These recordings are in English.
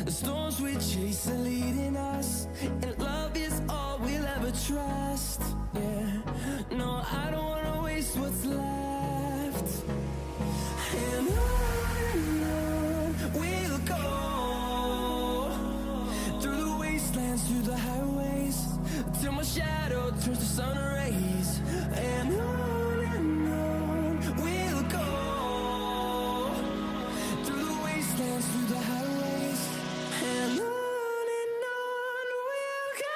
The storms we chase are leading us, and love is all we'll ever trust. Yeah, no, I don't wanna waste what's left. And on we'll go, through the wastelands, through the highways, till my shadow turns to sun rays. And on we'll go, through the wastelands, through the highways, and on we'll go.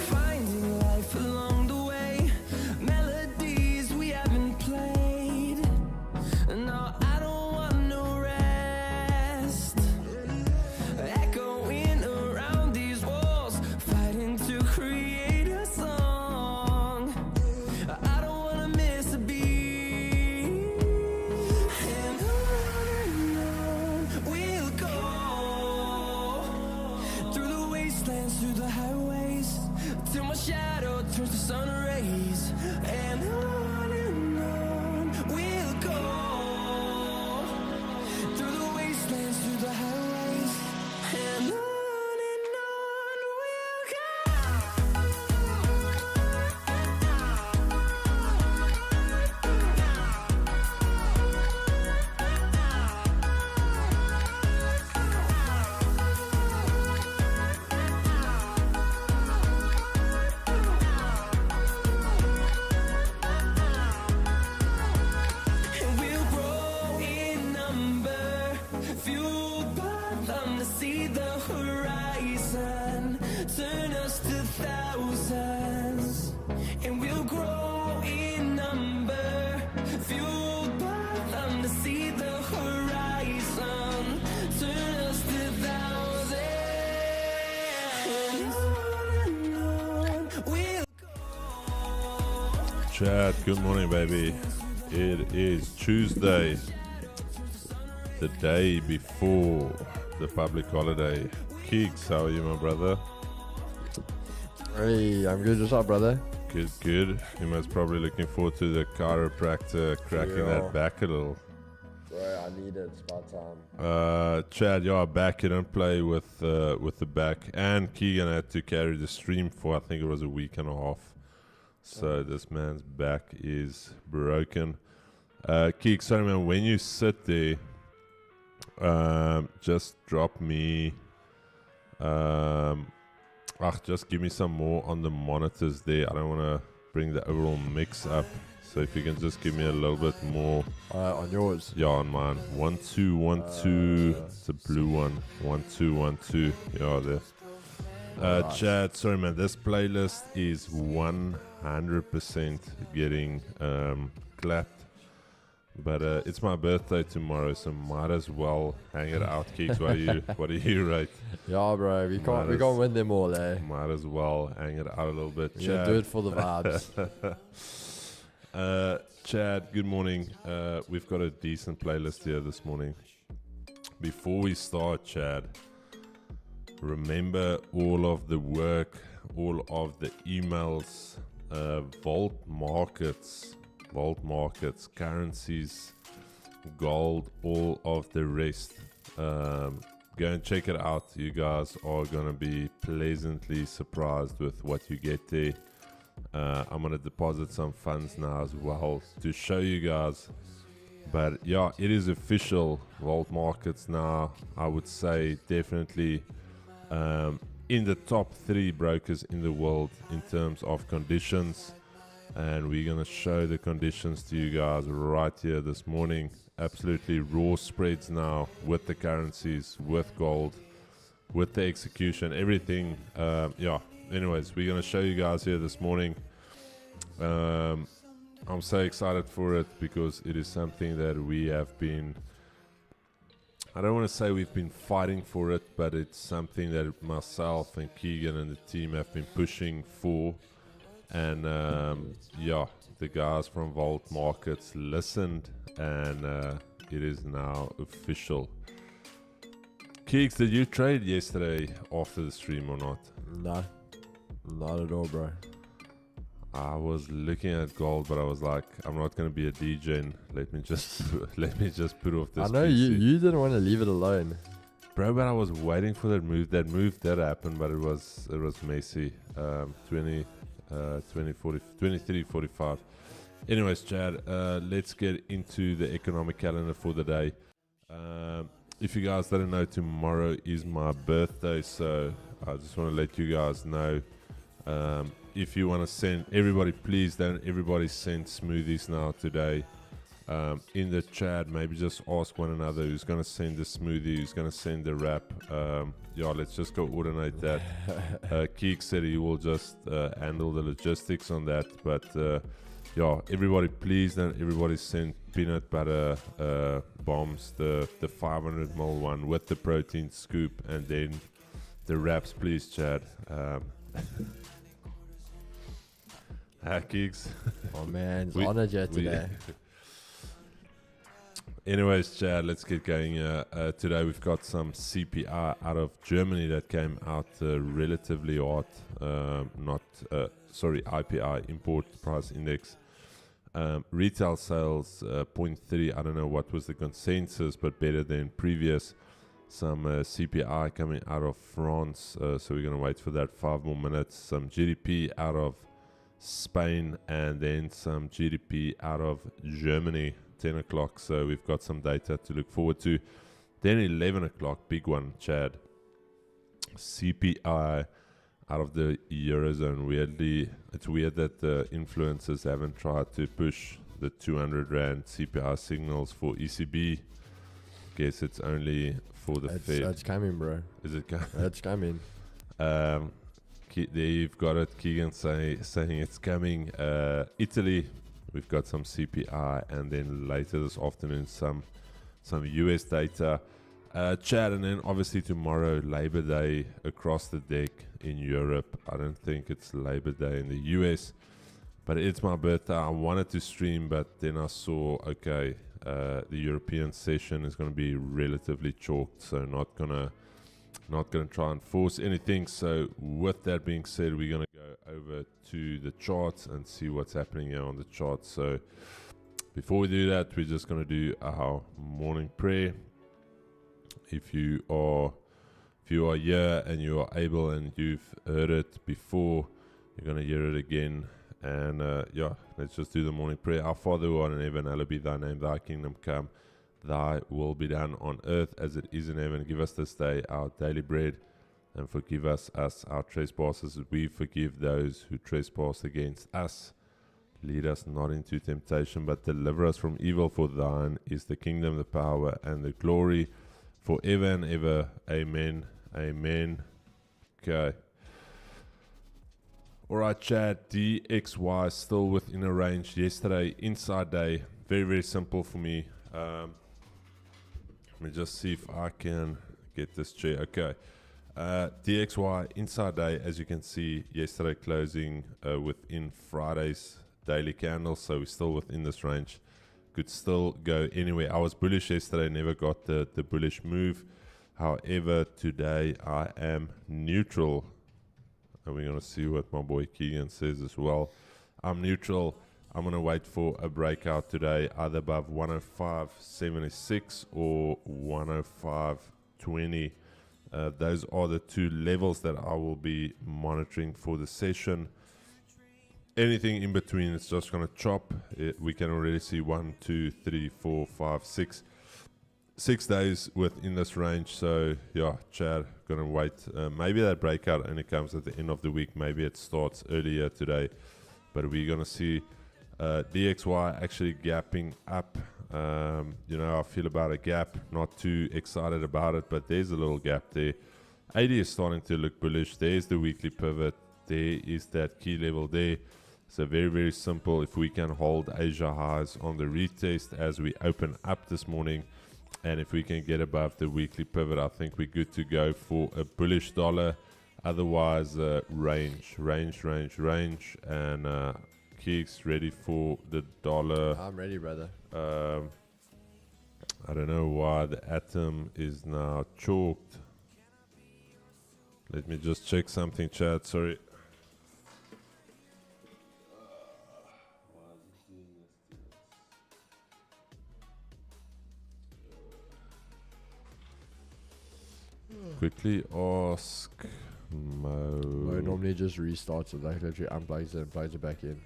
Finding life along the way, melodies we haven't played. No, I don't want no rest. Echoing around these walls, fighting to create a song. I don't wanna miss a beat. And on we'll go, through the wastelands, through the highways, till my shadow turns to sun rays. And on we'll go, through the wastelands, through the highways, and on we'll go. And we'll grow in number, fueled by them to see the horizon, turn us to thousands. And we'll grow in number, fueled by them to see the horizon, turn us to thousands. And on we'll go. Chad, good morning, baby. It is Tuesday, the day before the public holiday. Keeks, how are you, my brother? Hey, I'm good. What's up, brother? Good, good. You must probably looking forward to the chiropractor cracking Yeah. that back a little. Bro, I need it. It's about time. Chad, you're back. You don't play with the back. And Keegan had to carry the stream for, I think it was a week and a half. So this man's back is broken. Keek, sorry man, when you sit there, just drop me, just give me some more on the monitors there. I don't want to bring the overall mix up. So if you can just give me a little bit more. On yours. Yeah, on mine. 1 2 1 2. It's a blue one. 1 2 1 2. Yeah, there. Alright. Chad, sorry man, this playlist is 100% getting clapped. But it's my birthday tomorrow, so might as well hang it out, Keeks. What do you rate? Yeah, bro. We can't win them all, eh? Might as well hang it out a little bit. Yeah, do it for the vibes. Chad, good morning. We've got a decent playlist here this morning. Before we start, Chad, remember all of the work, all of the emails, vault markets, currencies, gold, all of the rest. Go and check it out. You guys are going to be pleasantly surprised with what you get there. I'm going to deposit some funds now as well to show you guys. But yeah, it is official. Vault markets now, I would say, definitely in the top 3 brokers in the world in terms of conditions. And we're going to show the conditions to you guys right here this morning. Absolutely raw spreads now with the currencies, with gold, with the execution, everything. Anyways, we're going to show you guys here this morning. I'm so excited for it because it is something that we have been I don't want to say we've been fighting for it, but it's something that myself and Keegan and the team have been pushing for. And the guys from Vault Markets listened, and it is now official. Keeks, did you trade yesterday after the stream or not? No, not at all, bro. I was looking at gold, but I was like, I'm not going to be a DJ. And let me just put off this. I know PC. you didn't want to leave it alone, bro. But I was waiting for that move. That move did happen, but it was messy. 23:45. Anyways, Chad, let's get into the economic calendar for the day. If you guys didn't know, tomorrow is my birthday, so I just want to let you guys know. If you want to send everybody, please don't everybody send smoothies now today. In the chat, maybe just ask one another who's going to send the smoothie, who's going to send the wrap. Let's just go coordinate that. Keek said he will just handle the logistics on that. But everybody, please don't everybody send peanut butter bombs, the 500ml one with the protein scoop, and then the wraps, please, Chad. Keeks. Oh man, it's honored you today. Anyways, Chad, let's get going. Today we've got some CPI out of Germany that came out relatively hot. IPI, Import Price Index. Retail sales 0.3. I don't know what was the consensus, but better than previous. Some CPI coming out of France, so we're going to wait for that 5 more minutes. Some GDP out of Spain, and then some GDP out of Germany, 10 o'clock. So we've got some data to look forward to. Then 11 o'clock, big one, Chad. CPI out of the Eurozone. Weirdly, it's weird that the influencers haven't tried to push the 200 Rand CPI signals for ECB. Guess it's only for the Fed. It's coming, bro. Is it coming? It's coming. There you've got it, Keegan saying it's coming. Italy, we've got some CPI, and then later this afternoon some US data. Chad, and then obviously tomorrow, Labor Day across the deck in Europe. I don't think it's Labor Day in the US, but it's my birthday. I wanted to stream, but then I saw, okay, the European session is going to be relatively chalked, so not gonna try and force anything. So with that being said, we're going to go over to the charts and see what's happening here on the charts. So before we do that, we're just going to do our morning prayer. If you are here and you are able and you've heard it before, you're going to hear it again. And let's just do the morning prayer. Our Father who art in heaven, hallowed be thy name, thy kingdom come. Thy will be done on earth as it is in heaven. Give us this day our daily bread, and forgive us our trespasses as we forgive those who trespass against us. Lead us not into temptation, but deliver us from evil. For thine is the kingdom, the power, and the glory, forever and ever. Amen. Amen. Okay. Alright, Chad. DXY still within a range. Yesterday, inside day. Very, very simple for me. Let me just see if I can get this chair. Okay. DXY inside day, as you can see, yesterday closing within Friday's daily candle. So we're still within this range. Could still go anywhere. I was bullish yesterday, never got the bullish move. However, today I am neutral. And we're going to see what my boy Keegan says as well. I'm neutral. I'm going to wait for a breakout today, either above 105.76 or 105.20. Those are the two levels that I will be monitoring for the session. Anything in between, it's just going to chop. We can already see 1, 2, 3, 4, 5, 6. 6 days within this range. So, Chad, going to wait. Maybe that breakout only comes at the end of the week. Maybe it starts earlier today. But we're going to see DXY actually gapping up. I feel about a gap, not too excited about it, but there's a little gap there. 80 is starting to look bullish. There's the weekly pivot. There is that key level there. So very, very simple. If we can hold Asia highs on the retest as we open up this morning, And if we can get above the weekly pivot, I think we're good to go for a bullish dollar. Otherwise, range. And Keeks ready for the dollar. I'm ready, brother. I don't know why the atom is now chalked. Let me just check something, chat. Sorry. Quickly ask Mo. Mo normally just restarts it, like literally unplugs it and plugs it back in.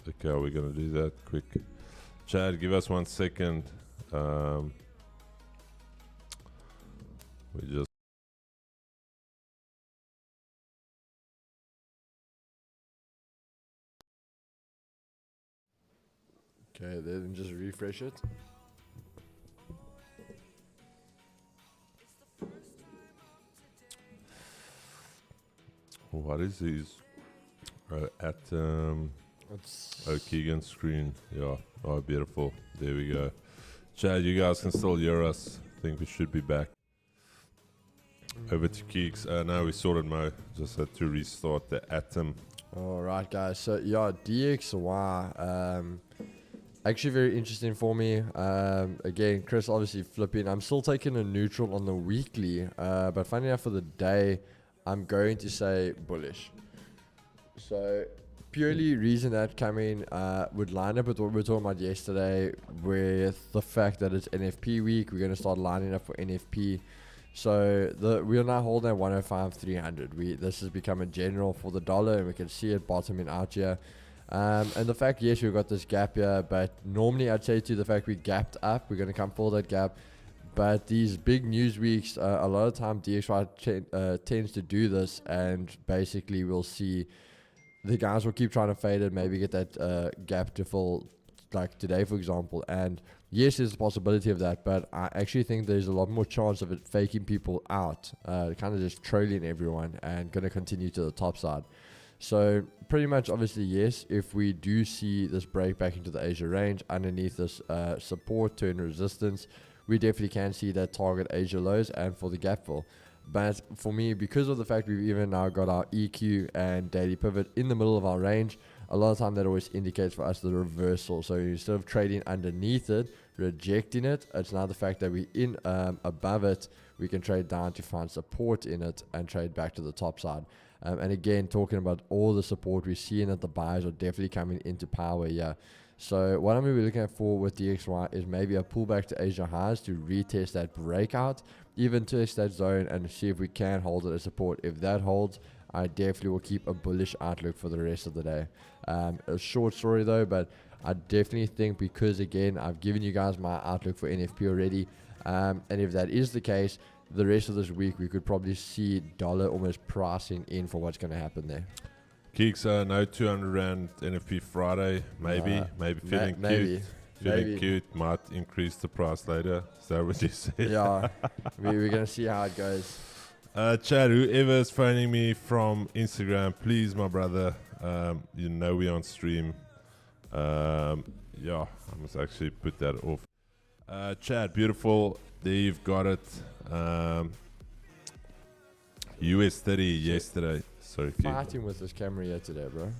Okay, we're gonna do that quick. Chad, give us 1 second. We just. Okay, then just refresh it. What is this? Atom. Oh, Keegan's screen. Yeah. Oh, beautiful. There we go. Chad, you guys can still hear us. I think we should be back. Over to Keeks. No, we sorted Mo. Just had to restart the atom. Alright, guys. So, yeah, DXY. Actually, very interesting for me. Again, Chris obviously flipping. I'm still taking a neutral on the weekly. But funny enough, for the day, I'm going to say bullish. So, purely reason that coming would line up with what we were talking about yesterday, with the fact that it's NFP week. We're going to start lining up for NFP. So we are now holding at 105.300. This has become a general for the dollar, and we can see it bottoming out here. And the fact, yes, we've got this gap here, but normally I'd say to the fact we gapped up, we're going to come for that gap. But these big news weeks, a lot of time DXY tends to do this, and basically we'll see the guys will keep trying to fade it, maybe get that gap to fill, like today, for example. And yes, there's a possibility of that, but I actually think there's a lot more chance of it faking people out, kind of just trolling everyone and going to continue to the top side. So pretty much, obviously, yes, if we do see this break back into the Asia range underneath this support turn resistance, we definitely can see that target Asia lows and for the gap fill. But for me, because of the fact we've even now got our EQ and daily pivot in the middle of our range, a lot of time that always indicates for us the reversal. So instead of trading underneath it, rejecting it, it's now the fact that we in above it, we can trade down to find support in it and trade back to the top side. And again, talking about all the support, we're seeing that the buyers are definitely coming into power here. So what I'm going to be looking at for with DXY is maybe a pullback to Asia highs to retest that breakout, even test that zone and see if we can hold it as support. If that holds, I definitely will keep a bullish outlook for the rest of the day. A short story though, but I definitely think, because again, I've given you guys my outlook for NFP already, and if that is the case, the rest of this week we could probably see dollar almost pricing in for what's going to happen there. Keeks, no 200 Rand NFP Friday. Maybe feeling cute. Might increase the price later. Is that what you said? Yeah, we're going to see how it goes. Chad, whoever is phoning me from Instagram, please, my brother, you know we're on stream. I must actually put that off. Chad, beautiful. There you've got it. US30 yesterday. Sorry, fighting with this camera here today, bro.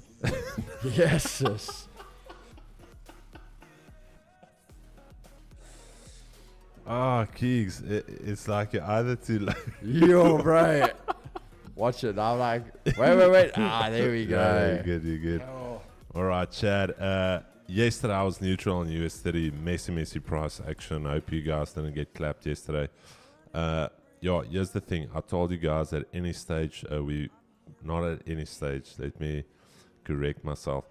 Yes. Keeks, it's like you're either too low. Yo, bro. Watch it. I'm like, wait. There we go. Yeah, you're good. Oh. All right, Chad. Yesterday I was neutral on US30. Messy price action. I hope you guys didn't get clapped yesterday. Here's the thing. I told you guys at any stage, not at any stage. Let me correct myself.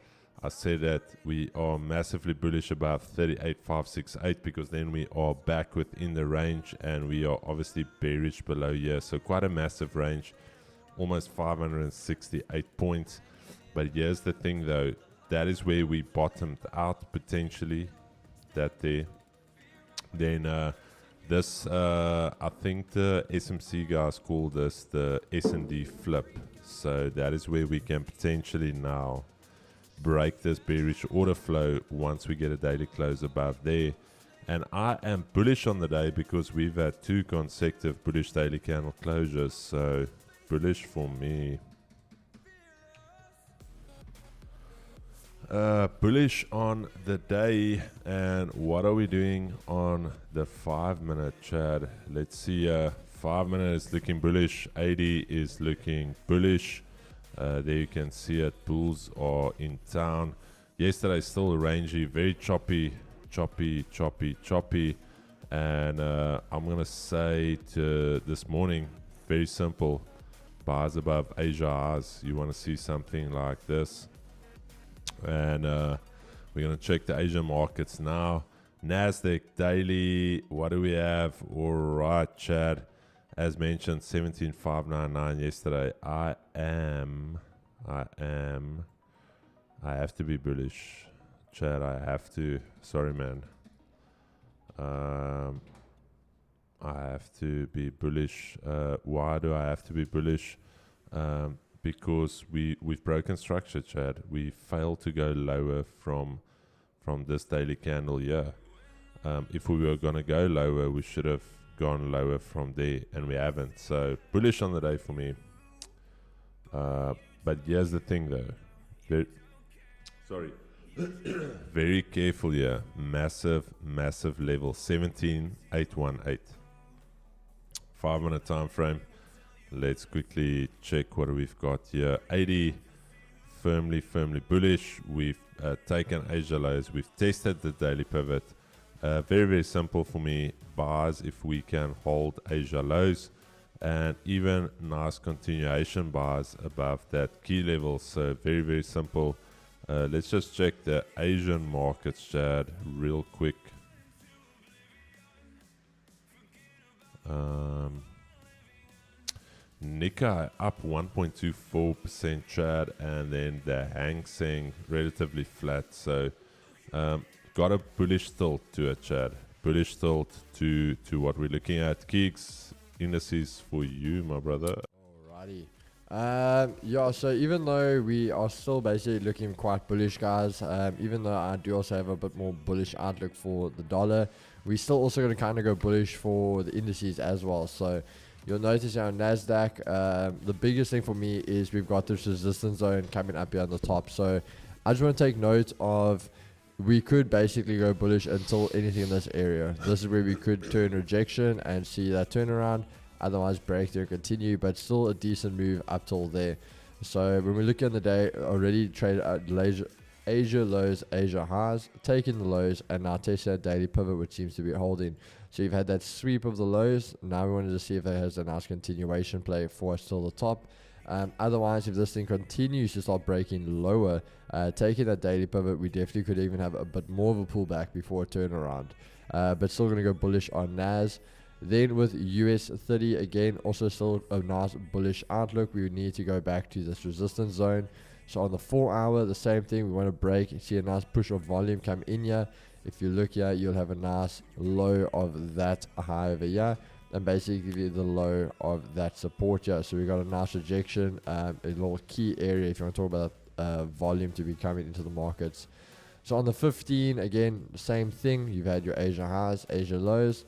I said that we are massively bullish about 38,568 because then we are back within the range, and we are obviously bearish below here. So quite a massive range, almost 568 points. But here's the thing though, that is where we bottomed out potentially. That there. Then this, I think the SMC guys call this the S&D flip. So that is where we can potentially now break this bearish order flow once we get a daily close above there. And I am bullish on the day because we've had 2 consecutive bullish daily candle closures. So bullish for me. Bullish on the day. And what are we doing on the 5-minute, Chad? Let's see. 5 minutes looking bullish. 80 is looking bullish. There you can see it. Bulls are in town. Yesterday still rangy, very choppy. And I'm gonna say to this morning, very simple, bars above Asia highs. You want to see something like this, and we're gonna check the Asian markets now. Nasdaq daily, what do we have? All right, Chad, as mentioned, 17,599 yesterday. I have to be bullish, Chad. I have to. Sorry, man. I have to be bullish. Why do I have to be bullish? Because we've broken structure, Chad. We failed to go lower from this daily candle here. If we were gonna go lower, we should have gone lower from there, and we haven't. So bullish on the day for me. But here's the thing, though. Very careful here. Massive level. 17,818. 5-minute time frame. Let's quickly check what we've got here. 80 firmly bullish. We've taken Asia lows. We've tested the daily pivot. Very simple for me. Buys if we can hold Asia lows, and even nice continuation buys above that key level. So very simple. Let's just check the Asian markets, Chad, real quick. Nikkei up 1.24%, Chad, and then the Hang Seng relatively flat. So got a bullish tilt to it, Chad. Bullish tilt to what we're looking at. Keeks, indices for you, my brother. Alrighty. Yeah, so even though we are still basically looking quite bullish, guys, even though I do also have a bit more bullish outlook for the dollar, we're still also going to kind of go bullish for the indices as well. So you'll notice our Nasdaq, the biggest thing for me is we've got this resistance zone coming up here on the top. So I just want to take note of, we could basically go bullish until anything in this area. This is where we could turn rejection and see that turnaround. Otherwise, breakthrough continue, but still a decent move up till there. So when we look at the day, already traded at Asia lows, Asia highs, taking the lows, and now testing that daily pivot, which seems to be holding. So you've had that sweep of the lows. Now we wanted to see if it has a nice continuation play for us till the top. Otherwise, if this thing continues to start breaking lower, taking that daily pivot, we definitely could even have a bit more of a pullback before a turnaround. But still going to go bullish on NAS. Then with US30, again, also still a nice bullish outlook. We would need to go back to this resistance zone. So on the 4 hour, the same thing. We want to break, see a nice push of volume come in here. If you look here, you'll have a nice low of that high over here, and basically the low of that support here. So we got a nice rejection, a little key area if you want to talk about volume to be coming into the markets. So on the 15, again, same thing. You've had your Asia highs, Asia lows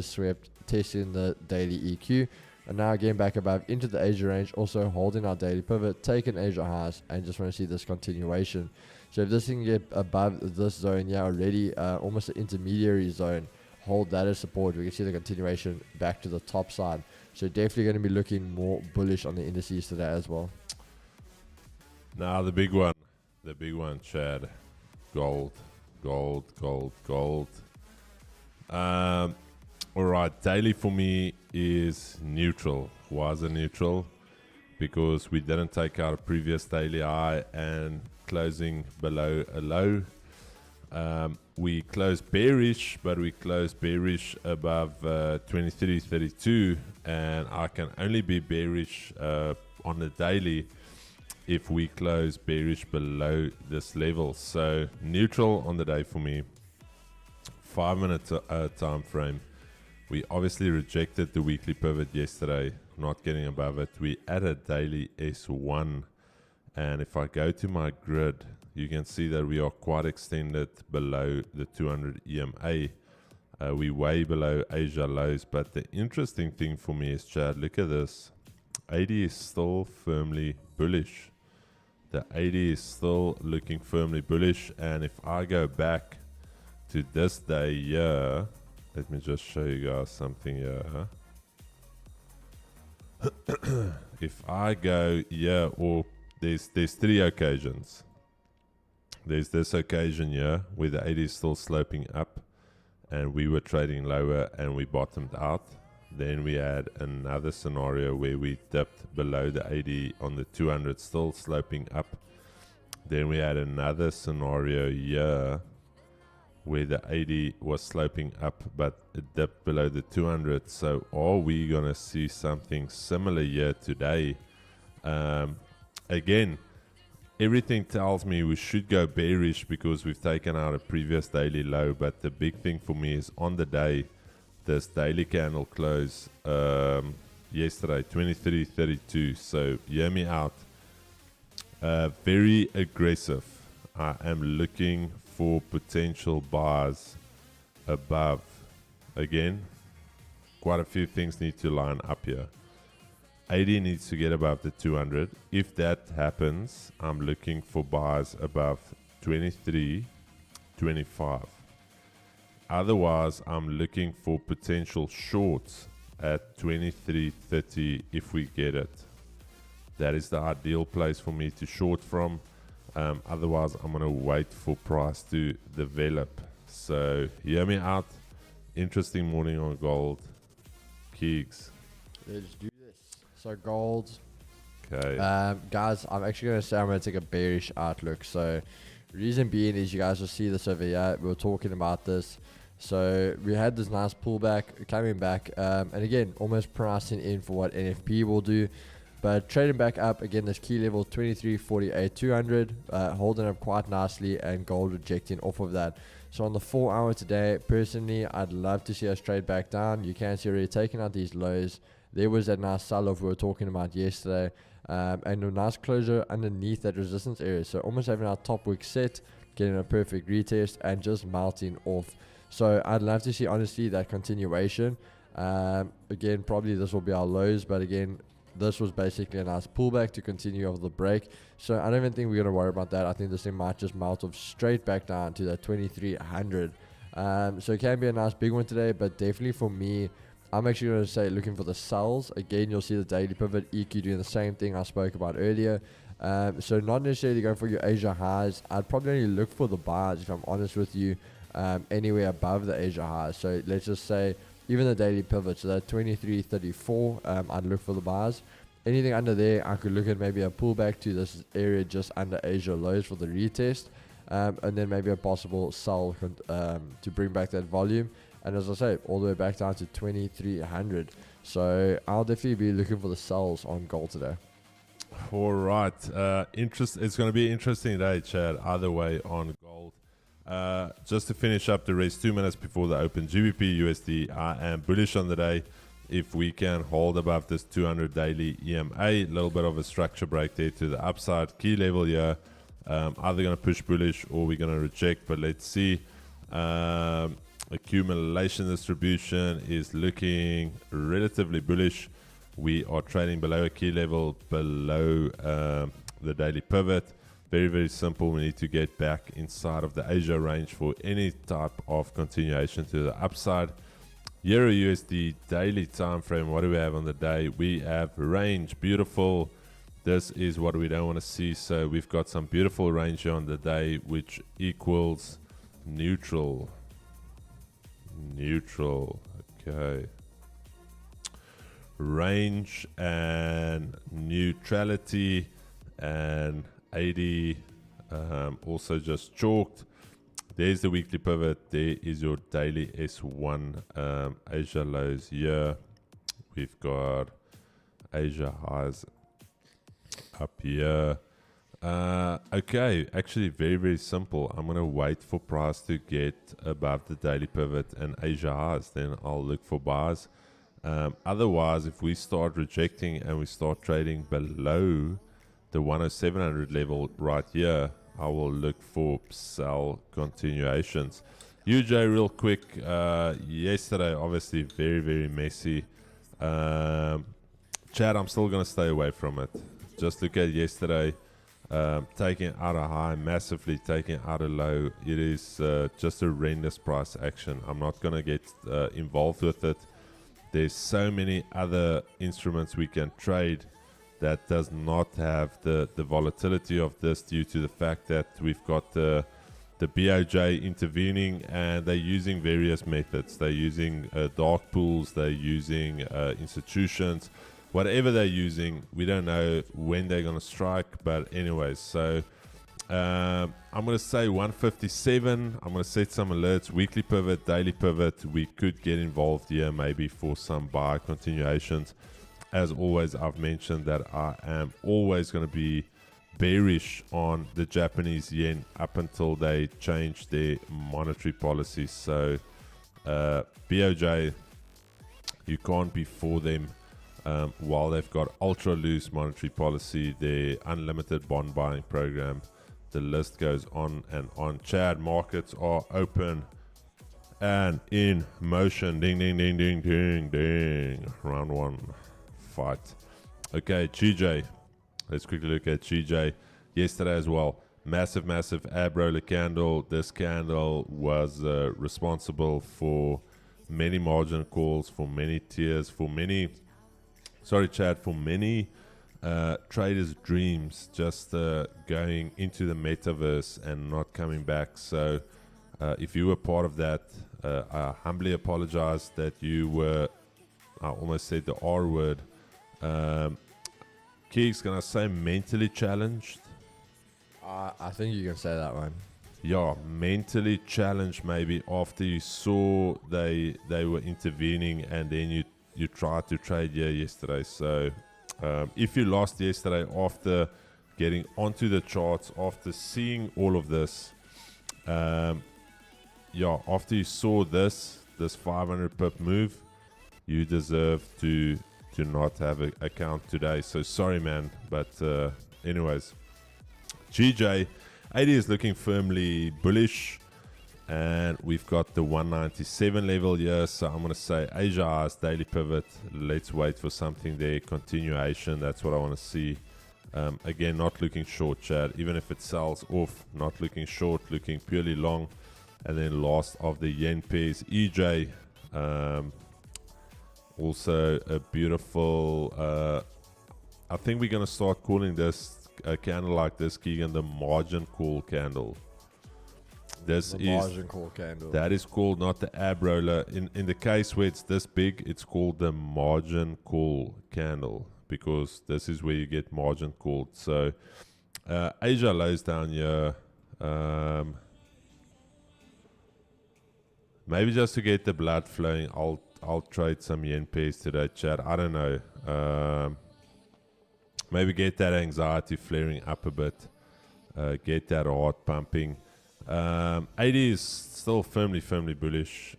swept, testing the daily EQ. And now again back above into the Asia range, also holding our daily pivot, taking Asia highs, and just want to see this continuation. So if this thing get above this zone, yeah, already almost an intermediary zone, hold that as support. We can see the continuation back to the top side. So definitely going to be looking more bullish on the indices today as well. Now the big one, Chad. Gold. All right, daily for me is neutral. Why is it neutral? Because we didn't take out a previous daily high and closing below a low. We closed bearish, but we closed bearish above 23.32, and I can only be bearish on the daily if we close bearish below this level. So neutral on the day for me. 5 minute time frame. We obviously rejected the weekly pivot yesterday, not getting above it. We added daily S1, and if I go to my grid, you can see that we are quite extended below the 200 EMA. We way below Asia lows, but the interesting thing for me is, Chad, look at this. 80 is still firmly bullish. The 80 is still looking firmly bullish, and if I go back to this day here, let me just show you guys something here. If I go here, or there's 3 occasions. There's this occasion here where the 80 is still sloping up and we were trading lower and we bottomed out. Then we had another scenario where we dipped below the 80 on the 200, still sloping up. Then we had another scenario here where the 80 was sloping up but it dipped below the 200. So are we gonna see something similar here today? Again, everything tells me we should go bearish because we've taken out a previous daily low, but the big thing for me is on the day, this daily candle close yesterday, 23.32. So hear me out. Very aggressive. I am looking for potential buys above. Again, quite a few things need to line up here. 80 needs to get above the 200. If that happens, I'm looking for buys above 23.25. Otherwise, I'm looking for potential shorts at 23.30 if we get it. That is the ideal place for me to short from. Otherwise, I'm going to wait for price to develop. So, hear me out. Interesting morning on gold. Keegs. Let's do this. So gold. Okay. Guys, I'm actually going to say I'm going to take a bearish outlook. So reason being is you guys will see this over here. We were talking about this. So we had this nice pullback coming back. And again, almost pricing in for what NFP will do. But trading back up, again, this key level 23.48, 200, holding up quite nicely, and gold rejecting off of that. So on the 4 hour today, personally, I'd love to see us trade back down. You can see already taking out these lows. There was that nice sell-off we were talking about yesterday, and a nice closure underneath that resistance area. So almost having our top wick set, getting a perfect retest, and just melting off. So I'd love to see, honestly, that continuation. Again, probably this will be our lows, but again, this was basically a nice pullback to continue over the break. So I don't even think we're going to worry about that. I think this thing might just melt off straight back down to that 2300. So it can be a nice big one today, but definitely for me, I'm actually going to say looking for the sells. Again, you'll see the daily pivot, EQ doing the same thing I spoke about earlier. So not necessarily going for your Asia highs. I'd probably only look for the buys, if I'm honest with you, anywhere above the Asia highs. So let's just say even the daily pivot, so that 23.34, I'd look for the buys. Anything under there, I could look at maybe a pullback to this area just under Asia lows for the retest, and then maybe a possible sell to bring back that volume. And as I say, all the way back down to 2300. So I'll definitely be looking for the sells on gold today. All right. It's going to be an interesting day, Chad, either way on gold. Just to finish up the race 2 minutes before the open, GBP USD, I am bullish on the day. If we can hold above this 200 daily EMA, a little bit of a structure break there to the upside. Key level here, either going to push bullish or we're going to reject, but let's see. Accumulation distribution is looking relatively bullish. We are trading below a key level, below the daily pivot. Very, very simple. We need to get back inside of the Asia range for any type of continuation to the upside. Euro USD daily time frame. What do we have on the day? We have range. Beautiful. This is what we don't want to see. So we've got some beautiful range here on the day, which equals neutral. Neutral. Okay. Range and neutrality and 80 also just chalked. There's the weekly pivot. There is your daily S1 Asia lows here. We've got Asia highs up here. Okay, actually very, very simple. I'm going to wait for price to get above the daily pivot and Asia highs. Then I'll look for buys. Otherwise, if we start rejecting and we start trading below the 10700 level right here, I will look for sell continuations. UJ real quick. Yesterday, obviously, very, very messy. Chad, I'm still going to stay away from it. Just look at yesterday. Taking out a high, massively taking out a low. It is just a horrendous price action. I'm not going to get involved with it. There's so many other instruments we can trade that does not have the volatility of this, due to the fact that we've got the BOJ intervening, and they're using various methods. They're using dark pools, they're using institutions, whatever they're using. We don't know when they're going to strike, but anyways, so I'm going to say 157. I'm going to set some alerts, weekly pivot, daily pivot. We could get involved here maybe for some buy continuations. As always, I've mentioned that I am always going to be bearish on the Japanese yen up until they change their monetary policy. So BOJ, you can't be for them while they've got ultra loose monetary policy, their unlimited bond buying program. The list goes on and on. Chad, markets are open and in motion. Ding, ding, ding, ding, ding, ding. Round one, fight. Okay, GJ. Let's quickly look at GJ. Yesterday as well, massive ab roller candle. This candle was responsible for many margin calls, for many tiers, for many, for many traders' dreams, just going into the metaverse and not coming back. So if you were part of that, I humbly apologize that you were, I almost said the R word, Keeks, can I say mentally challenged? I think you can say that one. Yeah, mentally challenged maybe after you saw they were intervening, and then you tried to trade here yesterday. So if you lost yesterday after getting onto the charts, after seeing all of this, after you saw this 500 pip move, you deserve to not have an account today. So sorry, man. But anyways, GJ 80 is looking firmly bullish, and we've got the 197 level here. So I'm going to say Asia has daily pivot. Let's wait for something there, continuation. That's what I want to see. Again, not looking short, Chad. Even if it sells off, not looking short, looking purely long. And then last of the yen pairs, EJ. Also a beautiful, I think we're going to start calling this a candle like this, Keegan, the margin call candle. This the is margin call candle. That is called not the ab roller. In the case where it's this big, it's called the margin call candle, because this is where you get margin called. So Asia lays down here. Maybe just to get the blood flowing, I'll trade some yen pairs today, Chad. I don't know. Maybe get that anxiety flaring up a bit. Get that heart pumping. 80 is still firmly bullish.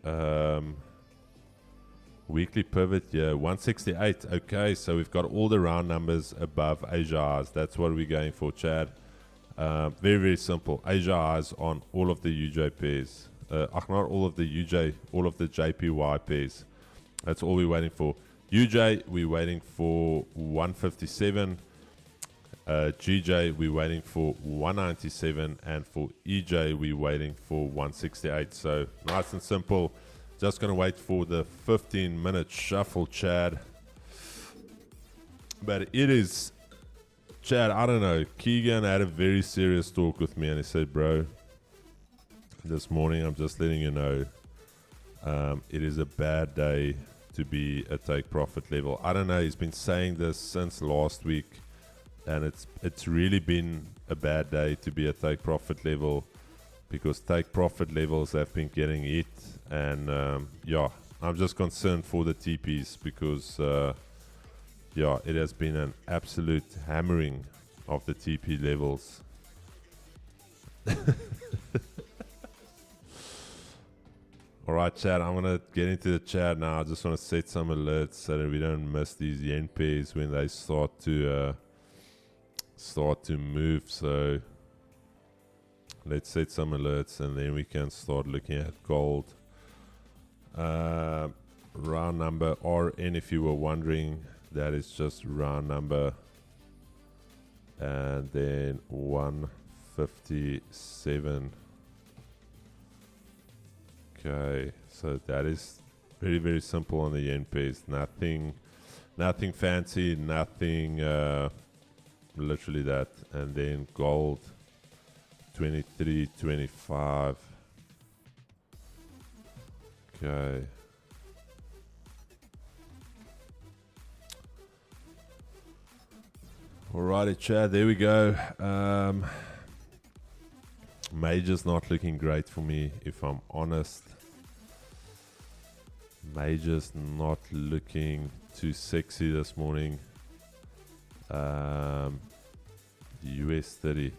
Weekly pivot, yeah, 168. Okay, so we've got all the round numbers above Asia highs. That's what we're going for, Chad. Very simple. Asia highs on all of the UJ pairs. Not all of the UJ, all of the JPY pairs. That's all we're waiting for. UJ, we're waiting for 157. GJ, we're waiting for 197. And for EJ, we're waiting for 168. So nice and simple. Just going to wait for the 15-minute shuffle, Chad. But it is, Chad, I don't know. Keegan had a very serious talk with me, and he said, bro, this morning, I'm just letting you know, it is a bad day to be at take profit level. I don't know, he's been saying this since last week, and it's really been a bad day to be at take profit level, because take profit levels have been getting hit, and I'm just concerned for the TPs, because it has been an absolute hammering of the TP levels. Alright, chat, I'm going to get into the chat now. I just want to set some alerts so that we don't miss these yen pairs when they start to move. So let's set some alerts and then we can start looking at gold. Round number RN, if you were wondering, that is just round number. And then 157. Okay, so that is very, very simple on the yen pairs. Nothing fancy, nothing, literally that. And then gold, 23.25. Okay. Alrighty, Chad, there we go. Major's not looking great for me, if I'm honest. Major's not looking too sexy this morning. The US30.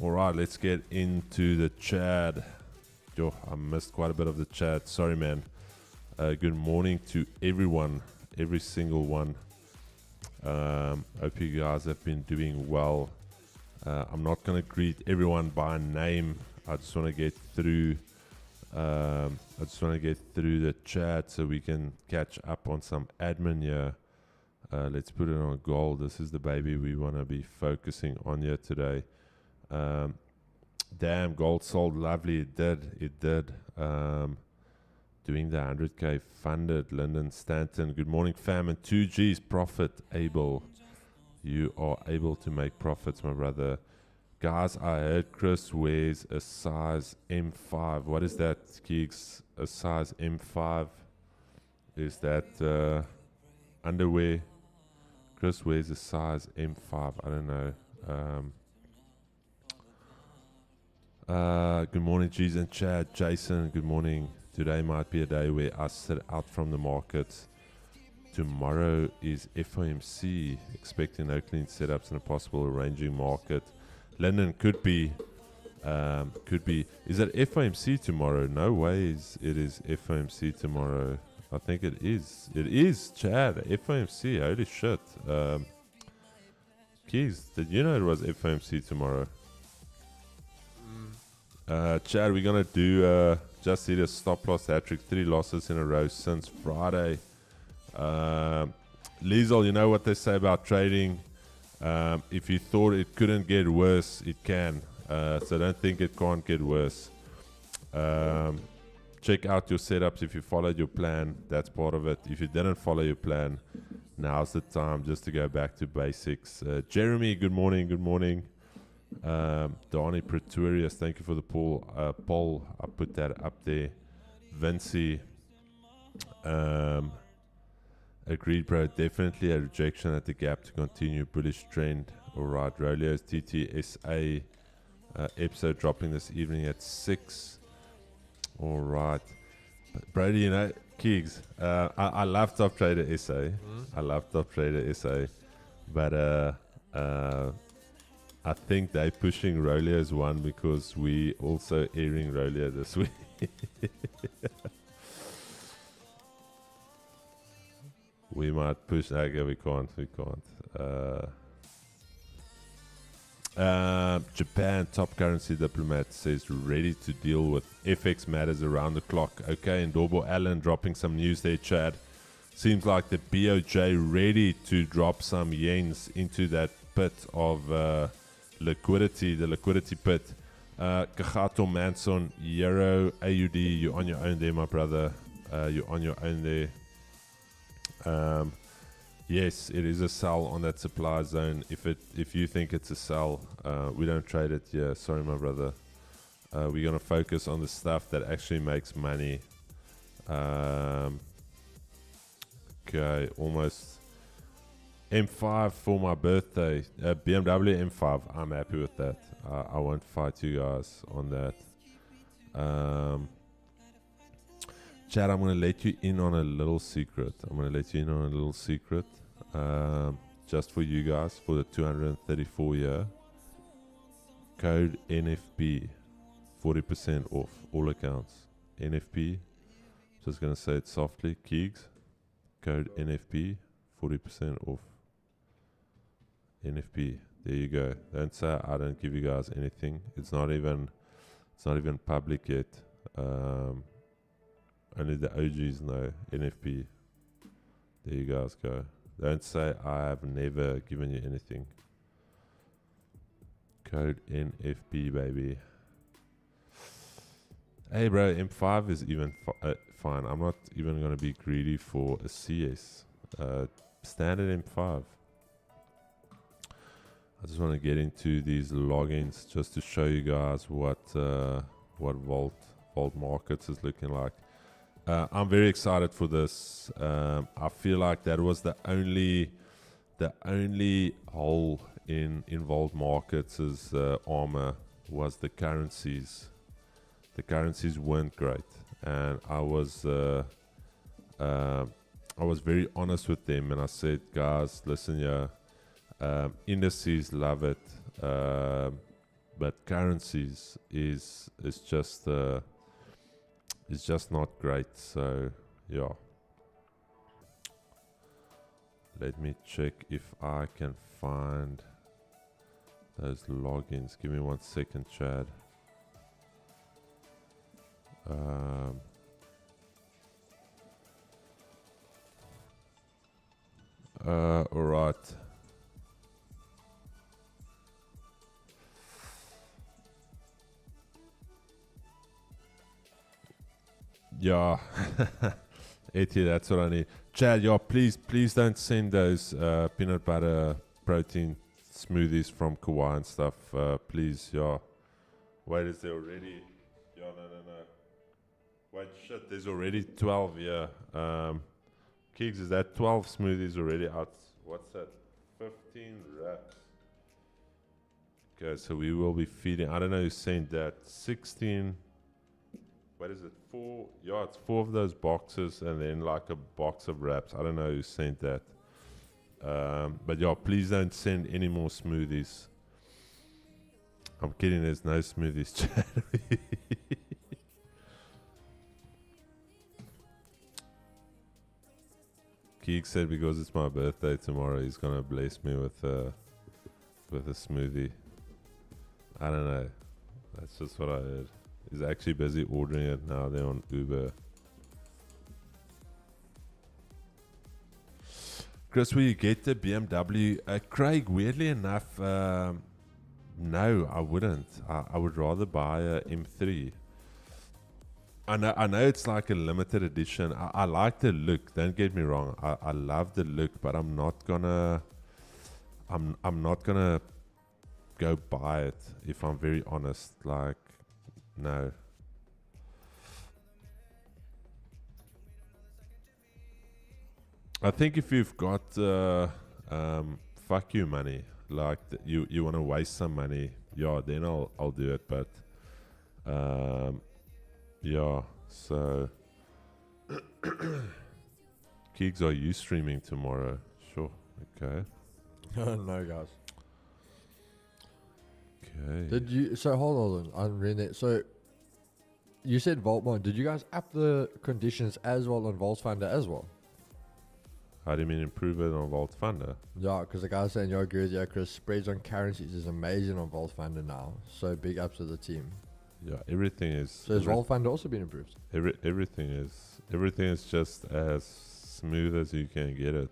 Alright, let's get into the Chad. Yo, I missed quite a bit of the chat. Sorry, man. Good morning to everyone, every single one. Hope you guys have been doing well. I'm not going to greet everyone by name. I just want to get through. The chat so we can catch up on some admin here. Let's put it on gold. This is the baby we want to be focusing on here today. Damn, gold sold lovely. It did. Doing the 100k funded. Lyndon Stanton. Good morning, fam. And 2G's profit able. You are able to make profits, my brother. Guys, I heard Chris wears a size M5. What is that, Keeks? A size M5? Is that underwear? Chris wears a size M5. I don't know. Good morning, G's and Chad. Jason, good morning. Today might be a day where I sit out from the markets. Tomorrow is FOMC. Expecting no clean setups and a possible arranging market. London could be. Is it FOMC tomorrow? No ways it is FOMC tomorrow. I think it is. It is, Chad. FOMC. Holy shit. Keys, did you know it was FOMC tomorrow? Chad, we're going to do just hit a stop loss hat-trick. 3 losses in a row since Friday. Liesel, you know what they say about trading. If you thought it couldn't get worse, it can. So don't think it can't get worse. Check out your setups if you followed your plan. That's part of it. If you didn't follow your plan, now's the time just to go back to basics. Jeremy, good morning. Good morning. Donnie Pretorius, thank you for the poll. I put that up there. Vinci, agreed, bro. Definitely a rejection at the gap to continue bullish trend. All right, Rolio's TTSA episode dropping this evening at 6. All right, Brady, you know, Keegs, I love Top Trader SA. I love Top Trader SA, but I think they're pushing Rolio's one because we also airing Rolio this week. We might push. Okay, we can't. Japan top currency diplomat says ready to deal with FX matters around the clock. Okay, and Dorbo Allen dropping some news there, Chad. Seems like the BOJ ready to drop some yens into that pit of liquidity, the liquidity pit. Kagato Manson, Euro, AUD, you're on your own there, my brother. You're on your own there. Yes, it is a sell on that supply zone. If you think it's a sell, we don't trade it. Yeah, sorry, my brother. We're gonna focus on the stuff that actually makes money. Okay, almost M5 for my birthday. BMW M5. I'm happy with that. I won't fight you guys on that. Chad, I'm going to let you in on a little secret. Just for you guys, for the 234 year. Code NFP. 40% off all accounts. NFP. Just going to say it softly. Keegs. Code NFP. 40% off. NFP. There you go. Don't say I don't give you guys anything. It's not even It's not even public yet. Only the OGs know NFP. There you guys go. Don't say I have never given you anything. Code NFP, baby. Hey, bro, M5 is even fine. I'm not even going to be greedy for a CS. Standard M5. I just want to get into these logins just to show you guys what Vault Markets is looking like. I'm very excited for this. I feel like that was the only hole in Vault Markets' armor was the currencies. The currencies weren't great, and I was very honest with them, and I said, guys, listen here, indices love it, but currencies is just not great. So yeah, let me check if I can find those logins. Give me 1 second, Chad. All right. Yeah, Eti, that's what I need. Chad, yeah, please don't send those peanut butter protein smoothies from Kauai and stuff. Please, yeah. Wait, is there already? Yeah, no. Wait, shit, there's already 12 here. Keeks, is that 12 smoothies already out? What's that? 15 wraps. Okay, so we will be feeding. I don't know who sent that. 16. What is it? 4? Yeah, it's 4 of those boxes and then like a box of wraps. I don't know who sent that. But yeah, please don't send any more smoothies. I'm kidding, there's no smoothies, Chad. Keek said because it's my birthday tomorrow, he's gonna bless me with a smoothie. I don't know. That's just what I heard. He's actually busy ordering it now. They're on Uber. Chris, will you get the BMW? Craig, weirdly enough, no, I wouldn't. I would rather buy a M3. I know it's like a limited edition. I like the look. Don't get me wrong. I love the look, but I'm not gonna go buy it if I'm very honest. Like, no. I think if you've got fuck you money, like you want to waste some money, yeah, then I'll do it. But yeah, so Keeks, are you streaming tomorrow? Sure. Okay. No, guys. Okay. Did you? So hold on. I'm reading it. So you said Vaultmon. Did you guys up the conditions as well on Vault Funder as well? How do you mean improve it on Vault Funder? Yeah, because the guy's saying, yo, agree with you, Chris. Spreads on currencies is amazing on Vault Funder now. So big ups to the team. Yeah, everything is. So has Vault Funder also been improved? Everything is just as smooth as you can get it.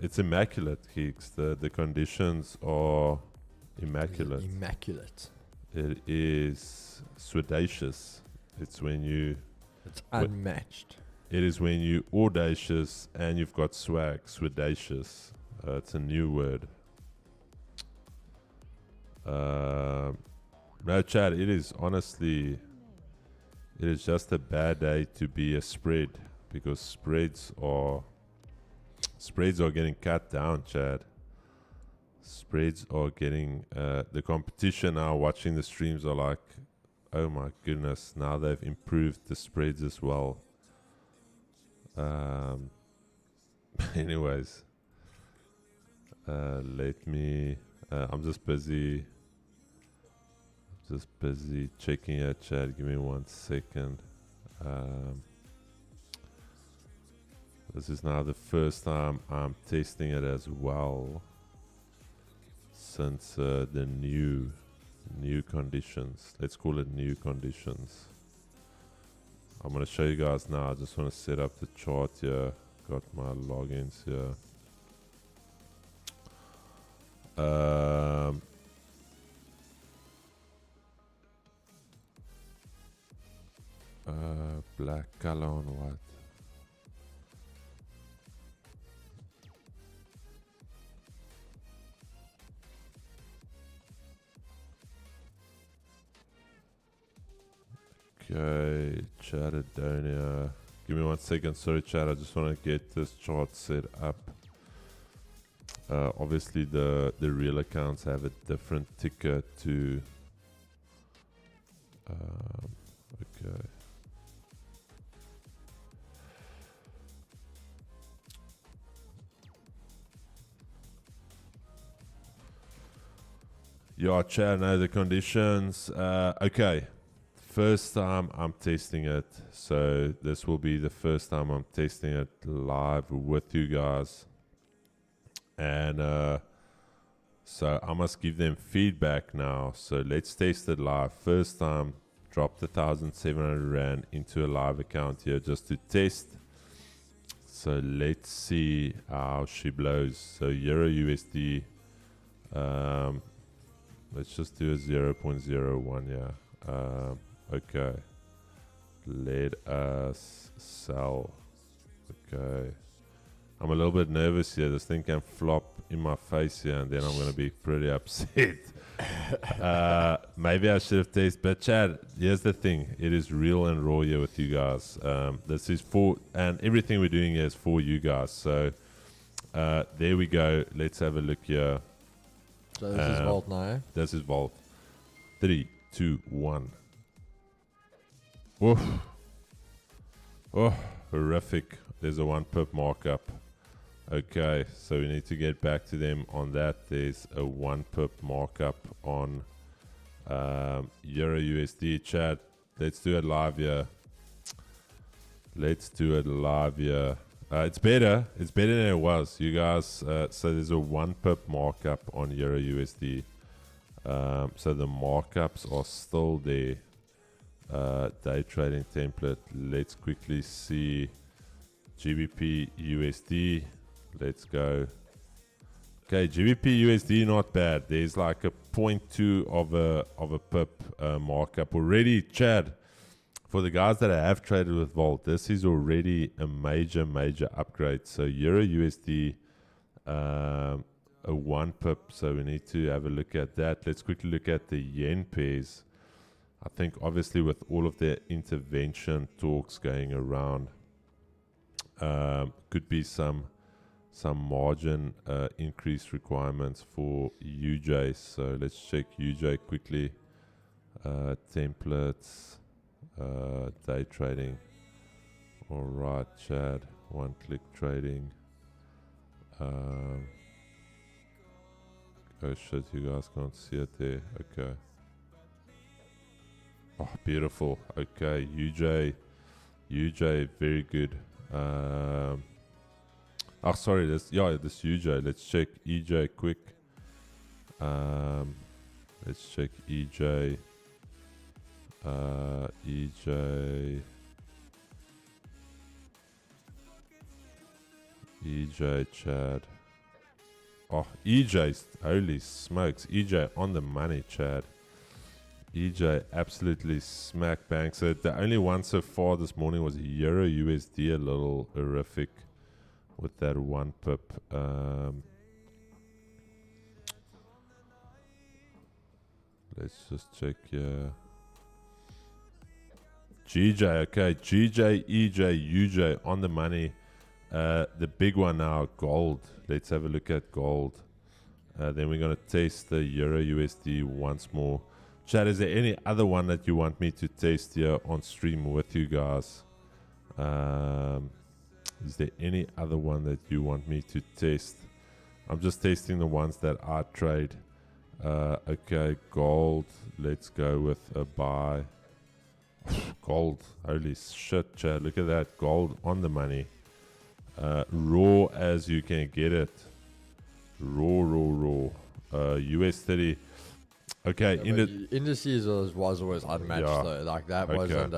It's immaculate, Keeks. The conditions are immaculate. Immaculate. It is swidacious. It's when you. It's unmatched. It is when you audacious and you've got swag. Swidacious. It's a new word. No, Chad, it is honestly, it is just a bad day to be a spread because spreads are getting cut down, Chad. Spreads are getting, the competition now watching the streams are like, oh my goodness, now they've improved the spreads as well. Anyways, let me, I'm just busy checking your chat. Give me 1 second. This is now the first time I'm testing it as well since the new New conditions. Let's call it new conditions. I'm going to show you guys now. I just want to set up the chart here. Got my logins here. Black color on white. Okay, chat it down here. Give me 1 second. Sorry, chat. I just want to get this chart set up. Obviously, the real accounts have a different ticker to. Okay. Yeah, chat. Know the conditions. Okay. First time I'm testing it, so this will be the first time I'm testing it live with you guys, and so I must give them feedback now. So let's test it live. First time, dropped 1,700 Rand into a live account here just to test. So let's see how she blows. So Euro USD, let's just do a 0.01, yeah. Okay, let us sell. Okay, I'm a little bit nervous here. This thing can flop in my face here, and then I'm gonna be pretty upset. Maybe I should have tasted. But Chad, here's the thing: it is real and raw here with you guys. This is for, and everything we're doing here is for you guys. So there we go. Let's have a look here. So this is Vault now, eh? This is Vault. 3, 2, 1. Oof. Oh, horrific. There's a 1 pip markup. Okay, so we need to get back to them on that. There's a 1 pip markup on Euro USD. Chat. Let's do it live here. Let's do it live here. It's better. It's better than it was. You guys, so there's a 1 pip markup on Euro USD. So the markups are still there. Day trading template. Let's quickly see GBP USD. Let's go. Okay, GBP USD not bad. There's like a 0.2 of a pip markup already. Chad, for the guys that have traded with Vault, this is already a major upgrade. So Euro USD, a 1 pip. So we need to have a look at that. Let's quickly look at the yen pairs. I think obviously with all of the intervention talks going around, could be some margin increase requirements for UJ. So let's check UJ quickly. Templates, day trading. All right, Chad. 1 click trading. Oh shit, you guys can't see it there. Okay. Oh, beautiful. Okay, UJ, very good. Sorry, this UJ. Let's check EJ quick. Let's check EJ. EJ, Chad. Oh, EJ, holy smokes. EJ on the money, Chad. EJ absolutely smack bang. So the only one so far this morning was Euro USD, a little horrific with that 1 pip. Let's just check here. GJ, okay, GJ, EJ, UJ on the money. The big one now, gold. Let's have a look at gold. Then we're going to test the Euro USD once more. Chad, is there any other one that you want me to test here on stream with you guys? Is there any other one that you want me to test? I'm just testing the ones that I trade. Okay, gold. Let's go with a buy. Gold. Holy shit, Chad. Look at that. Gold on the money. Raw as you can get it. Raw. US30. Okay, Yeah, but indices was always unmatched Yeah. though. Like that Okay. wasn't.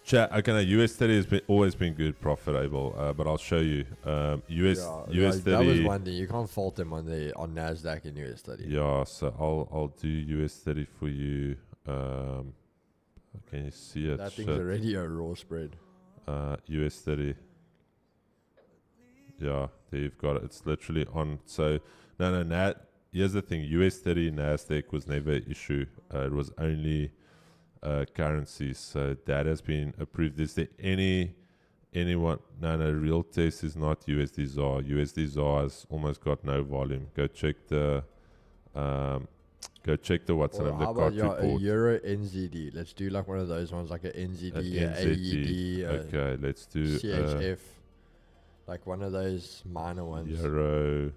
Chat. Okay, now US30 has always been good, profitable. But I'll show you. US30. That was one thing you can't fault them on Nasdaq and US30. Yeah, so I'll do US30 for you. Can you see it? That thing's Shit. already a raw spread. US30. Yeah, there you've got it. It's literally on. So no. Here's the thing: US30 Nasdaq was never an issue. It was only currencies. So that has been approved. Is there anyone? No. Real test is not USD ZAR. USD ZAR has almost got no volume. Go check the what's the name? The How card about report. a Euro NZD? Let's do like one of those ones, like a NZD, a NZD. AED, Okay, let's do CHF, like one of those minor ones. Euro.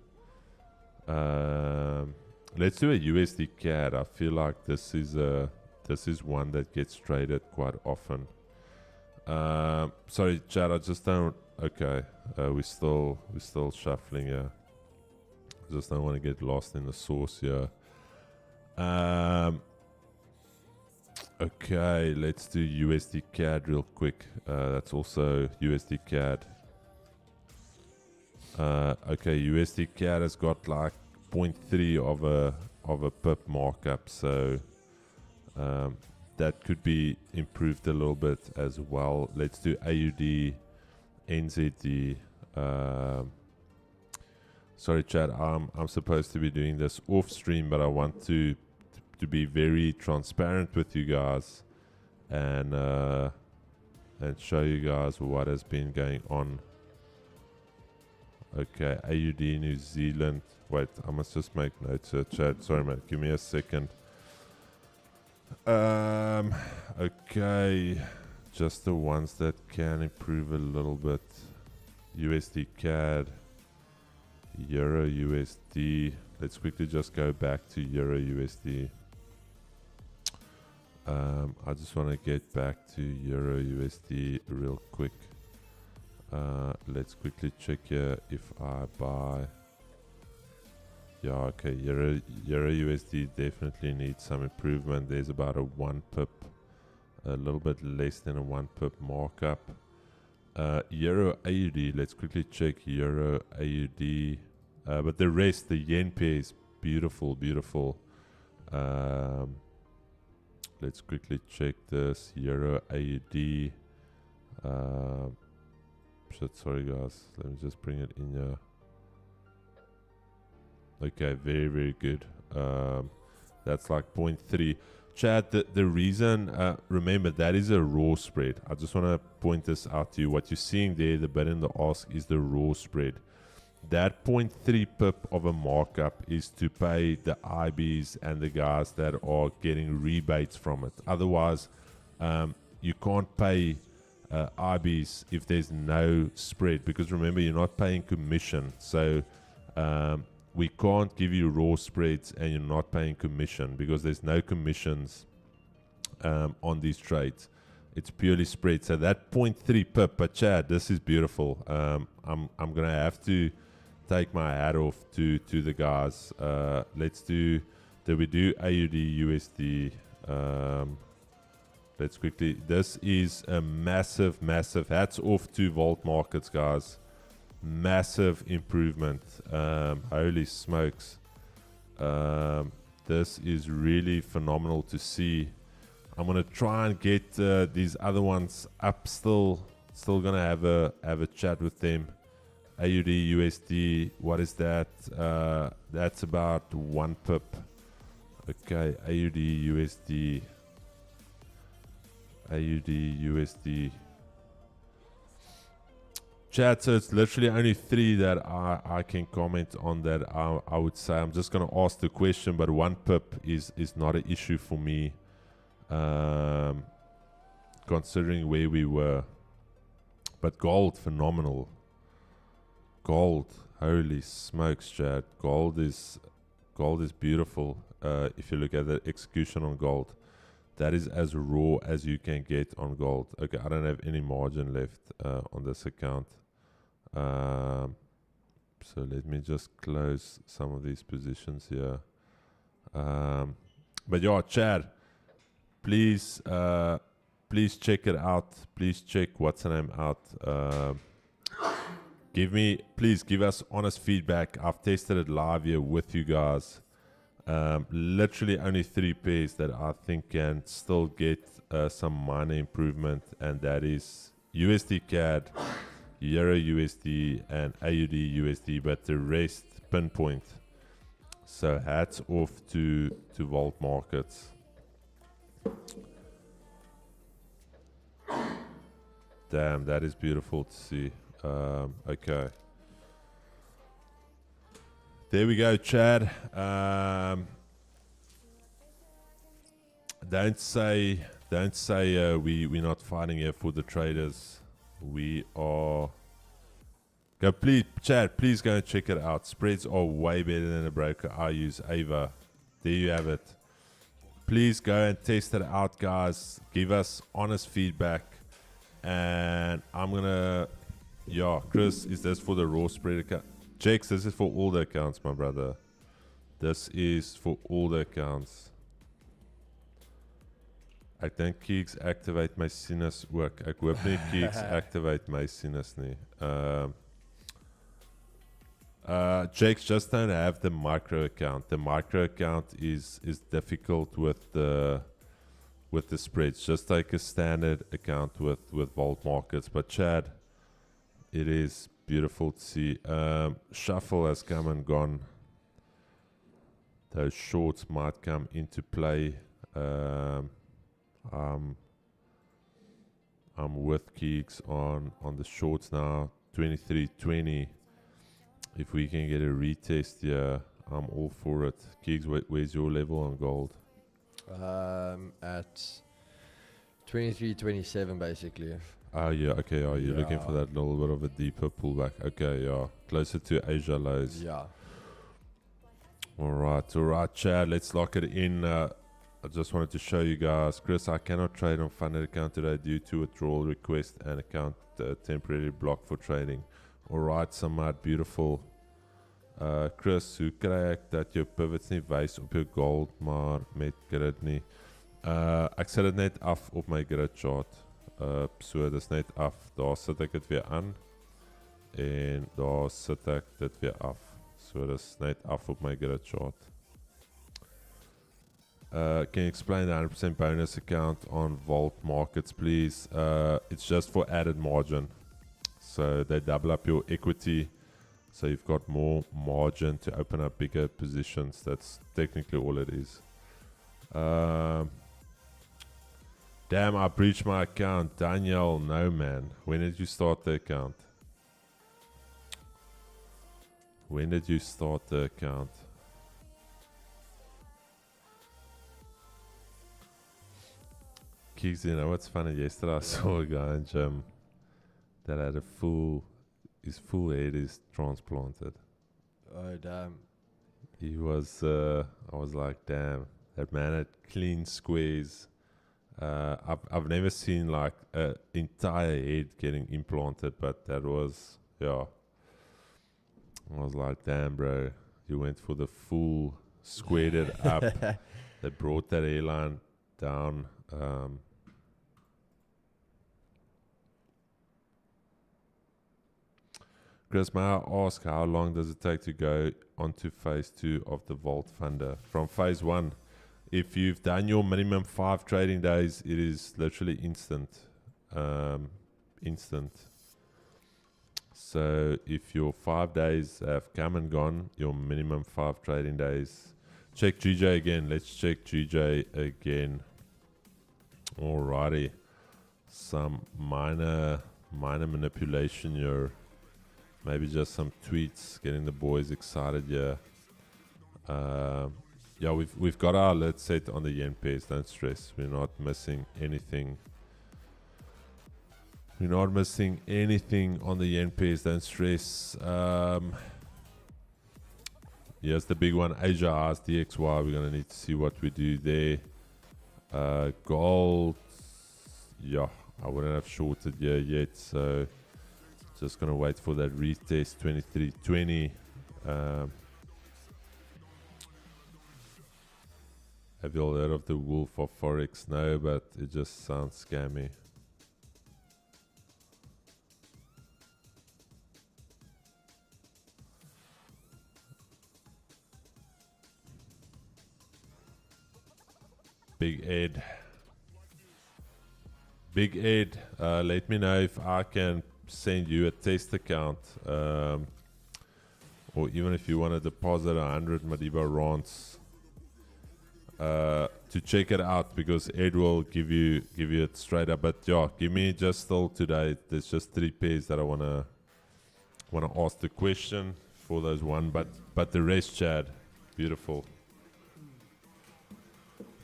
Let's do a USD CAD. I feel like this is one that gets traded quite often. Sorry, Chad. I just don't. Okay, we're still shuffling here. Just don't want to get lost in the sauce here. Okay, let's do USD CAD real quick. That's also USD CAD. Okay, USD CAD has got like 0.3 of a pip markup, so that could be improved a little bit as well. Let's do AUD, NZD. Sorry, Chad. I'm supposed to be doing this off stream, but I want to be very transparent with you guys and show you guys what has been going on. Okay, AUD New Zealand. Wait, I must just make notes here, Chad. Sorry, mate. Give me a second. Okay, just the ones that can improve a little bit. USD CAD, Euro USD. Let's quickly just go back to Euro USD. I just want to get back to Euro USD real quick. Let's quickly check here if I buy. Yeah, okay, Euro USD definitely needs some improvement. There's about a 1 pip, a little bit less than a 1 pip markup. Euro AUD, let's quickly check Euro AUD. But the rest, the yen pair is beautiful. Let's quickly check this Euro AUD. Shit, sorry guys, let me just bring it in here. Okay, very good. That's like 0.3. Chad, the reason, remember that is a raw spread. I just want to point this out to you. What you're seeing there, the bid and the ask, is the raw spread. That 0.3 pip of a markup is to pay the IBs and the guys that are getting rebates from it. Otherwise, you can't pay IBs if there's no spread, because remember, you're not paying commission. So we can't give you raw spreads and you're not paying commission, because there's no commissions on these trades. It's purely spread. So that 0.3 pip, but Chad, this is beautiful. I'm gonna have to take my hat off to the guys. Let's do. Did we do AUD USD? Let's quickly. This is a massive. Hats off to Vault Markets, guys. Massive improvement. Holy smokes. This is really phenomenal to see. I'm gonna try and get these other ones up. Still gonna have a chat with them. AUD USD. What is that? That's about 1 pip. Okay, AUD USD. AUD USD. Chat, so it's literally only 3 that I can comment on, that I would say. I'm just going to ask the question, but 1 pip is not an issue for me, considering where we were. But gold, phenomenal. Gold, holy smokes, Chad. Gold is beautiful. If you look at the execution on gold, that is as raw as you can get on gold. Okay, I don't have any margin left on this account. So let me just close some of these positions here. But yeah, Chad, please check it out. Please check what's the name out. Please give us honest feedback. I've tested it live here with you guys. Literally only 3 pairs that I think can still get some minor improvement, and that is USD CAD, Euro USD, and AUD USD, but the rest pinpoint. So hats off to Vault Markets. Damn, that is beautiful to see. Okay. There we go, Chad. Don't say we're not fighting here for the traders. We are. Go, please, Chad. Please go and check it out. Spreads are way better than a broker. I use Ava. There you have it. Please go and test it out, guys. Give us honest feedback, and I'm gonna. Yeah, Chris, is this for the raw spread account? Jakes, this is for all the accounts, my brother. This is for all the accounts. Ek dink Keeks activate my sinus ook. Ek hoop nie Keeks activate my sinus nie. Jakes, just don't have the micro account. The micro account is difficult with the spreads. Just take a standard account with Vault Markets. But Chad, it is beautiful to see. Shuffle has come and gone. Those shorts might come into play. I'm with Keeks on the shorts now. 23.20. If we can get a retest here, I'm all for it. Keeks, where's your level on gold? At 23.27 basically. Oh yeah, okay. Are you looking for that little bit of a deeper pullback? Okay, yeah, closer to Asia lows. Yeah. All right, Chad. Let's lock it in. I just wanted to show you guys, Chris. I cannot trade on funded account today due to withdrawal request and account temporarily blocked for trading. All right, Samad, beautiful. Chris, hoe kry ek dat jou pivots nie wys op jou gold, maar met grid nie? Ek sit dit net af op my grid chart. So dis net af. Daar sit ek dit weer aan en daar sit ek dit weer af. So dis net af op my grid chart. Can you explain the 100% bonus account on Vault Markets, please? It's just for added margin. So they double up your equity. So you've got more margin to open up bigger positions. That's technically all it is. Damn, I breached my account. Daniel, no man. When did you start the account? When did you start the account? Keeks, you know what's funny? Yesterday I saw a guy in gym that had his full head is transplanted. Oh damn. He was, I was like, damn, that man had clean squares. I've never seen like an entire head getting implanted, but that was, yeah. I was like, damn, bro, you went for the full, squared it up. They brought that hairline down. Chris, may I ask how long does it take to go onto phase 2 of the Vault Funder? From phase 1, if you've done your minimum 5 trading days, it is literally instant. So if your 5 days have come and gone, your minimum 5 trading days. Check GJ again. Let's check GJ again. Alrighty. Some minor manipulation here. Maybe just some tweets, getting the boys excited here. Yeah, we've got our alert set on the yen pairs. Don't stress. We're not missing anything. We're not missing anything on the yen pairs. Don't stress. Here's the big one. Asia Rs DXY. We're gonna need to see what we do there. Gold. Yeah, I wouldn't have shorted here yet, so just gonna wait for that retest 23.20. Have you all heard of the wolf of Forex? No, but it just sounds scammy. Big Ed. Big Ed, let me know if I can send you a test account. Or even if you want to deposit 100 Madiba Rands to check it out, because Ed will give you it straight up. But yeah, give me just till today. There's just 3 pairs that I wanna ask the question for those one, but the rest, Chad, beautiful.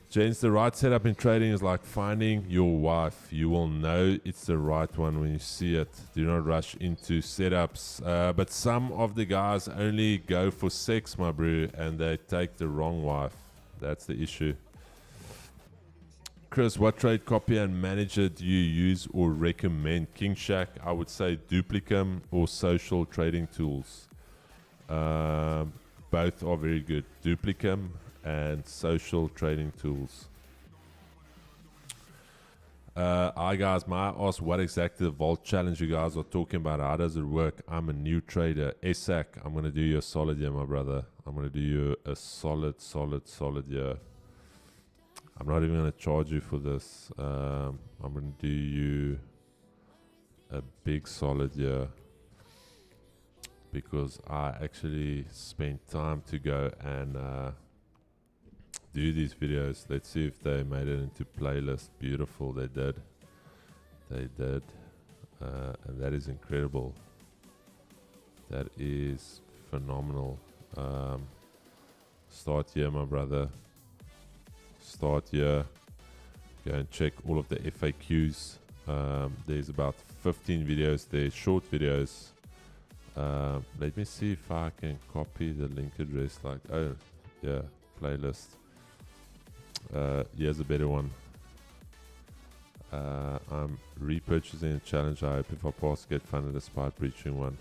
James, the right setup in trading is like finding your wife. You will know it's the right one when you see it. Do not rush into setups. But some of the guys only go for sex, my bro, and they take the wrong wife. That's the issue. Chris, what trade copy and manager do you use or recommend? King Shack, I would say Duplicum or Social Trading Tools. Both are very good. Duplicum and Social Trading Tools. Hi guys, may I ask what exactly the Vault Challenge you guys are talking about? How does it work? I'm a new trader. ESAC, I'm going to do you a solid year, my brother. I'm going to do you a solid year. I'm not even going to charge you for this. I'm going to do you a big solid year, because I actually spent time to go and do these videos. Let's see if they made it into playlist. Beautiful, they did. And that is incredible. That is phenomenal. Start here, my brother. Start here. Go and check all of the FAQs. There's about 15 videos there, short videos. Let me see if I can copy the link address. Like, oh yeah, playlist. Here's a better one. I'm repurchasing a challenge. I hope if I pass, get funded despite breaching one.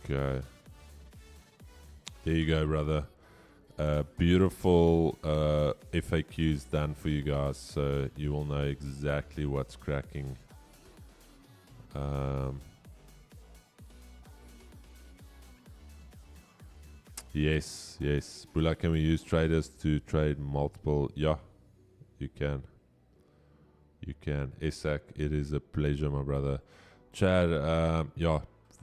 Okay. There you go, brother. Beautiful FAQs done for you guys, so you will know exactly what's cracking. Yes. Bula, can we use traders to trade multiple? Yeah, you can. Isak, it is a pleasure, my brother. Chad, yeah,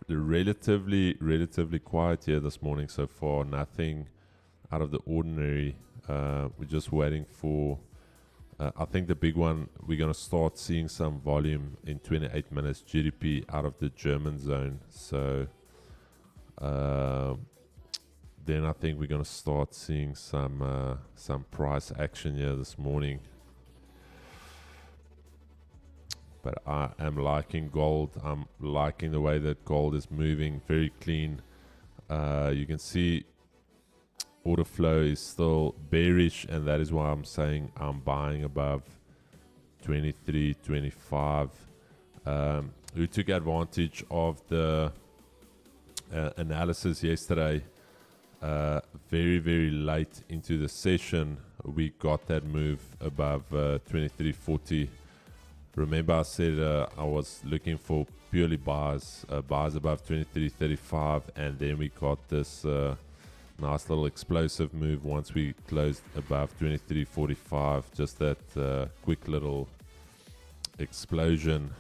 relatively quiet here this morning so far. Nothing out of the ordinary. We're just waiting for, I think the big one, we're going to start seeing some volume in 28 minutes GDP out of the German zone. So, then I think we're going to start seeing some price action here this morning. But I am liking gold. I'm liking the way that gold is moving, very clean. You can see order flow is still bearish, and that is why I'm saying I'm buying above 23, 25. Who took advantage of the analysis yesterday? Very late into the session, we got that move above 23.40. Remember, I said I was looking for purely buys above 23.35, and then we got this nice little explosive move once we closed above 23.45. Just that quick little explosion.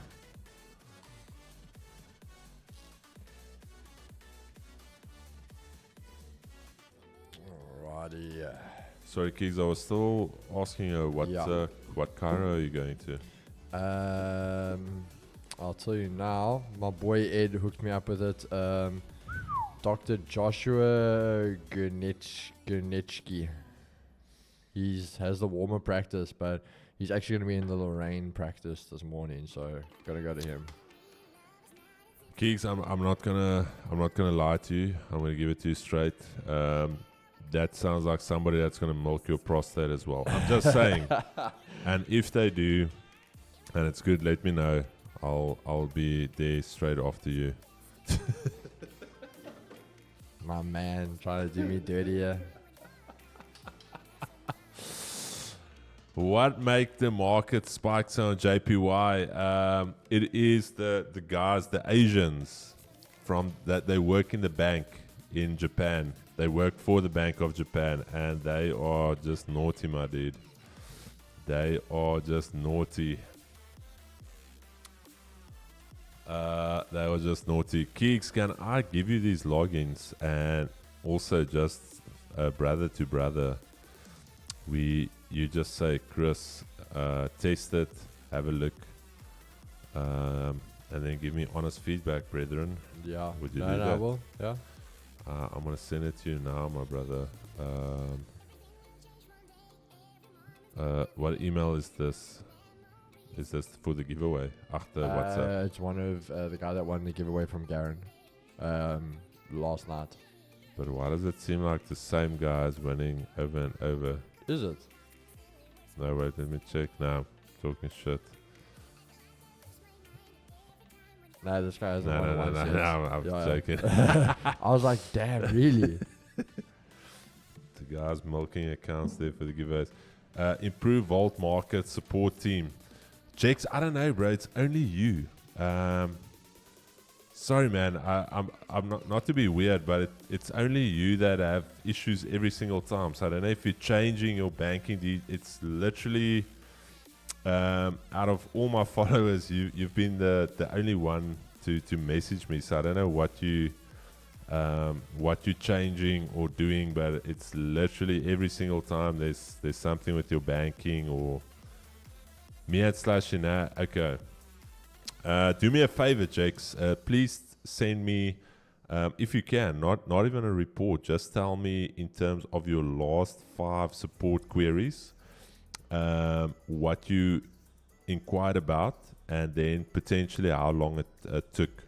Alrighty. Sorry, Keys, I was still asking you what Cairo are you going to? I'll tell you now. My boy Ed hooked me up with it. Dr. Joshua Gurnitsky. He has the warmer practice, but he's actually going to be in the Lorraine practice this morning, so gotta go to him. Keeks, I'm not gonna lie to you. I'm gonna give it to you straight. That sounds like somebody that's gonna milk your prostate as well. I'm just saying. And if they do, and it's good, let me know. I'll be there straight after you. My man trying to do me dirty here. What make the market spikes on JPY? It is the guys, the Asians, from that they work in the bank in Japan. They work for the Bank of Japan, and they are just naughty, my dude. They are just naughty. They were just naughty. Keeks, can I give you these logins? And also just brother to brother, you just say, Chris, test it, have a look, and then give me honest feedback, brethren. Yeah. Would you no, do no, that? I will. Yeah. I'm going to send it to you now, my brother. What email is this? Is this for the giveaway? After WhatsApp? It's one of the guy that won the giveaway from Garen last night. But why does it seem like the same guys winning over and over? Is it? No, wait, let me check now. Talking shit. No, this guy hasn't No, won no, once no, yet. no, I'm Yeah. joking. I was like, damn, really? The guys milking accounts there for the giveaways. Improve Vault Market support team. Jex, I don't know, bro. It's only you. Sorry, man. I'm not to be weird, but it's only you that have issues every single time. So I don't know if you're changing your banking. It's literally out of all my followers, you've been the only one to message me. So I don't know what you're changing or doing, but it's literally every single time there's something with your banking or me at slash in okay. Do me a favor, Jakes. Please send me, if you can, not even a report. Just tell me in terms of your last 5 support queries, what you inquired about, and then potentially how long it took.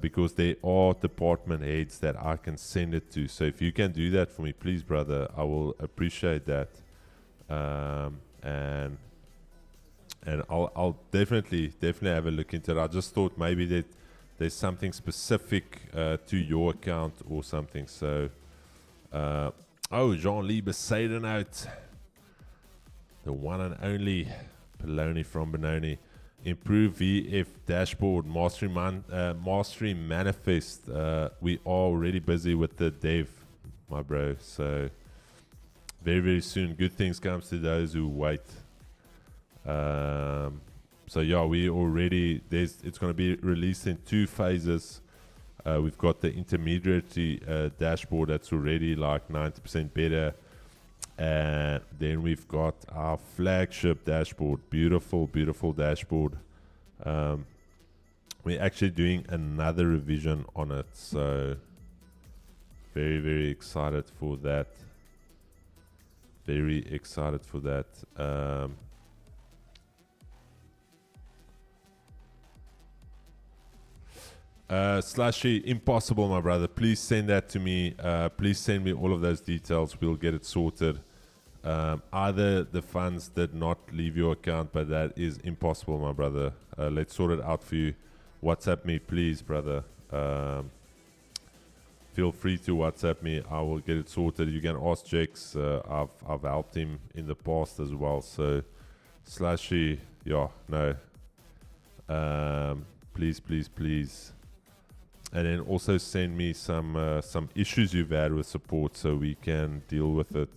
Because there are department heads that I can send it to. So if you can do that for me, please, brother, I will appreciate that. And I'll definitely have a look into it. I just thought maybe that there's something specific to your account or something. So, Jean-Lee Besaidenout, the one and only Poloni from Benoni. Improve VF dashboard, mastery manifest. We are already busy with the dev, my bro. So, very, very soon, good things comes to those who wait. So yeah, we already it's going to be released in 2 phases. We've got the intermediary dashboard that's already like 90% better, and then we've got our flagship dashboard, beautiful dashboard. We're actually doing another revision on it, so very, very excited for that. Very excited for that. Slashy, impossible, my brother. Please send that to me. Please send me all of those details. We'll get it sorted. Either the funds did not leave your account, but that is impossible, my brother. Let's sort it out for you. WhatsApp me, please, brother. Feel free to WhatsApp me. I will get it sorted. You can ask Jex. I've helped him in the past as well. So, Slashy, yeah, no. Please. And then also send me some issues you've had with support so we can deal with it.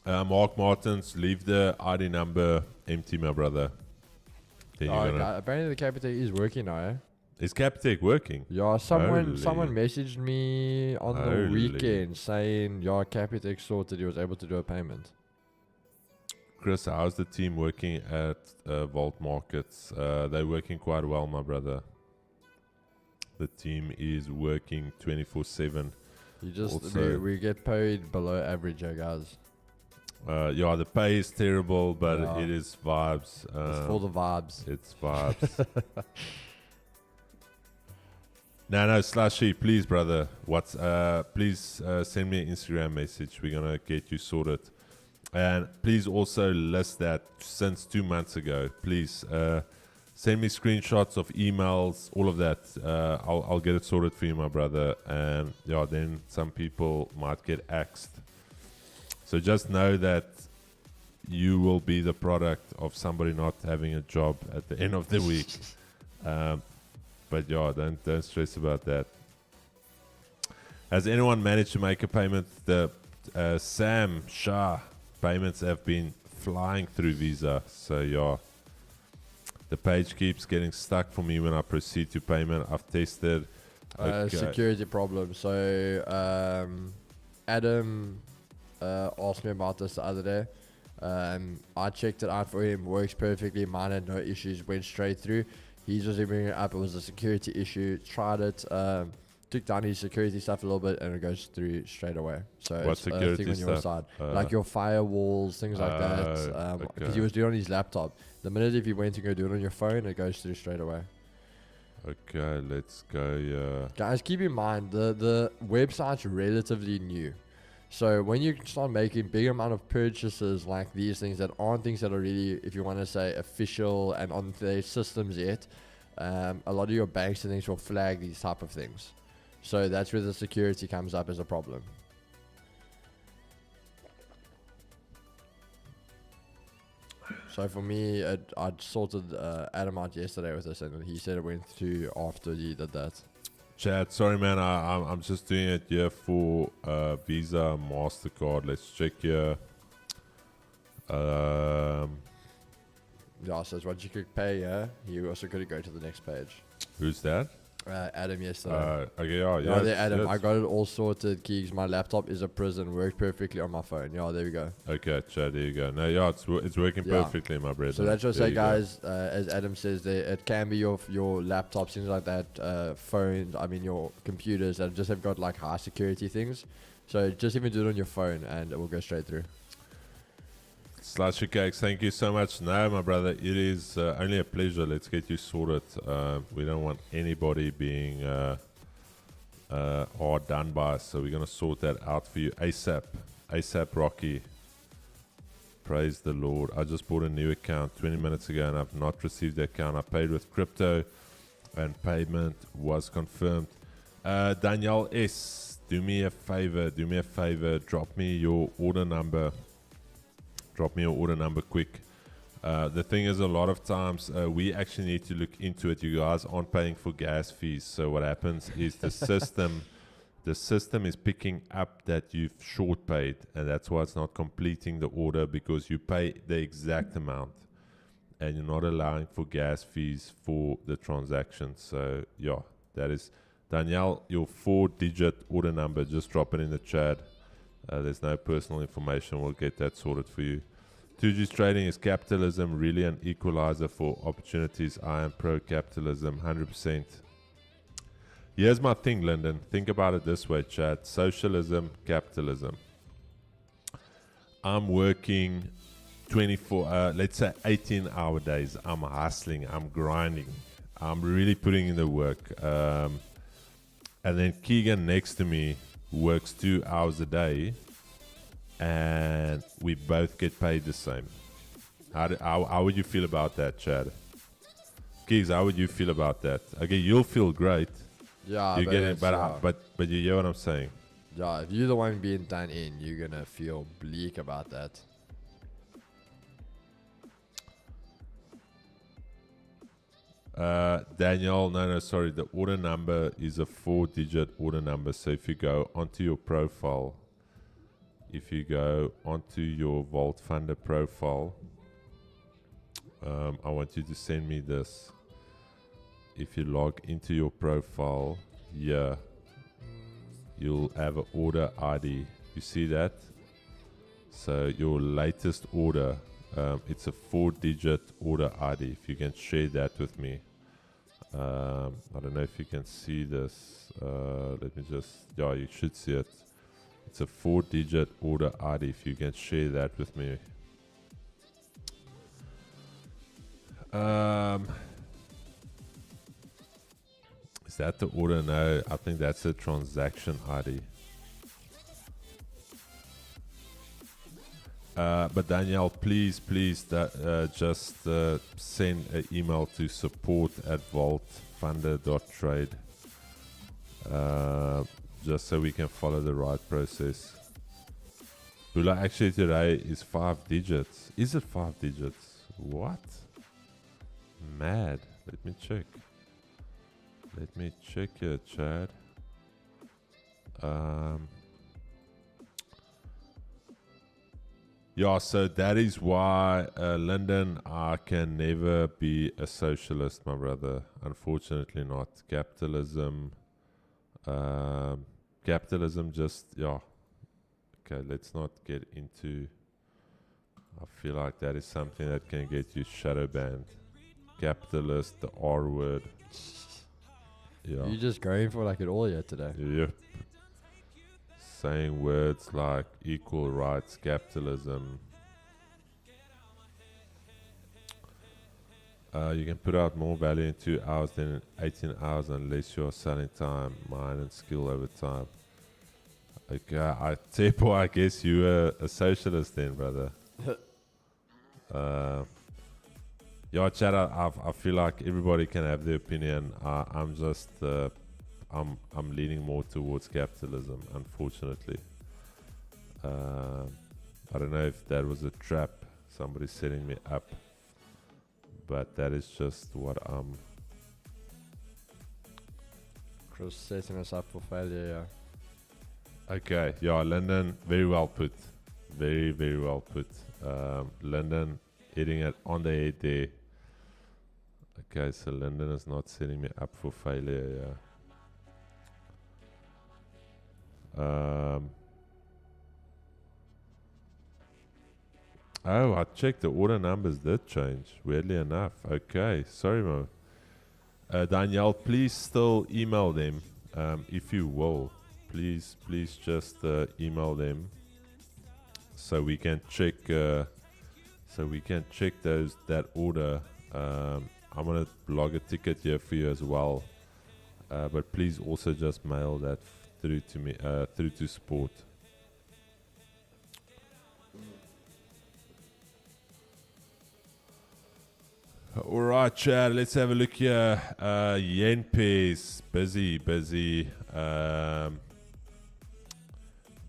Mark Martins, leave the ID number empty, my brother. Apparently the Capitec is working now, eh? Is Capitec working? Yeah, someone Holy. messaged me on the Holy. weekend saying, yeah, Capitec sorted, he was able to do a payment. Chris, how's the team working at Vault Markets? They're working quite well, my brother. The team is working 24/7. We get paid below average, guys. Yeah, the pay is terrible, but Yeah. it is vibes. It's for the vibes. It's vibes. No, Slashy, please, brother. Please send me an Instagram message. We're gonna get you sorted. And please also list that since 2 months ago. Please Send me screenshots of emails, all of that. I'll get it sorted for you, my brother. And yeah, then some people might get axed. So just know that you will be the product of somebody not having a job at the end of the week. But yeah, don't stress about that. Has anyone managed to make a payment? The Sam Shah payments have been flying through Visa. So yeah, the page keeps getting stuck for me when I proceed to payment. I've tested. Okay. Security problem. So Adam asked me about this the other day. I checked it out for him. Works perfectly. Mine had no issues. Went straight through. He's just bringing it up. It was a security issue. Tried it. Took down his security stuff a little bit, and it goes through straight away. So What it's security a thing on your stuff? side, like your firewalls, things like that. Because okay. he was doing it on his laptop. The minute if you went to go do it on your phone, it goes through straight away. Okay, let's go. Guys, keep in mind the website's relatively new. So when you start making big amount of purchases like these things that aren't things that are really, if you want to say, official and on their systems yet, a lot of your banks and things will flag these type of things. So that's where the security comes up as a problem. So for me, I'd sorted Adam out yesterday with this, and he said it went through after he did that. Chat, sorry man, I'm just doing it here for Visa, MasterCard. Let's check here. Yeah, so once you click pay, yeah, you also could go to the next page. Who's that? Adam yesterday. Okay, yeah, No, there, Adam. yes. I got it all sorted. Keegs, my laptop is a prison. Worked perfectly on my phone. Yeah, there we go. Okay, Chad, there you go. No, yeah, it's working Yeah. perfectly, my brother. So that's just There say, you go. guys, as Adam says, there it can be your laptops, things like that, phones. I mean, your computers that just have got like high security things. So just even do it on your phone, and it will go straight through. Slushy Cakes, thank you so much. No, my brother, it is only a pleasure. Let's get you sorted. We don't want anybody being hard done by us, so we're going to sort that out for you ASAP. ASAP Rocky. Praise the Lord. I just bought a new account 20 minutes ago and I've not received the account. I paid with crypto and payment was confirmed. Danielle S., do me a favor. Drop me your order number. Drop me your order number quick. The thing is, a lot of times we actually need to look into it. You guys aren't paying for gas fees. So what happens is the system is picking up that you've short paid, and that's why it's not completing the order, because you pay the exact amount and you're not allowing for gas fees for the transaction. So yeah, that is Danielle, your 4-digit order number. Just drop it in the chat. There's no personal information. We'll get that sorted for you. 2G's trading, is capitalism really an equalizer for opportunities? I am pro-capitalism, 100%. Here's my thing, Lyndon. Think about it this way, chat. Socialism, capitalism. I'm working 24, let's say 18-hour days. I'm hustling. I'm grinding. I'm really putting in the work. And then Keegan next to me works 2 hours a day, and we both get paid the same. How would you feel about that, Chad? Keegs, how would you feel about that? Okay, you'll feel great. Yeah, You but get it, it's, but you hear what I'm saying. yeah, if you're the one being done in, you're gonna feel bleak about that. Daniel, no, sorry. The order number is a 4-digit order number. So if you go onto your profile, Vault Funder profile, I want you to send me this. If you log into your profile here, you'll have an order ID. You see that? So your latest order, it's a 4-digit order ID. If you can share that with me. I don't know if you can see this. Let me just, yeah, you should see it. It's a 4-digit order ID. If you can share that with me. Is that the order? No, I think that's a transaction ID. But Danielle, please, just send an email to support@vaultfunder.trade, just so we can follow the right process. Bula, actually today is 5 digits. Is it 5 digits? What? Mad. Let me check. Let me check here, Chad. Yeah, so that is why, Lyndon, I can never be a socialist, my brother. Unfortunately not. Capitalism just, yeah. Okay, let's not get into... I feel like that is something that can get you shadow banned. Capitalist, the R word. Yeah. You're just going for like it all yet today. Yep. Saying words like equal rights, capitalism. You can put out more value in 2 hours than in 18 hours unless you're selling time, mind, and skill over time. Okay, Tepo, I guess you're a socialist then, brother. Yeah, Chad, I feel like everybody can have their opinion. I'm just... I'm leaning more towards capitalism, unfortunately. I don't know if that was a trap, somebody setting me up, but that is just what I'm... Chris setting us up for failure, yeah. Okay, yeah, Lyndon, very well put. Very, very well put. Lyndon hitting it on the head there. Okay, so Lyndon is not setting me up for failure, yeah. Oh, I checked the order numbers did change, weirdly enough. Okay, sorry, Mo. Danielle, please still email them, if you will. Please just email them so we can check. That order. I'm gonna log a ticket here for you as well. But please also just mail that through to me, through to support. All right, Chad, let's have a look here. Yen pairs, busy.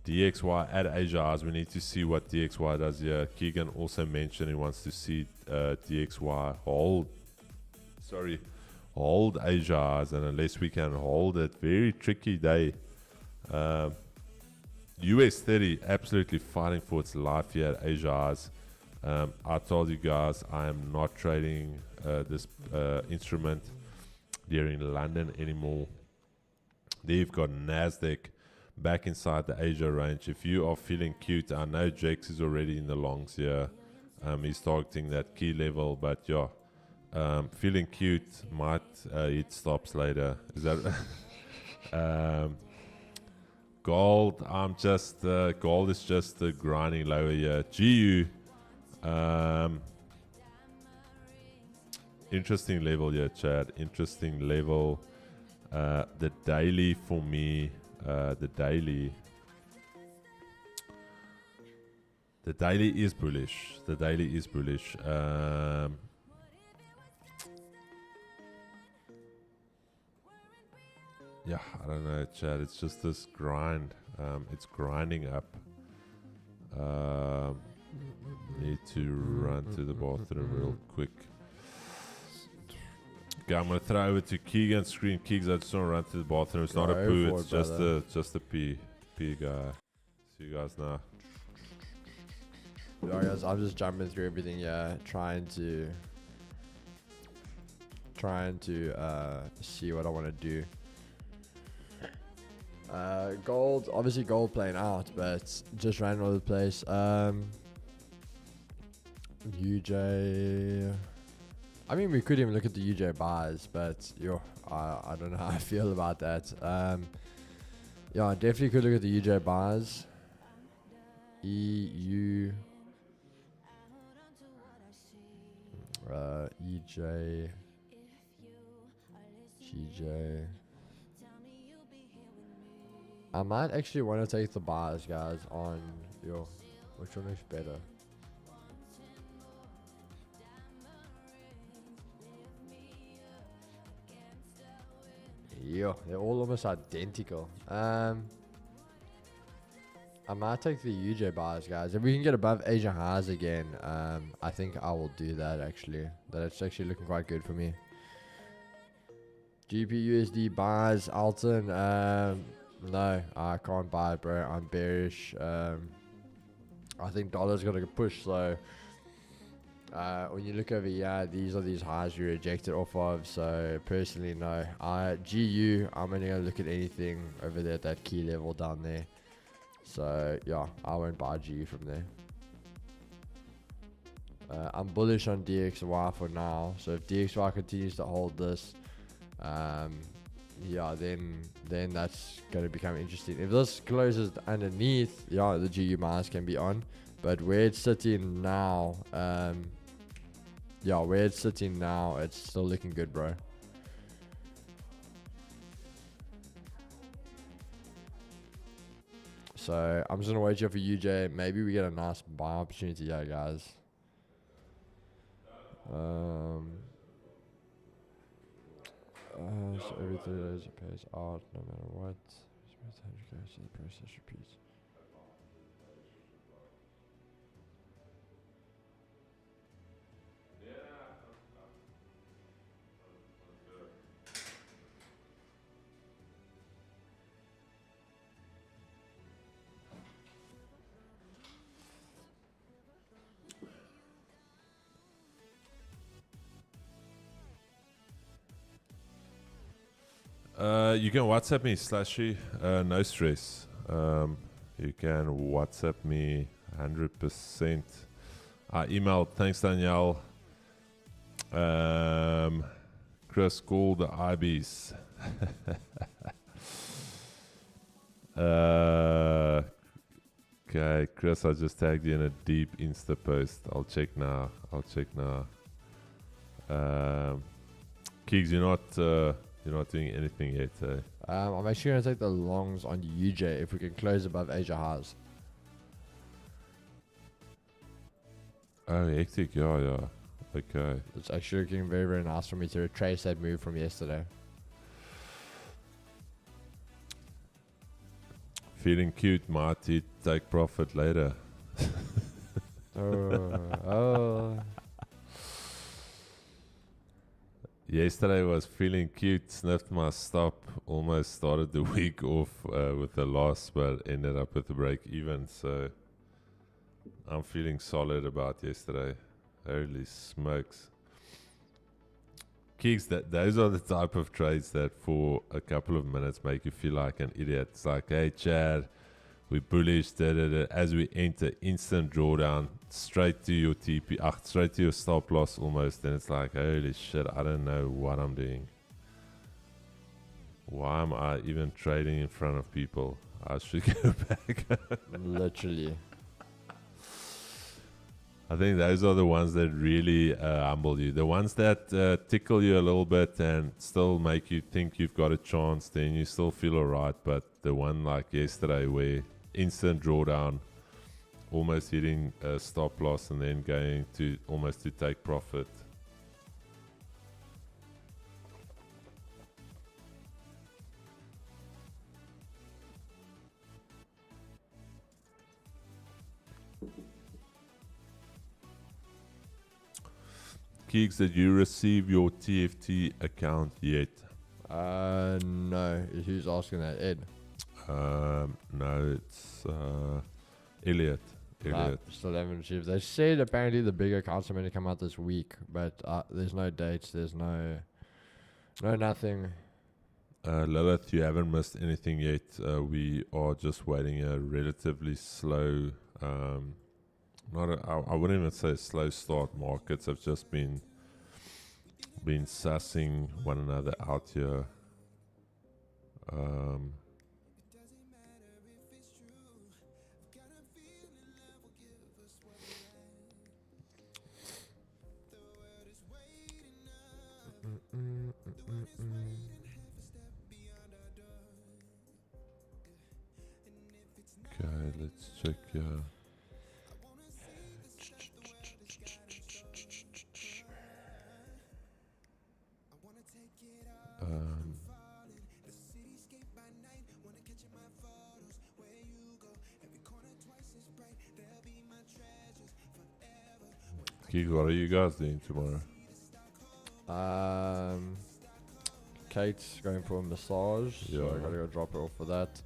DXY at Asia Eyes. We need to see what DXY does here. Keegan also mentioned he wants to see DXY hold Asia Eyes, and unless we can hold it, very tricky day. US30 absolutely fighting for its life here at Asia Eyes. I told you guys I am not trading this instrument during London anymore. There you've got Nasdaq back inside the Asia range. If you are feeling cute, I know Jakes is already in the longs here. He's targeting that key level, but yeah, feeling cute might hit stops later. Is that gold? Gold is just grinding lower here. GU. Interesting level here, Chad. Interesting level. The daily for me, the daily is bullish. Yeah, I don't know, Chad. It's just this grind. It's grinding up. Need to run to the bathroom real quick. Okay, I'm gonna throw over to Keegan's screen. Keegs, I just want to run to the bathroom. It's not a poo. It's just a pee guy. See you guys now. Yeah, guys, I'm just jumping through everything. Yeah, trying to see what I want to do. Gold, obviously gold playing out, but just ran all over the place. UJ, I mean, we could even look at the UJ buys, but I don't know how I feel about that. Yeah, I definitely could look at the UJ buys. EU, EJ, GJ. I might actually want to take the buys, guys, on which one is better? Yeah, they're all almost identical. I might take the UJ buys, guys. If we can get above Asia highs again, I think I will do that actually. That's actually looking quite good for me. GPUSD buys, Alton. No, I can't buy it, bro. I'm bearish. I think dollar's gonna push. So when you look over here, these are these highs you rejected off of. So personally, no. GU, I'm only gonna look at anything over there at that key level down there. So yeah, I won't buy GU from there. I'm bullish on DXY for now. So if DXY continues to hold this, yeah, then that's going to become interesting. If this closes underneath, yeah, the GU minus can be on. But where it's sitting now, yeah, where it's sitting now, it's still looking good, bro. So I'm just gonna wait here for UJ. Maybe we get a nice buy opportunity here, guys. So every 3 days it pays out no matter what. The process repeats. You can WhatsApp me, Slashy. No stress. You can WhatsApp me 100%. I emailed. Thanks, Danielle. Chris called the IBs. Okay, Chris, I just tagged you in a deep Insta post. I'll check now. Keegs, you're not doing anything yet. I'm actually going to take the longs on UJ if we can close above Asia highs. Oh, hectic. Yeah. Okay. It's actually looking very, very nice for me to retrace that move from yesterday. Feeling cute, Marty. Take profit later. Oh. Yesterday was feeling cute, sniffed my stop, almost started the week off with a loss, but ended up with a break even. So I'm feeling solid about yesterday. Holy smokes. Keeks, those are the type of trades that for a couple of minutes make you feel like an idiot. It's like, hey, Chad, we bullish, as we enter, instant drawdown, straight to your TP, straight to your stop loss almost. Then it's like, holy shit, I don't know what I'm doing. Why am I even trading in front of people? I should go back. Literally. I think those are the ones that really humble you. The ones that tickle you a little bit and still make you think you've got a chance, then you still feel alright. But the one like yesterday where instant drawdown, almost hitting a stop loss and then going to almost to take profit. Keeks, did you receive your TFT account yet? No. Who's asking that? Ed? No, it's Elliot. Still haven't received. They said apparently the big accounts are going to come out this week, but there's no dates. There's no nothing. Lilith, you haven't missed anything yet. We are just waiting a relatively slow, I wouldn't even say slow start. Markets have just been sussing one another out here. Okay, let's check here. Keith, what are you guys doing tomorrow? Kate's going for a massage, so I Yeah. gotta go drop her off for that.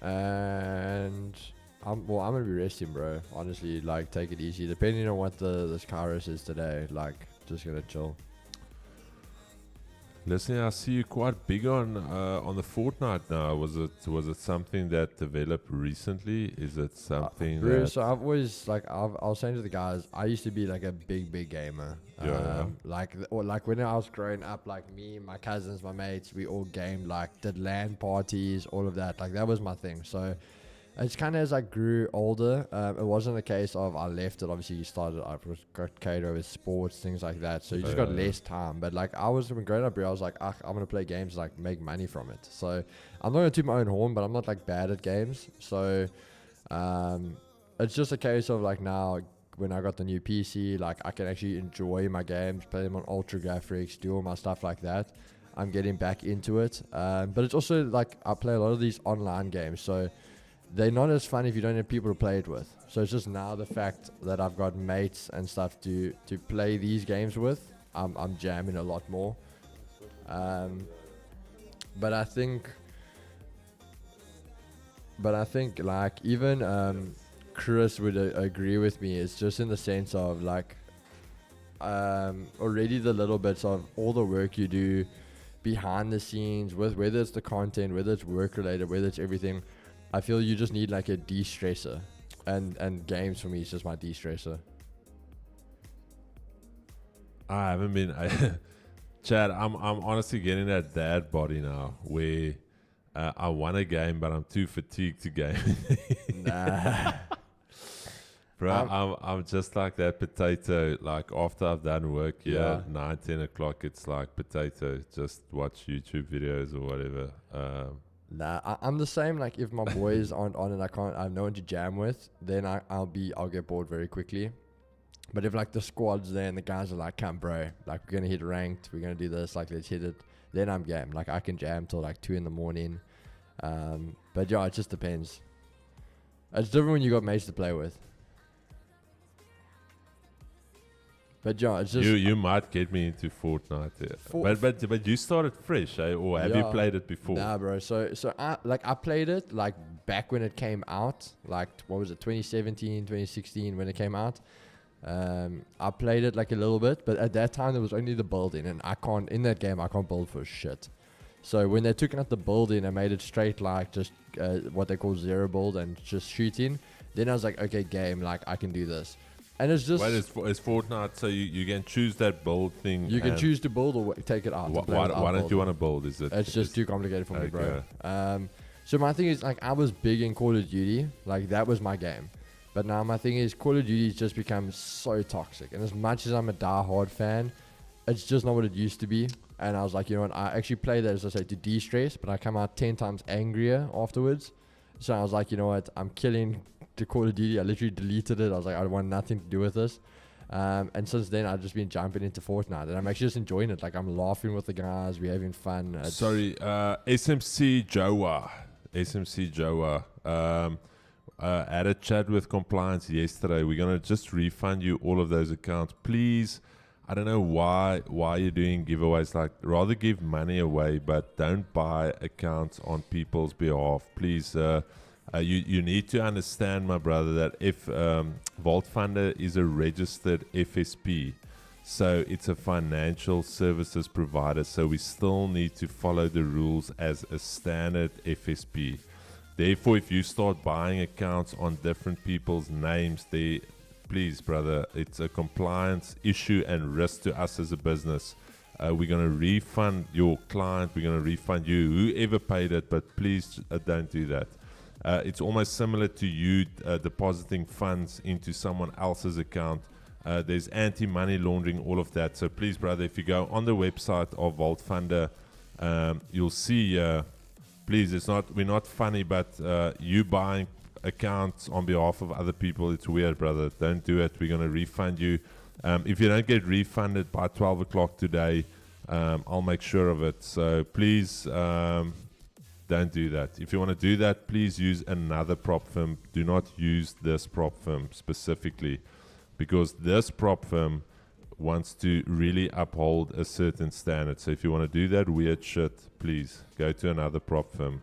And I'm gonna be resting, bro. Honestly, like take it easy. Depending on what the Kairos is today, like just gonna chill. Listen, I see you quite big on the Fortnite now. Was it something that developed recently? Is it something Bro, that so I've always like I was saying to the guys, I used to be like a big gamer. Yeah. Like when I was growing up, like me, my cousins, my mates, we all gamed, like did LAN parties, all of that. Like that was my thing. So it's kind of as I grew older, it wasn't a case of I left it. Obviously, you started, I got catered with sports, things like that. So you just got less time. But like I was when growing up, I was like, I'm gonna play games, like make money from it. So I'm not gonna toot my own horn, but I'm not like bad at games. So it's just a case of like now when I got the new PC, like I can actually enjoy my games, play them on ultra graphics, do all my stuff like that. I'm getting back into it. But it's also like I play a lot of these online games, so they're not as fun if you don't have people to play it with. So it's just now the fact that I've got mates and stuff to play these games with, I'm jamming a lot more. But I think like even Chris would agree with me. It's just in the sense of like already the little bits of all the work you do behind the scenes, with whether it's the content, whether it's work related, whether it's everything. I feel you just need like a de-stressor, and games for me is just my de-stressor. I haven't been. Chad, I'm honestly getting that dad body now, where I want a game, but I'm too fatigued to game. Nah. Bro, I'm just like that potato. Like after I've done work, Yeah. 9, 10 o'clock, it's like potato. Just watch YouTube videos or whatever. Nah, I'm the same. Like if my boys aren't on and I have no one to jam with, then I'll get bored very quickly. But if like the squad's there and the guys are like, come bro, like we're gonna hit ranked, we're gonna do this, like let's hit it, then I'm game. Like I can jam till like 2 a.m. But yeah, it just depends. It's different when you got mates to play with. But yeah, it's just You might get me into Fortnite, yeah. But you started fresh, eh? Or have you Yeah. played it before? Nah, bro. So I played it like back when it came out, like what was it, 2017, 2016 when it came out. I played it like a little bit, but at that time there was only the building, and in that game I can't build for shit. So when they took out the building and made it straight like just what they call zero build and just shooting, then I was like, okay, game, like I can do this. And it's just Wait, it's Fortnite, so you can choose that build thing. you can and choose to build or take it out. Why don't you want to build? Is it? It's just too complicated for me, Okay. bro. So my thing is like I was big in Call of Duty, like that was my game. But now my thing is Call of Duty's just become so toxic. And as much as I'm a die-hard fan, it's just not what it used to be. And I was like, you know what, I actually play that, as I say, to de-stress, but I come out 10 times angrier afterwards. So I was like, you know what, I'm killing the Call of Duty. I literally deleted it. I was like, I want nothing to do with this. And since then, I've just been jumping into Fortnite. And I'm actually just enjoying it. Like, I'm laughing with the guys. We're having fun. Sorry, SMC Joa. Had a chat with compliance yesterday. We're gonna just refund you all of those accounts, please. I don't know why you're doing giveaways. Like, rather give money away, but don't buy accounts on people's behalf, please. You need to understand, my brother, that if Vault Funder is a registered FSP, so it's a financial services provider, so we still need to follow the rules as a standard FSP. Therefore, if you start buying accounts on different people's names, please, brother, it's a compliance issue and risk to us as a business. We're going to refund your client. We're going to refund you, whoever paid it, but please don't do that. It's almost similar to you depositing funds into someone else's account. There's anti-money laundering, all of that. So please, brother, if you go on the website of Vault Funder, you'll see... please, we're not funny, but you buying accounts on behalf of other people, it's weird, brother. Don't do it. We're going to refund you. If you don't get refunded by 12 o'clock today, I'll make sure of it. So please, don't do that. If you want to do that, please use another prop firm. Do not use this prop firm specifically, because this prop firm wants to really uphold a certain standard. So if you want to do that weird shit, please go to another prop firm.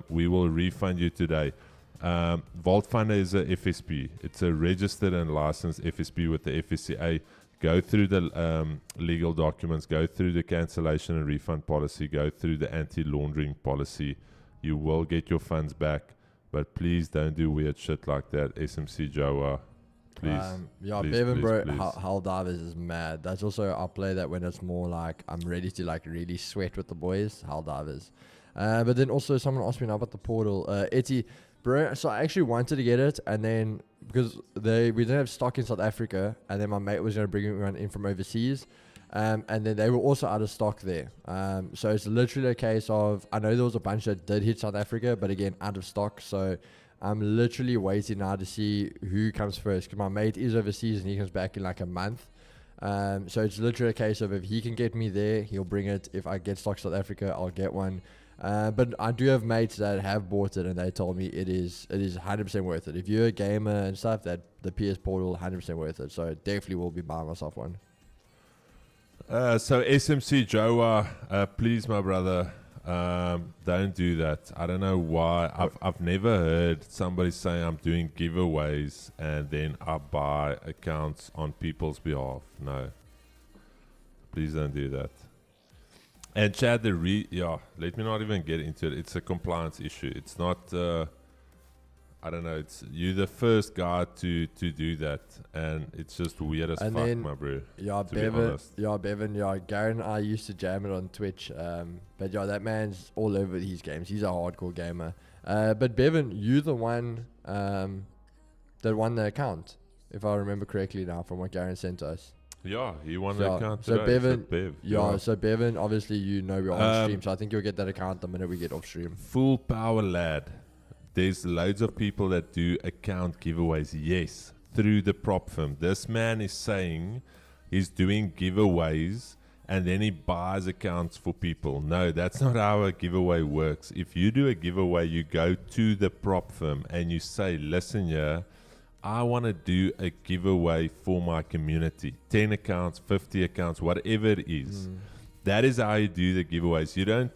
We will refund you today. Vault Funder is a FSP. It's a registered and licensed FSP with the FSCA. Go through the legal documents, go through the cancellation and refund policy, go through the anti-laundering policy. You will get your funds back, but please don't do weird shit like that. SMC Joa, please. Please, Bevan, please, bro, Hull Divers is mad. That's also, I'll play that when it's more like I'm ready to like really sweat with the boys, Hull Divers. But then also someone asked me now about the portal. Etty, bro, so I actually wanted to get it, and then because we didn't have stock in South Africa, and then my mate was going to bring me one in from overseas, and then they were also out of stock there. So it's literally a case of, I know there was a bunch that did hit South Africa, but again, out of stock. So I'm literally waiting now to see who comes first, because my mate is overseas and he comes back in like a month. So it's literally a case of if he can get me there, he'll bring it. If I get stock South Africa, I'll get one. But I do have mates that have bought it, and they told me it is 100% worth it. If you're a gamer and stuff, that the PS Portal 100% worth it. So definitely will be buying myself one. So SMC Joa, please, my brother, don't do that. I don't know why. I've never heard somebody say I'm doing giveaways and then I buy accounts on people's behalf. No, please don't do that. And Chad, let me not even get into it. It's a compliance issue. It's not, I don't know, it's you're the first guy to do that. And it's just weird as fuck, my bro. Yeah, Bevan, Garen and I used to jam it on Twitch. But yeah, that man's all over these games. He's a hardcore gamer. But Bevan, you the one that won the account, if I remember correctly now from what Garen sent us. Yeah, he won the account so today. Bevan, so Bevan, obviously you know we're on stream, so I think you'll get that account the minute we get off stream. Full power, lad. There's loads of people that do account giveaways, yes, through the prop firm. This man is saying he's doing giveaways and then he buys accounts for people. No, that's not how a giveaway works. If you do a giveaway, you go to the prop firm and you say, listen here, I want to do a giveaway for my community. 10 accounts, 50 accounts, whatever it is. That is how you do the giveaways. You don't...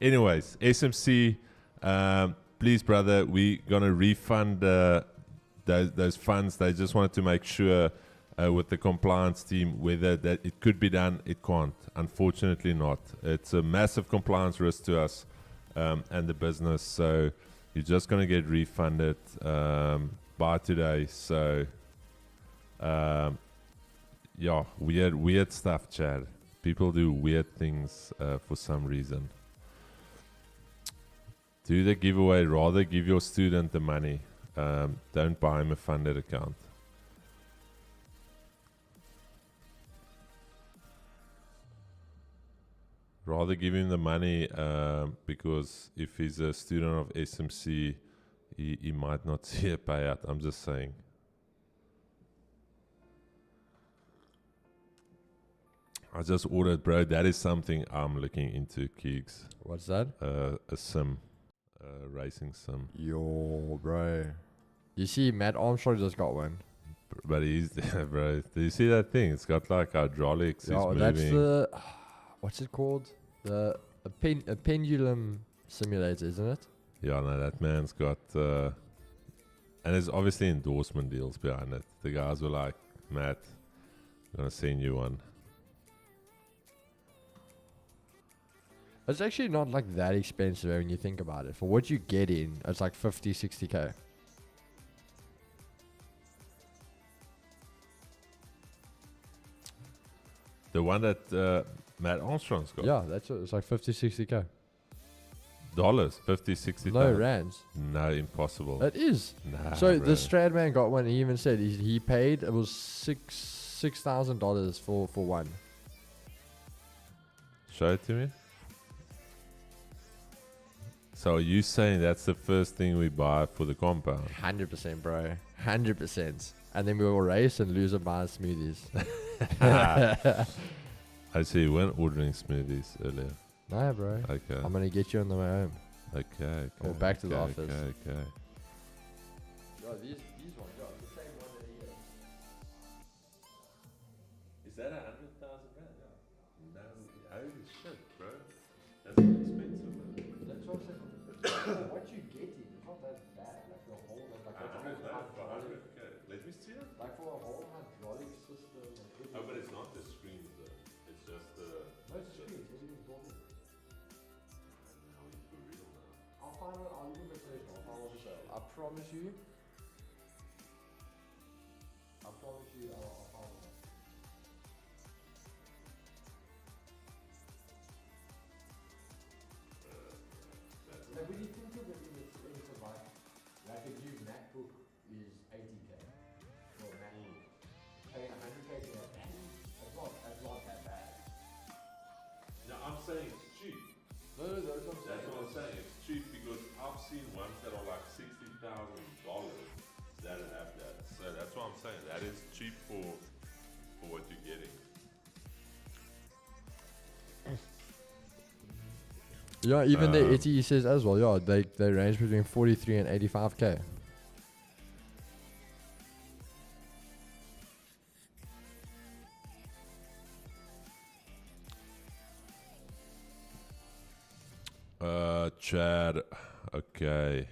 Anyways, SMC, please, brother, we're going to refund those funds. They just wanted to make sure with the compliance team whether that it could be done. It can't. Unfortunately not. It's a massive compliance risk to us and the business. So... you're just going to get refunded by today. So, weird stuff, Chad. People do weird things for some reason. Do the giveaway. Rather give your student the money. Don't buy him a funded account. Rather give him the money because if he's a student of SMC, he might not see a payout. I'm just saying. I just ordered, bro. That is something I'm looking into, Keegs. What's that? A sim. Racing sim. Yo, bro. You see, Matt Armstrong just got one. But he's, bro. Do you see that thing? It's got like hydraulics. Oh, that's the... what's it called? A pendulum simulator, isn't it? Yeah, no, that man's got... and there's obviously endorsement deals behind it. The guys were like, Matt, I'm going to send you one. It's actually not like that expensive when you think about it. For what you get in, it's like 50, 60k. The one that Matt Armstrong's got? Yeah, that's it. It's like 50, 60k. Dollars? 50, 60. No, rands. No, impossible. It is. Nah, so bro. the Stradman got one. He even said he paid, it was $6,000 for one. Show it to me. So are you saying that's the first thing we buy for the compound? 100%, bro. 100%. And then we will race and lose and buy smoothies. I see you weren't ordering smoothies earlier. Nah, bro. Okay. I'm gonna get you on the way home. Okay. Or back to the office. Okay. Yeah, these ones, yeah, the same one that he is. Is that 100,000 rand? Yeah. No, holy shit, bro. That's expensive, man. That's what I'm saying. What you getting, it's not that bad. Like the whole, like I don't know, for 100K. Let me see it. like for a whole hydraulic system and everything. Oh, but it's not the screens though. It's just the. No, it's screens. Everything's built in. Now we for real now. I'll find out. I'll leave it later. I'll find out the show. I promise you. I'll find out. Like when you think of it in the sense of like a new MacBook is 80K for a MacBook. Paying 100K for a MacBook, that's not that bad. No, I'm saying it's cheap. No, that's what I'm saying. That's what I'm saying. It's cheap because I've seen ones that are like $60,000 that have that. So that's what I'm saying. That is cheap for what you're getting. Yeah, even the ETE says as well. Yeah, they range between 43 and 85K. Chad. Okay.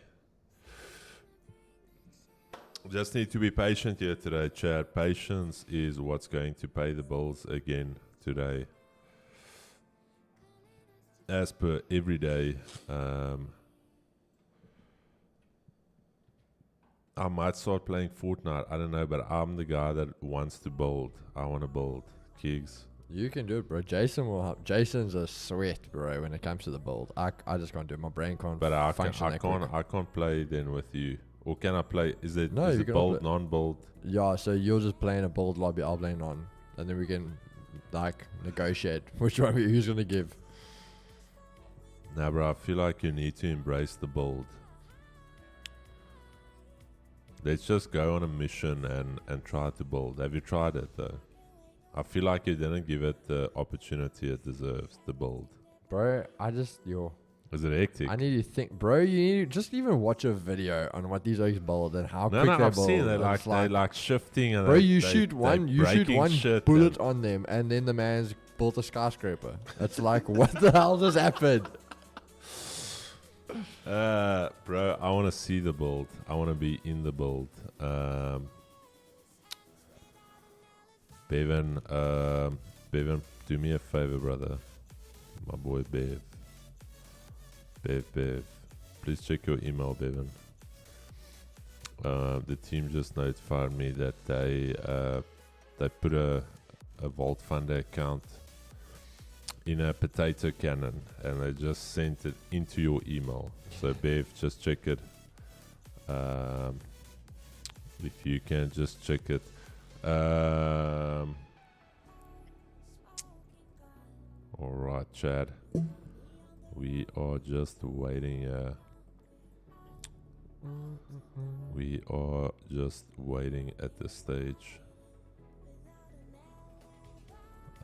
Just need to be patient here today, Chad. Patience is what's going to pay the bills again today. As per every day, I might start playing Fortnite. I don't know, but I'm the guy that wants to build. I want to build. Keegs. You can do it, bro. Jason will help. Jason's a sweat, bro, when it comes to the build. I just can't do it. My brain can't But I function that quick. can't play then with you. Or can I play? Is it No, you it can build, play. non-build? Yeah, so you're just playing a build lobby, I'll play on. And then we can, like, negotiate which one who's going to give. Nah, bro, I feel like you need to embrace the build. Let's just go on a mission and try to build. Have you tried it, though? I feel like you didn't give it the opportunity it deserves, the build. Bro, Is it hectic? I need to think, bro. You need to just even watch a video on what these oaks build and how No, quick they I've build. seen it. It's They like shifting and bro, they, you they- shoot they one breaking shit bullet and- on them, and then the man's built a skyscraper. It's like, what the hell just happened? Bro, I want to see the build. I want to be in the build. Bevan, do me a favor, brother. My boy Bev. Bev. Please check your email, Bevan. The team just notified me that they put a Vault Funder account in a potato cannon and they just sent it into your email. So Bev, just check it. If you can just check it. Alright, Chad. We are just waiting. We are just waiting at this stage.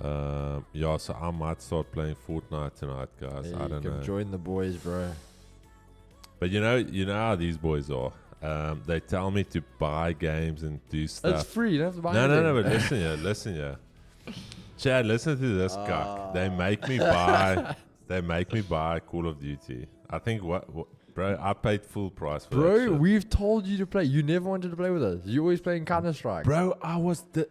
Yeah, so I might start playing Fortnite tonight, guys. Yeah, I don't you can know. join the boys, bro. But you know how these boys are. They tell me to buy games and do stuff. It's free. You don't have to buy No, anything. but listen here. Chad, listen to this cuck. They make me buy. They make me buy Call of Duty. I think bro, I paid full price for that Bro, shit. we've told you to play. You never wanted to play with us. You always playing Counter-Strike. Bro, I was dude.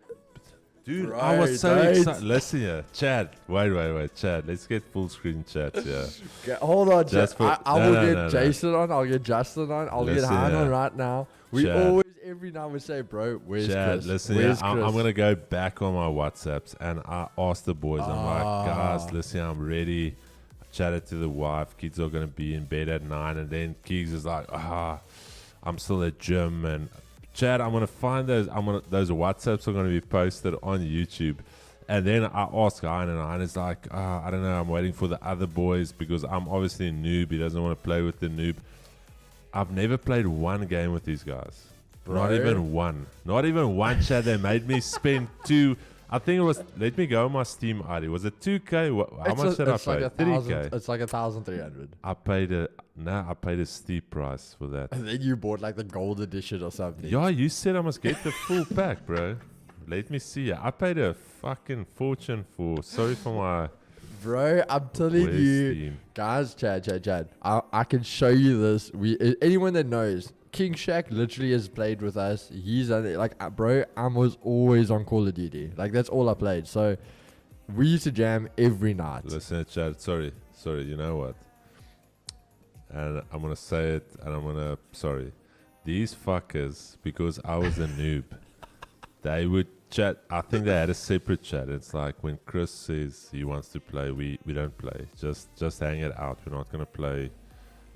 Bro, I was so don't. excited. Listen here, Chad. Wait, Chad. Let's get full screen chat here. Okay, hold on, Just Jack. for- I no, will no, get no, no. Jason on. I'll get Justin on. I'll get Listen, Han on yeah. right now. We Chad. always, every now and we say, bro, where's Chad, Chris? listen, Where's I'm Chris? gonna go back on my WhatsApps and I asked the boys. I'm like, guys, listen, I'm ready. I chatted to the wife. Kids are gonna be in bed at 9, and then Keegs is like, I'm still at gym. And Chad, I'm gonna find those. Those WhatsApps are gonna be posted on YouTube. And then I ask Hein, and Hein is like, I don't know. I'm waiting for the other boys because I'm obviously a noob. He doesn't want to play with the noob. I've never played one game with these guys. Bro. Not even one. Not even one, Chad. They made me spend 2. I think it was. Let me go. My Steam ID was it 2K? How much did I pay? Like 3K. It's like 1,300. I paid a steep price for that. And then you bought like the gold edition or something. Yeah, you said I must get the full pack, bro. Let me see. I paid a fucking fortune for. Sorry for my. Bro, I'm telling Where's you, Steam? guys, Chad. I can show you this. Anyone that knows, King Shaq literally has played with us. He's like, bro, I was always on Call of Duty. Like that's all I played. So we used to jam every night. Listen, Chad. Sorry. You know what? And I'm gonna say it, and I'm gonna. Sorry. These fuckers, because I was a noob, they would chat. I think they had a separate chat. It's like when Chris says he wants to play, we don't play. Just hang it out. We're not gonna play.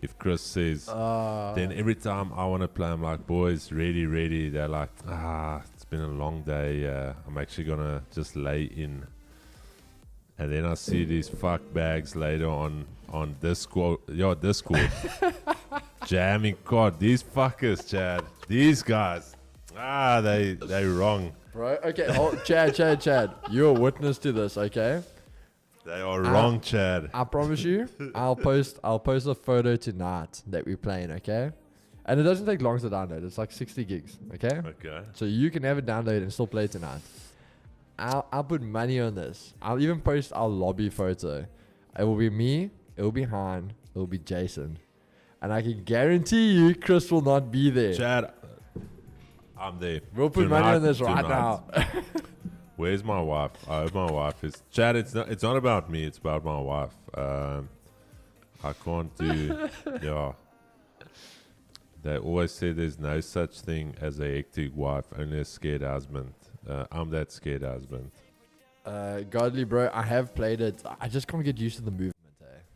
If Chris says, then every time I want to play, I'm like, boys, ready. They're like, it's been a long day. I'm actually gonna just lay in. And then I see these fuck bags later on Discord. Discord. Jamming. God, these fuckers, Chad. These guys. They wrong. Bro, okay. Chad. You're a witness to this, okay? They are wrong, Chad. I promise you, I'll post a photo tonight that we're playing, okay? And it doesn't take long to download. It's like 60 gigs, okay? Okay. So you can have it downloaded and still play tonight. I'll put money on this. I'll even post our lobby photo. It will be me, it will be Han, it will be Jason. And I can guarantee you Chris will not be there. Chad, I'm there. We'll put money on this right now. Where's my wife? I hope my wife is. Chad, it's not about me. It's about my wife. I can't do. Yeah. They always say there's no such thing as a hectic wife, only a scared husband. I'm that scared husband. Godly, bro, I have played it. I just can't get used to the movement.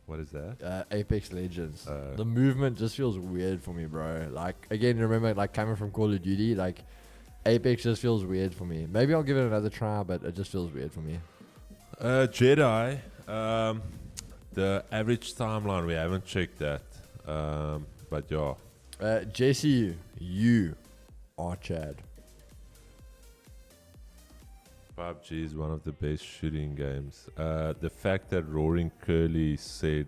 What is that? Apex Legends. The movement just feels weird for me, bro. Like, again, remember, like, coming from Call of Duty, like, Apex just feels weird for me. Maybe I'll give it another try, but it just feels weird for me. Jedi. The average timeline, we haven't checked that. But yeah. JC, you are Chad. PUBG is one of the best shooting games. The fact that Roaring Curly said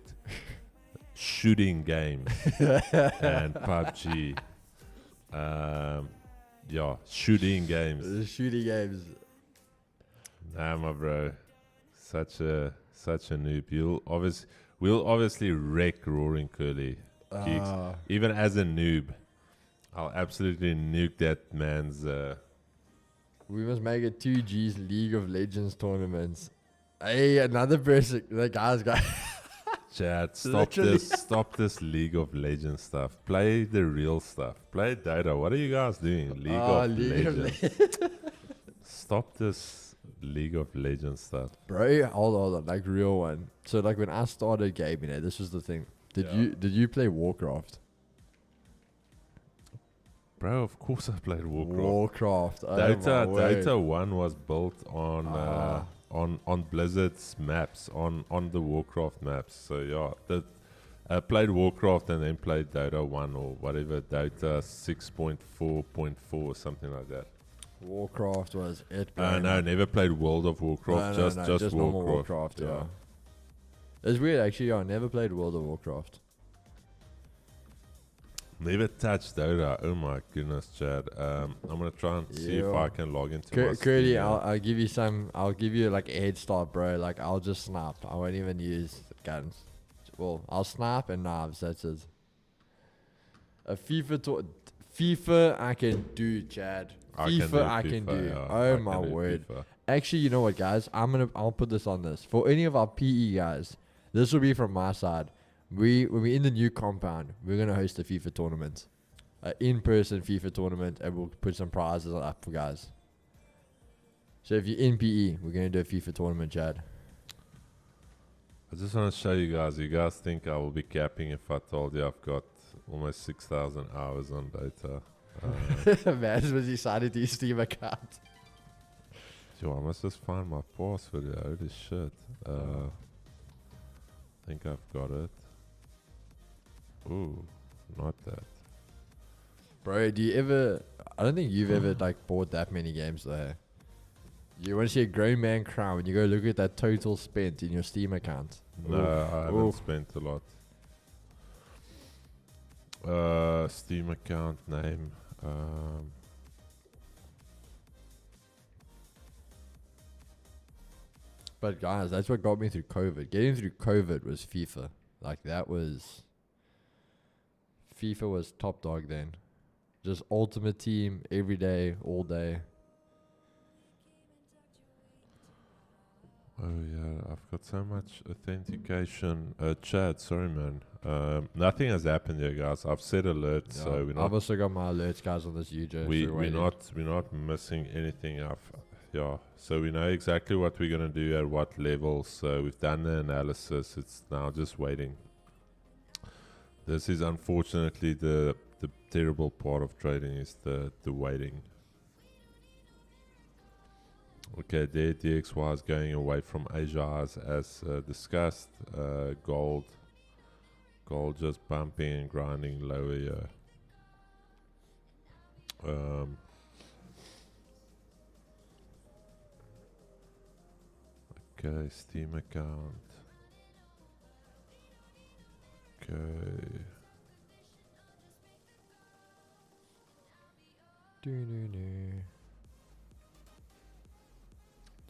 shooting games and PUBG. Yeah, shooting games. Shooting games. Nah, my bro. Such a noob. We'll obviously wreck Roaring Curly. Geeks. Even as a noob, I'll absolutely nuke that man's. We must make a 2G's League of Legends tournaments. Hey, another person. The guys got. Chad, stop this League of Legends stuff. Play the real stuff. Play Dota. What are you guys doing? League of Legends. Stop this League of Legends stuff. Bro, hold on. Like, real one. So, like, when I started gaming, this was the thing. Did you play Warcraft? Bro, of course I played Warcraft. Warcraft. Dota 1 was built on Blizzard's maps, on the Warcraft maps. So yeah, I played Warcraft and then played Dota 1 or whatever, Dota 6.4.4 or something like that. Warcraft was it. No, never played World of Warcraft. Just normal Warcraft. Yeah. It's weird actually. I never played World of Warcraft. Never touched Dota. Oh my goodness, Chad. I'm gonna try and see if I can log into my Curly, Steam. I'll give you some. I'll give you like a head start, bro. Like I'll just snipe. I won't even use guns. Well, I'll snipe and knives. That's it. A FIFA I can do, Chad. FIFA I can do. Yeah, oh my word. FIFA. Actually, you know what, guys? I'll put this on this for any of our PE guys. This will be from my side. When we're in the new compound, we're gonna host a FIFA tournament, in-person FIFA tournament, and we'll put some prizes up for guys. So if you're in PE, we're gonna do a FIFA tournament, Chad. I just want to show you guys. You guys think I will be capping if I told you I've got almost 6,000 hours on Dota. Man's busy signing to your Steam account. Yo, I must just find my password here. Holy shit. I think I've got it. Ooh, not that. Bro, do you ever... I don't think you've ever like bought that many games though. You want to see a grown man cry when you go look at that total spent in your Steam account? No, Oof. I haven't Oof. spent a lot. Steam account name. But guys, that's what got me through COVID. Getting through COVID was FIFA. Like FIFA was top dog then. Just ultimate team every day, all day. Oh yeah, I've got so much authentication. Chad, sorry man. Nothing has happened here, guys. I've set alert, Yeah. so we're I've not also got my alerts, guys, on this UJ. we're not missing anything. Yeah, so we know exactly what we're gonna do at what level. So we've done the analysis. It's now just waiting. This is unfortunately the terrible part of trading is the waiting. Okay, there DXY is going away from Asia as discussed. Gold just bumping and grinding lower here. Okay, Steam account. Okay.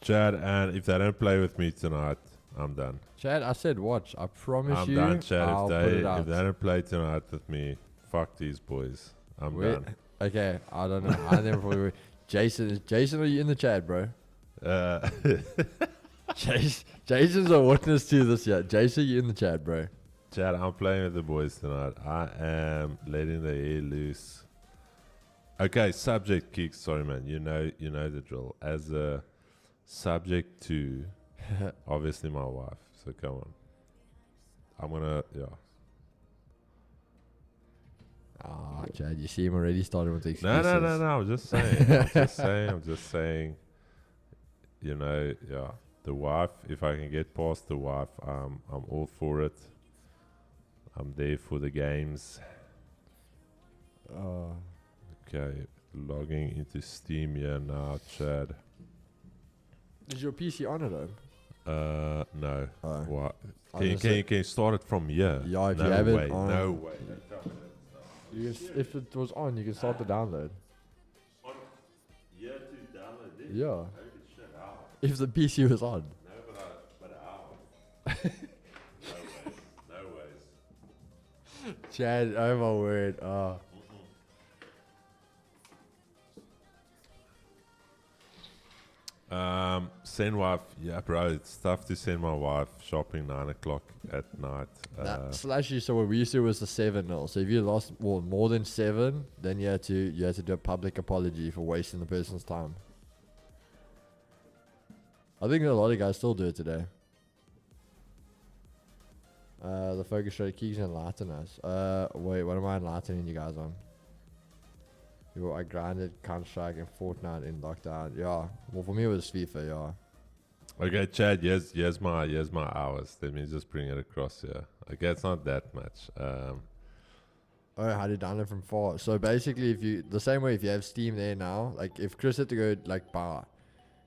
Chad, and if they don't play with me tonight, I'm done. Chad, I said watch. I promise I'm you. done, Chad. I'll put it out. If they don't play tonight with me, fuck these boys. I'm done. Okay, I don't know. I never probably. Jason, are you in the chat, bro? Jason's a witness to this yet. Jason, you in the chat, bro? Chad, I'm playing with the boys tonight. I am letting the air loose. Okay, subject kicks. Sorry, man. You know the drill. As a subject to, obviously my wife. So come on. I'm gonna Ah, Chad, you see him already starting with the No. excuses. I'm just saying. I'm just saying. The wife. If I can get past the wife, I'm all for it. I'm there for the games. Okay, logging into Steam here now, Chad. Is your PC on at home? No. Oh. What? I Can was gonna you can you start it from here? Yeah, if no you have way, it on. No way. If it was on, you can start the download. Yeah, to download this. Yeah. Holy shit, how? If the PC was on. No, but how? No ways. Chad, oh my word. Send wife. Yeah, bro, it's tough to send my wife shopping 9 o'clock at night. Slashy, so what we used to do was the 7-0. So if you lost more than 7, then you had to do a public apology for wasting the person's time. I think a lot of guys still do it today. The focus rate keeps enlightening us. Wait, what am I enlightening you guys on? I grinded Counter-Strike and Fortnite in lockdown. Yeah. Well, for me it was FIFA, yeah. Okay, Chad, here's my hours. Let me just bring it across here. Okay, it's not that much. Oh, how to download from far. So basically, the same way if you have Steam there now, like if Chris had to go like bar,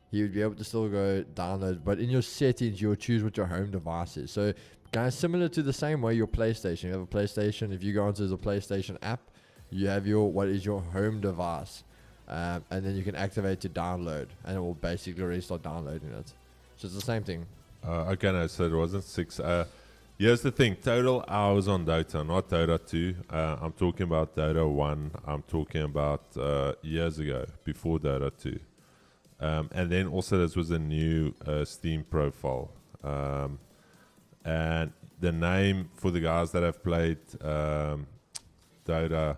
he would be able to still go download. But in your settings, you'll choose what your home device is. So kind of similar to the same way your PlayStation. You have a PlayStation. If you go onto the PlayStation app, you have what is your home device, and then you can activate to download, and it will basically already start downloading it. So it's the same thing. Okay, no, so it wasn't 6. Here's the thing, total hours on Dota, not Dota 2. I'm talking about Dota 1. I'm talking about years ago, before Dota 2. And then also this was a new Steam profile. And the name for the guys that have played Dota,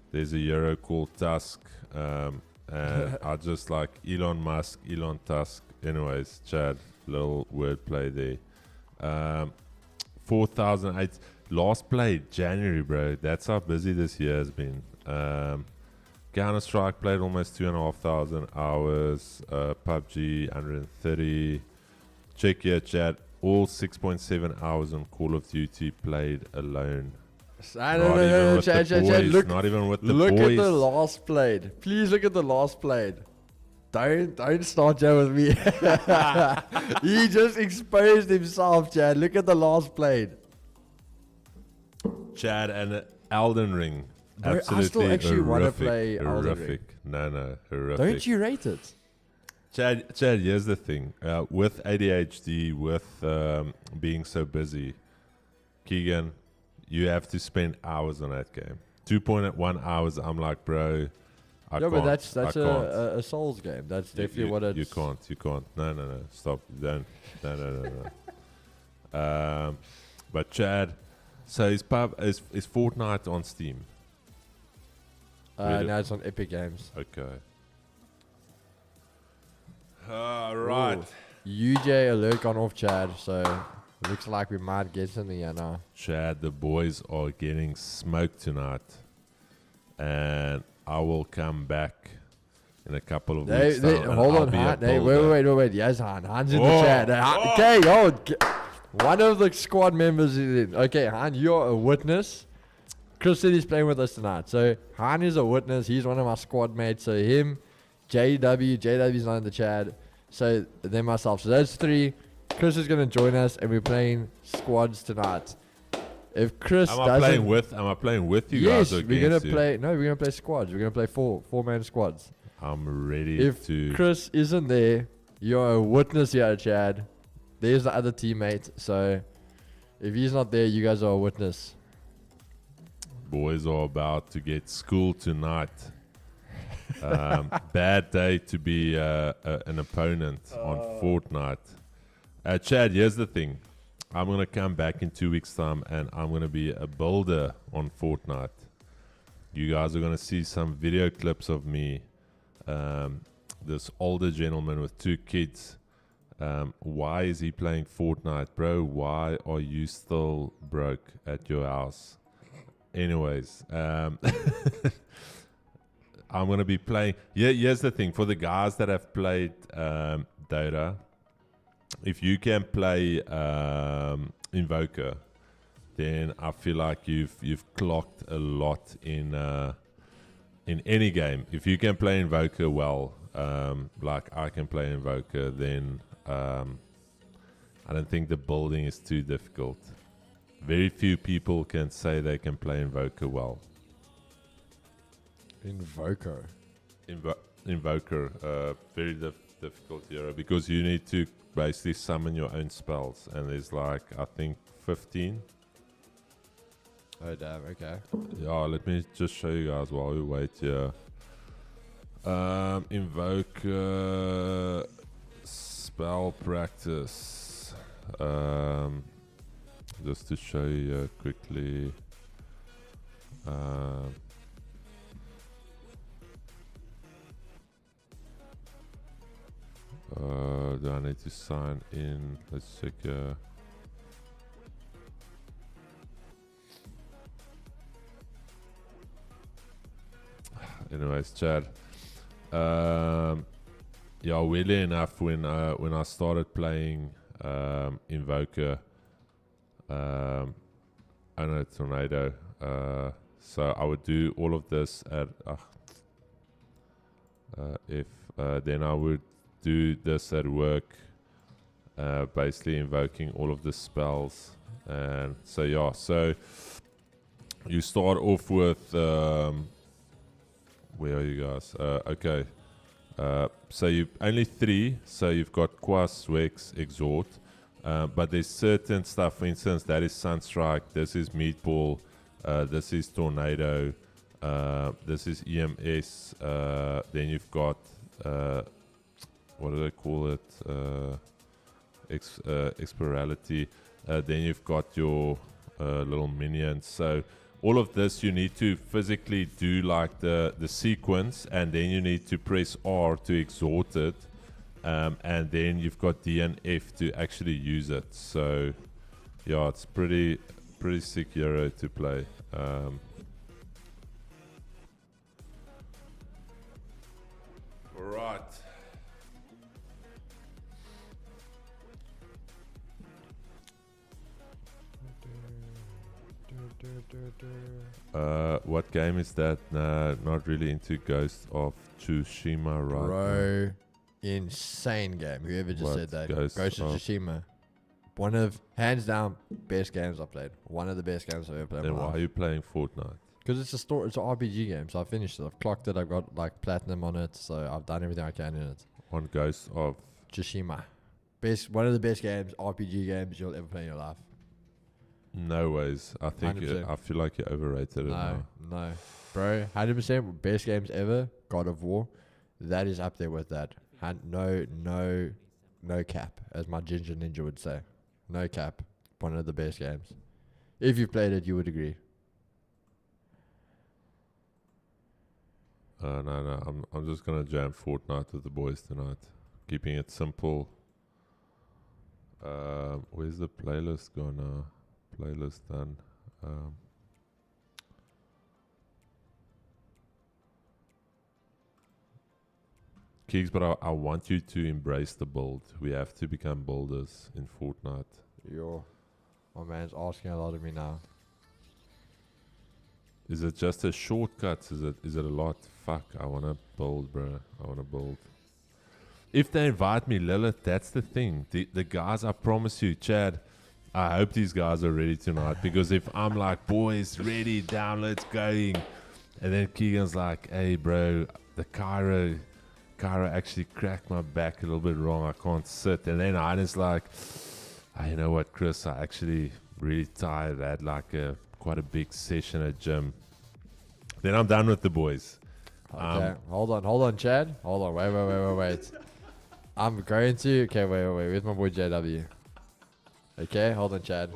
there's a hero called Tusk. And I just like Elon Musk, Elon Tusk. Anyways, Chad, little wordplay there. 4,008 last played January, bro. That's how busy this year has been. Counter-Strike played almost 2,500 hours. PUBG 130. Check here, Chad. All 6.7 hours on Call of Duty played alone. No, Chad, Look, not even with the boys. Look at the last played. Please look at the last played. Don't start Chad with me. He just exposed himself, Chad. Look at the last plate. Chad and Elden Ring. Bro, I Absolutely still actually wanna horrific. play Elden Ring. Horrific. No, horrific. Don't you rate it? Chad, here's the thing. With ADHD, with being so busy, Keegan, you have to spend hours on that game. 2.1 hours, I'm like, bro, I can't. But that's I can't. a Souls game. That's definitely what it's... You can't. No. Stop. Don't. No. But Chad, so is Fortnite on Steam? No, it's on Epic Games. Okay. Right. Ooh. UJ alert gone off, Chad. So looks like we might get something here now. Chad, the boys are getting smoked tonight, and I will come back in a couple of weeks. Hold on, Han. Wait. Yes, Han. Han's in the chat. Okay, one of the squad members is in. Okay, Han, you're a witness. Chris said he's playing with us tonight. So Han is a witness. He's one of my squad mates. So him, JW's not in the chat. So then myself. So those three. Chris is going to join us, and we're playing squads tonight. If Chris Am I playing with you yes, guys? Yes, we're gonna play. No, we're gonna play squads. We're gonna play four-man squads. I'm ready if to. If Chris isn't there, you're a witness here, Chad. There's the other teammate. So if he's not there, you guys are a witness. Boys are about to get schooled tonight. Bad day to be an opponent on Fortnite. Chad, here's the thing. I'm going to come back in 2 weeks' time, and I'm going to be a builder on Fortnite. You guys are going to see some video clips of me. This older gentleman with 2 kids. Why is he playing Fortnite? Bro, why are you still broke at your house? Anyways, I'm going to be playing. Yeah, here's the thing. For the guys that have played Dota, if you can play Invoker, then I feel like you've clocked a lot in any game. If you can play Invoker well, like I can play Invoker, then I don't think the building is too difficult. Very few people can say they can play Invoker well. Invoker, very difficult hero because you need to basically summon your own spells, and there's like I think 15. Oh damn! Okay. Yeah, let me just show you guys while we wait here. Invoker spell practice. Just to show you quickly. Do I need to sign in? Let's check. Anyways, Chad. Yeah, weirdly enough, when I started playing Invoker, I know Tornado. So I would do all of this at then I would do this at work, basically invoking all of the spells, and so yeah. So you start off with where are you guys? Okay. So you only 3. So you've got Quas, Wex, Exhort. But there's certain stuff, for instance, that is Sunstrike, this is Meatball, this is Tornado, this is EMS, then you've got, what do they call it, Explorality, then you've got your little minions. So all of this you need to physically do like the sequence, and then you need to press R to exhort it. And then you've got D and F to actually use it. So, yeah, it's pretty sick hero to play. Right. What game is that? Nah, not really into Ghost of Tsushima right now. Bro, insane game. Whoever just said that. Ghost Ghost of of- Tsushima. One of, hands down, best games I've played. One of the best games I've ever played. Then why are you playing Fortnite? Because it's a it's an RPG game, so I finished it. I've clocked it. I've got like platinum on it, so I've done everything I can in it. On Ghost of... Tsushima, one of the best games, RPG games you'll ever play in your life. No ways. I think 100%. I feel like you overrated it now. No, bro, 100% best games ever. God of War, that is up there with that. No cap, as my Ginger Ninja would say. No cap, one of the best games. If you played it, you would agree. No. I'm just gonna jam Fortnite with the boys tonight. Keeping it simple. Where's the playlist gone now? Playlist done. Keeks, but I want you to embrace the build. We have to become builders in Fortnite. Yo, my man's asking a lot of me now. Is it just a shortcut? Is it a lot? Fuck, I wanna build, bro. I wanna build. If they invite me, Lilith, that's the thing. The guys, I promise you, Chad, I hope these guys are ready tonight. Because if I'm like, boys, ready, down, let's going. And then Keegan's like, hey, bro, the Cairo actually cracked my back a little bit wrong. I can't sit. And then Heiden's like, you know what, Chris, I actually really tired. I had like quite a big session at gym. Then I'm done with the boys. Okay, hold on, Chad. Hold on, wait. I'm going to. Okay, wait. Where's my boy JW? Okay, hold on, Chad.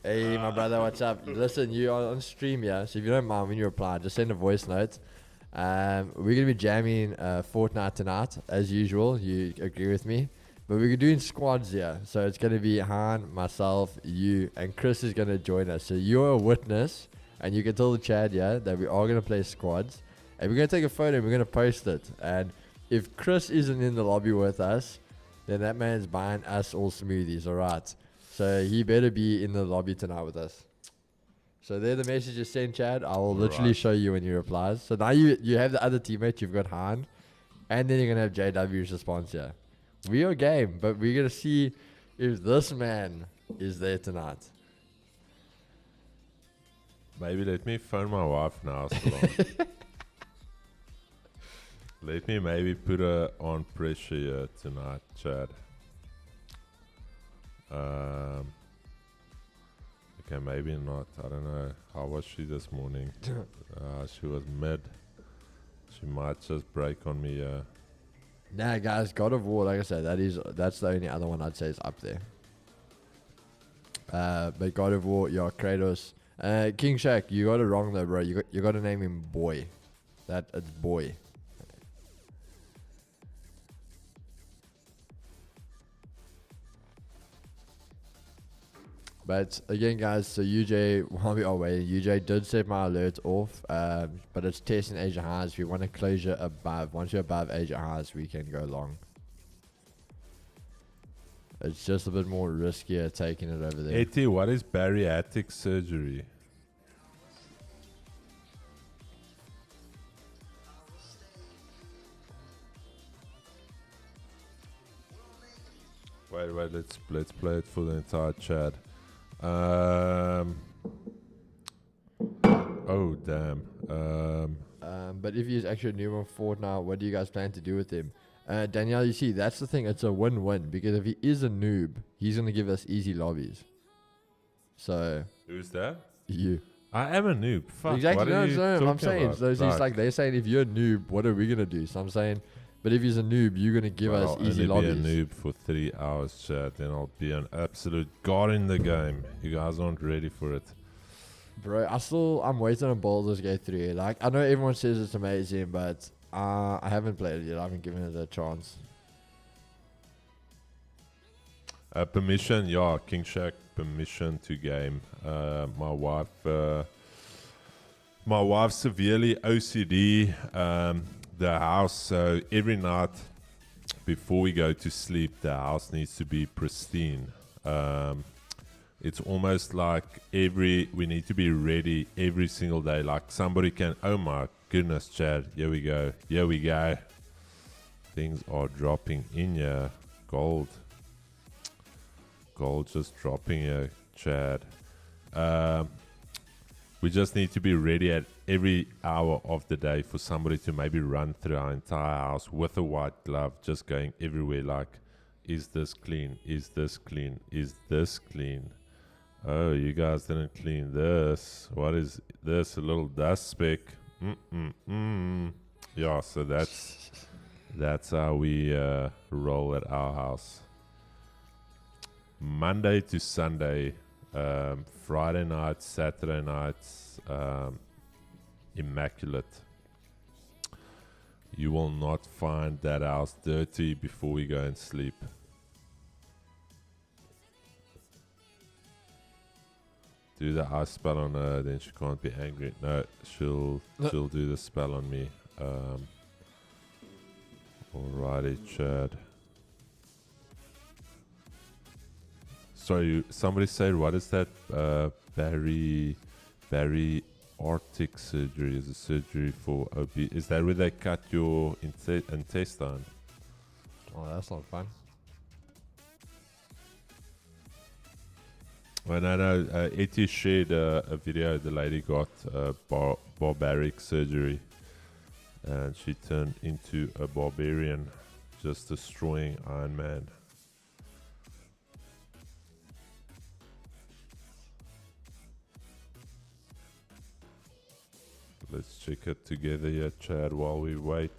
Hey, my brother, what's up? Listen, you are on stream, yeah? So if you don't mind, when you reply, just send a voice note. We're going to be jamming Fortnite tonight, as usual. You agree with me? But we're doing squads here. So it's going to be Han, myself, you, and Chris is going to join us. So you're a witness, and you can tell the Chad, yeah, that we are going to play squads. And we're going to take a photo and we're going to post it. And if Chris isn't in the lobby with us, then that man's buying us all smoothies, all right? So he better be in the lobby tonight with us. So there the message is sent, Chad. I will literally show you when he replies. So now you have the other teammate. You've got Han. And then you're going to have JW's response here. We are game, but we're going to see if this man is there tonight. Maybe let me phone my wife now. So let me maybe put her on pressure here tonight, Chad. Okay, maybe not. I don't know. How was she this morning? She was mid. She might just break on me. Nah, guys, God of War, like I said, that's the only other one I'd say is up there. But God of War, yeah, Kratos. King Shaq, you got it wrong though, bro. You got to name him Boy. It's Boy. But again, guys, so UJ, while we are waiting, UJ did set my alert off, but it's testing Asia highs. We want a closure above. Once you're above Asia highs, we can go long. It's just a bit more riskier taking it over there. Eti, what is bariatric surgery? Wait, let's play it for the entire chat. Oh damn. But if he's actually a new one for now, what do you guys plan to do with him? Danielle, you see, that's the thing. It's a win-win because if he is a noob, he's gonna give us easy lobbies. So Who's that? you. I am a noob. Fuck. Exactly. What are you I'm talking saying. about? So it's like they're saying, if you're a noob, what are we gonna do? So I'm saying, but if he's a noob, you're gonna give us easy I'll lobbies. only be a noob for 3 hours, chat. Then I'll be an absolute god in the game. You guys aren't ready for it. Bro, I'm waiting on Baldur's Gate 3. Like, I know everyone says it's amazing, but I haven't played it yet. I haven't given it a chance. Permission, yeah, King Shack, permission to game. My wife severely OCD the house, so every night before we go to sleep, the house needs to be pristine. it's almost like we need to be ready every single day. Like somebody can, oh my goodness, Chad, here we go. Things are dropping in here. Gold just dropping here, Chad. We just need to be ready at every hour of the day for somebody to maybe run through our entire house with a white glove, just going everywhere like, is this clean? Is this clean? Is this clean? Oh, you guys didn't clean this. What is this? A little dust speck. Yeah, so that's how we roll at our house. Monday to Sunday, Friday nights, Saturday nights, immaculate. You will not find that house dirty before we go and sleep. Do the ice spell on her, then she can't be angry. No, she'll do the spell on me. Alrighty, Chad. Sorry, somebody said, what is that? Bariatric surgery is a surgery for obese. Is that where they cut your intestine? Oh, that's not fun. Well, no. Eti shared a video. The lady got barbaric surgery, and she turned into a barbarian, just destroying Iron Man. Let's check it together here, Chad, while we wait.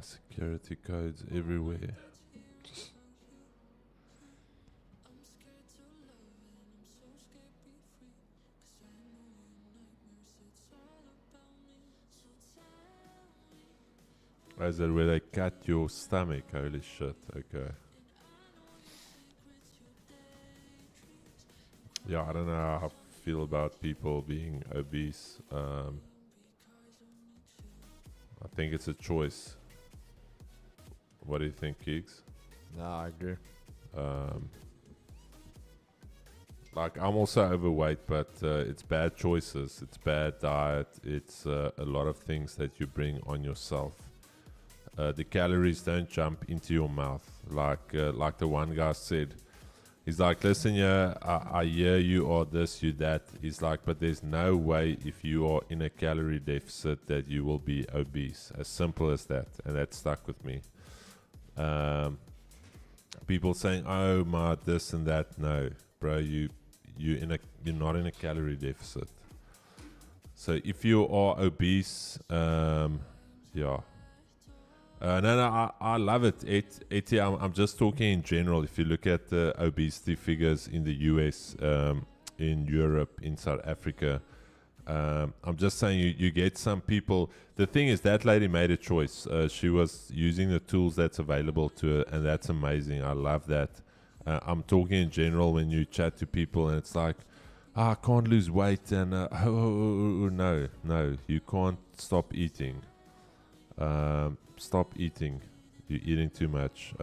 Security codes everywhere. Is that where they cut your stomach? Holy shit, okay. Yeah, I don't know how I feel about people being obese. I think it's a choice. What do you think, Keeks? No, I agree. Like, I'm also overweight, but it's bad choices. It's bad diet. It's a lot of things that you bring on yourself. The calories don't jump into your mouth. Like the one guy said, he's like, listen, yeah, I hear you are this, you that. He's like, but there's no way if you are in a calorie deficit that you will be obese. As simple as that. And that stuck with me. People saying, oh my this and that. No, bro, you're not in a calorie deficit. So if you are obese, yeah. No, I love it. I'm just talking in general. If you look at the obesity figures in the US, in Europe, in South Africa, I'm just saying you get some people. The thing is, that lady made a choice. She was using the tools that's available to her, and that's amazing. I love that. I'm talking in general when you chat to people, and it's like, I can't lose weight, and no, you can't stop eating. Stop eating. You're eating too much.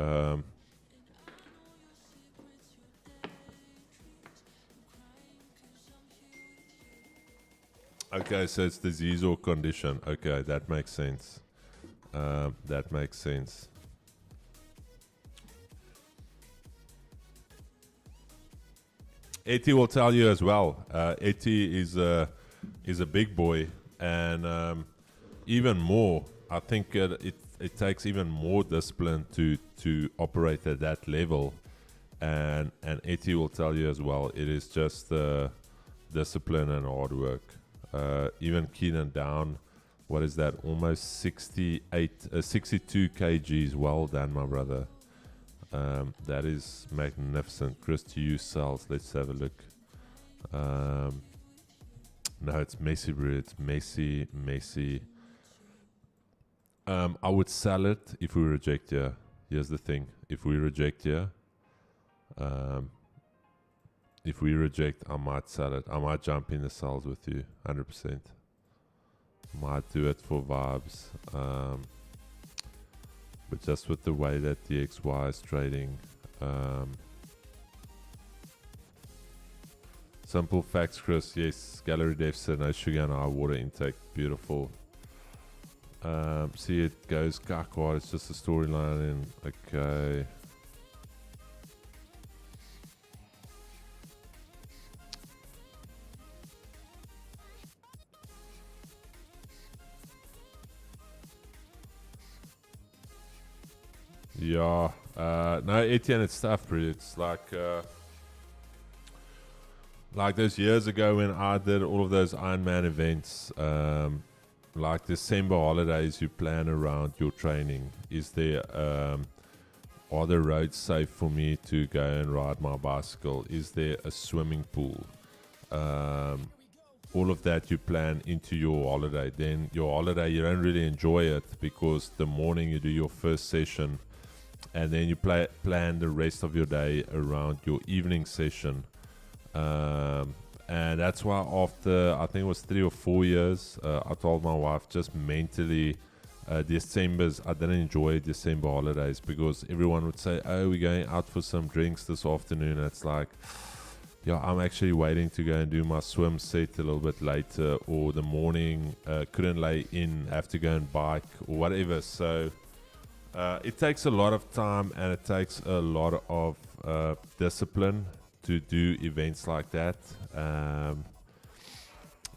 Okay, so it's disease or condition. Okay, that makes sense. That makes sense. Eti will tell you as well. Eti is a big boy, and even more. I think it takes even more discipline to operate at that level, and Eti will tell you as well. It is just discipline and hard work. Even Keenan down, what is that? Almost 62 kgs. Well done, my brother. That is magnificent. Chris, to you sells. Let's have a look. No, it's messy, bro. It's messy. I would sell it if we reject here. Here's the thing. If we reject here, I might sell it. I might jump in the sales with you, 100%. Might do it for vibes. But just with the way that the XY is trading, simple facts, Chris. Yes, calorie deficit, no sugar and high water intake. Beautiful. See, it goes kakwa. It's just a storyline. And okay. Yeah. No, Etienne, it's tough, bro. It's like those years ago when I did all of those Ironman events. Like December holidays, you plan around your training. Is there, are the roads safe for me to go and ride my bicycle? Is there a swimming pool? All of that you plan into your holiday. Then your holiday, you don't really enjoy it because the morning you do your first session, and then you plan the rest of your day around your evening session. And that's why after, I think it was 3 or 4 years, I told my wife just mentally, I didn't enjoy December holidays because everyone would say, oh, we're going out for some drinks this afternoon. It's like, yeah, I'm actually waiting to go and do my swim set a little bit later, or the morning, couldn't lay in, have to go and bike or whatever. So it takes a lot of time and it takes a lot of discipline to do events like that.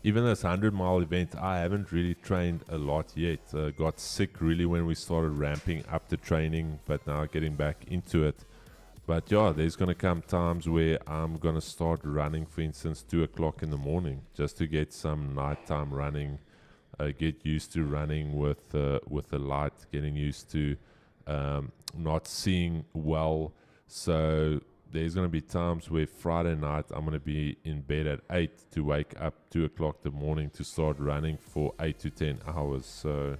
Even this 100-mile event, I haven't really trained a lot yet. Got sick really when we started ramping up the training, but now getting back into it. But yeah, there's going to come times where I'm going to start running, for instance, 2 o'clock in the morning, just to get some nighttime running, get used to running with the light, getting used to not seeing well. So there's going to be times where Friday night I'm going to be in bed at 8 to wake up 2 o'clock in the morning to start running for 8 to 10 hours. So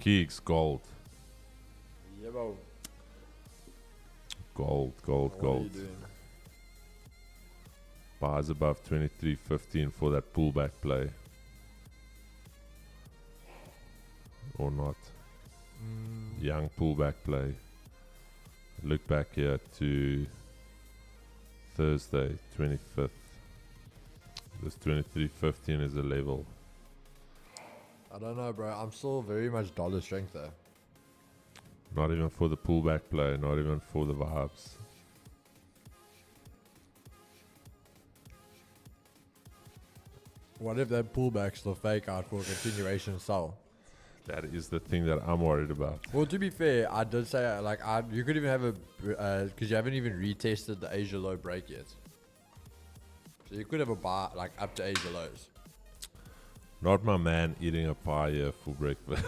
Keeks, gold. Yeah, bro. Gold. What are you doing? Buys above 23.15 for that pullback play. Or not. Young pullback play. Look back here to Thursday, 25th. This 23.15 is a level. I don't know, bro. I'm still very much dollar strength there. Not even for the pullback play, not even for the vibes. What if that pullback's still fake out for a continuation sell? That is the thing that I'm worried about. Well, to be fair, I did say you could even have a because you haven't even retested the Asia low break yet. So you could have a bar like up to Asia lows. Not my man eating a pie here for breakfast.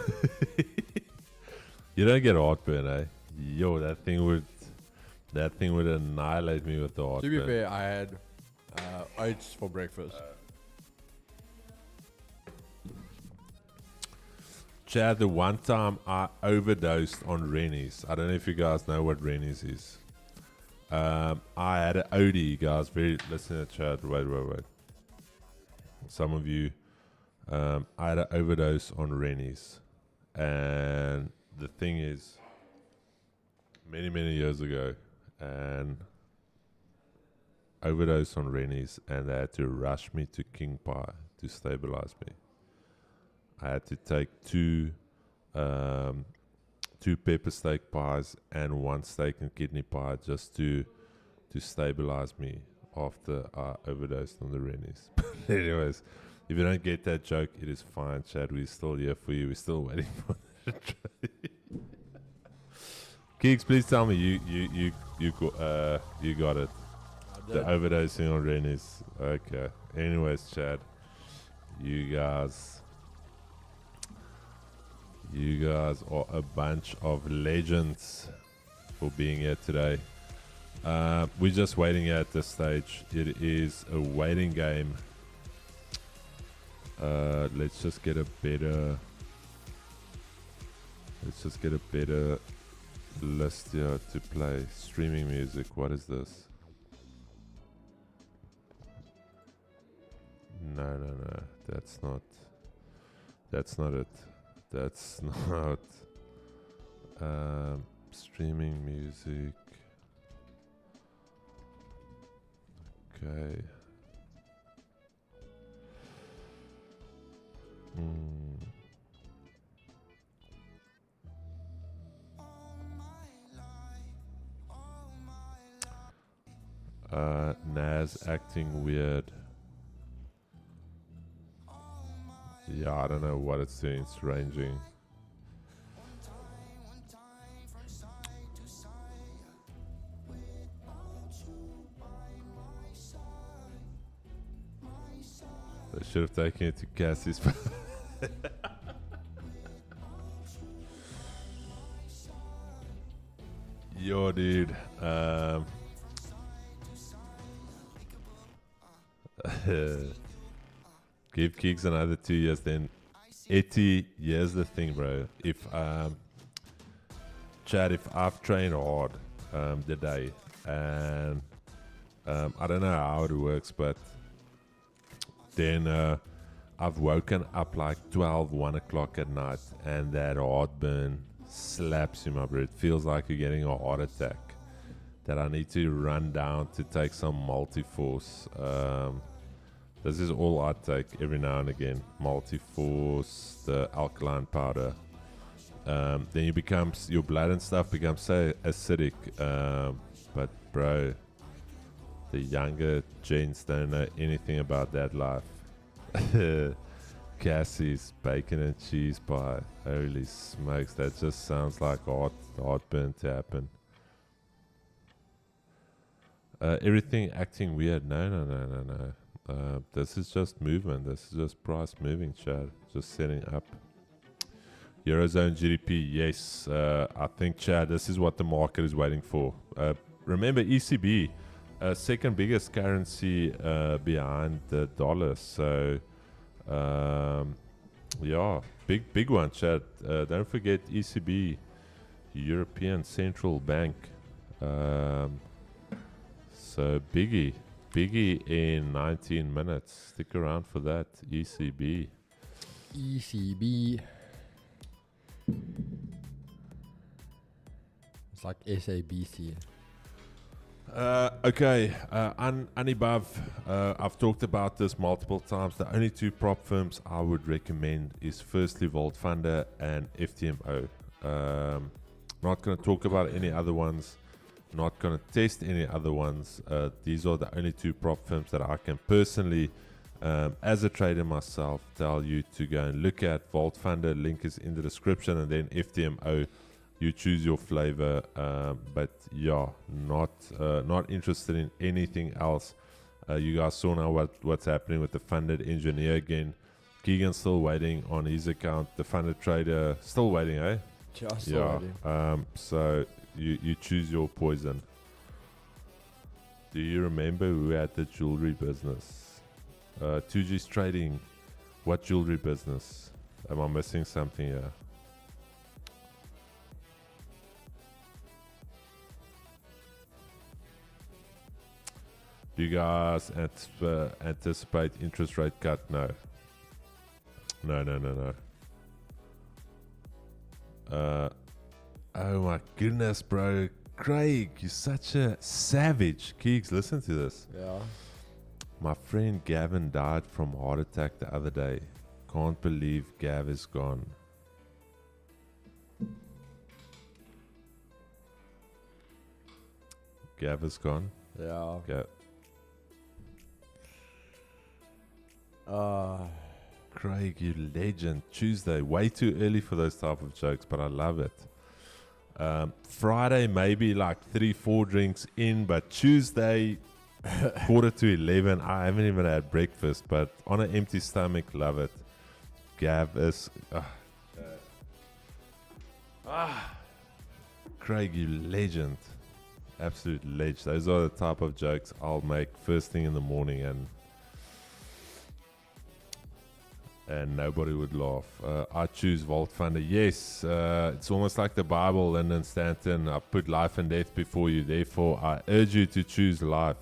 You don't get heartburn, eh? Yo, that thing would annihilate me with the heartburn. To be fair, I had oats for breakfast. Chad, the one time I overdosed on Rennies. I don't know if you guys know what Rennies is. I had an OD, guys. Listen to Chad. Wait. Some of you, I had an overdose on Rennies. And the thing is, many, many years ago, and overdose on Rennies, and they had to rush me to King Pie to stabilize me. I had to take two pepper steak pies and 1 steak and kidney pie just to stabilize me after I overdosed on the Rennies. Anyways, if you don't get that joke, it is fine, Chad. We're still here for you. We're still waiting for the trade. Keeks, please tell me you got it. I The overdosing on Rennies. Okay. Anyways, Chad, you guys are a bunch of legends for being here today. We're just waiting at this stage. It is a waiting game. Let's just get a better list here to play. Streaming music. What is this? No. That's not it. That's not streaming music. Okay. Nas acting weird. Yeah, I don't know what it's doing. It's ranging. I should have taken it to Cassie's. Yo, dude. Give Keeks another 2 years, then 80. Here's the thing, bro. If Chad, if I've trained hard today, and I don't know how it works, but then I've woken up like 12, 1 o'clock at night, and that heartburn slaps you, my bro. It feels like you're getting a heart attack. That I need to run down to take some multi-force. This is all I take every now and again. Multi-force, the alkaline powder. Then your blood and stuff becomes so acidic. But bro, the younger gents don't know anything about that life. Cassie's bacon and cheese pie. Holy smokes, that just sounds like heartburn to happen. Everything acting weird. No. This is just movement. This is just price moving, Chad. Just setting up. Eurozone GDP. Yes. I think, Chad, this is what the market is waiting for. Remember, ECB, second biggest currency behind the dollar. So, yeah, big one, Chad. Don't forget ECB, European Central Bank. So biggie in 19 minutes. Stick around for that. ECB. It's like SABC. Okay, Anibab, I've talked about this multiple times. The only two prop firms I would recommend is firstly Vault Funder and FTMO. Not going to talk about any other ones. Not going to test any other ones. These are the only two prop firms that I can personally, as a trader myself, tell you to go and look at. Vault Funder, link is in the description, and then FTMO, you choose your flavor. But yeah, not interested in anything else. You guys saw now what's happening with the funded engineer again. Keegan's still waiting on his account. The funded trader still waiting, eh? Just yeah. already. So you choose your poison. Do you remember who had the jewelry business? 2G's trading. What jewelry business? Am I missing something here? Do you guys anticipate interest rate cut? No. Oh my goodness, bro. Craig, you're such a savage. Keeks, listen to this. Yeah. My friend Gavin died from heart attack the other day. Can't believe Gav is gone. Gav is gone? Yeah. Craig, you legend. Tuesday, way too early for those type of jokes, but I love it. Friday, maybe like 3-4 drinks in, but Tuesday, 11. I haven't even had breakfast, but on an empty stomach, love it. Gav is Craig, you legend. Absolute legend. Those are the type of jokes I'll make first thing in the morning, and nobody would laugh. I choose Vault Funder. Yes, it's almost like the Bible, Lyndon Stanton. I put life and death before you. Therefore, I urge you to choose life.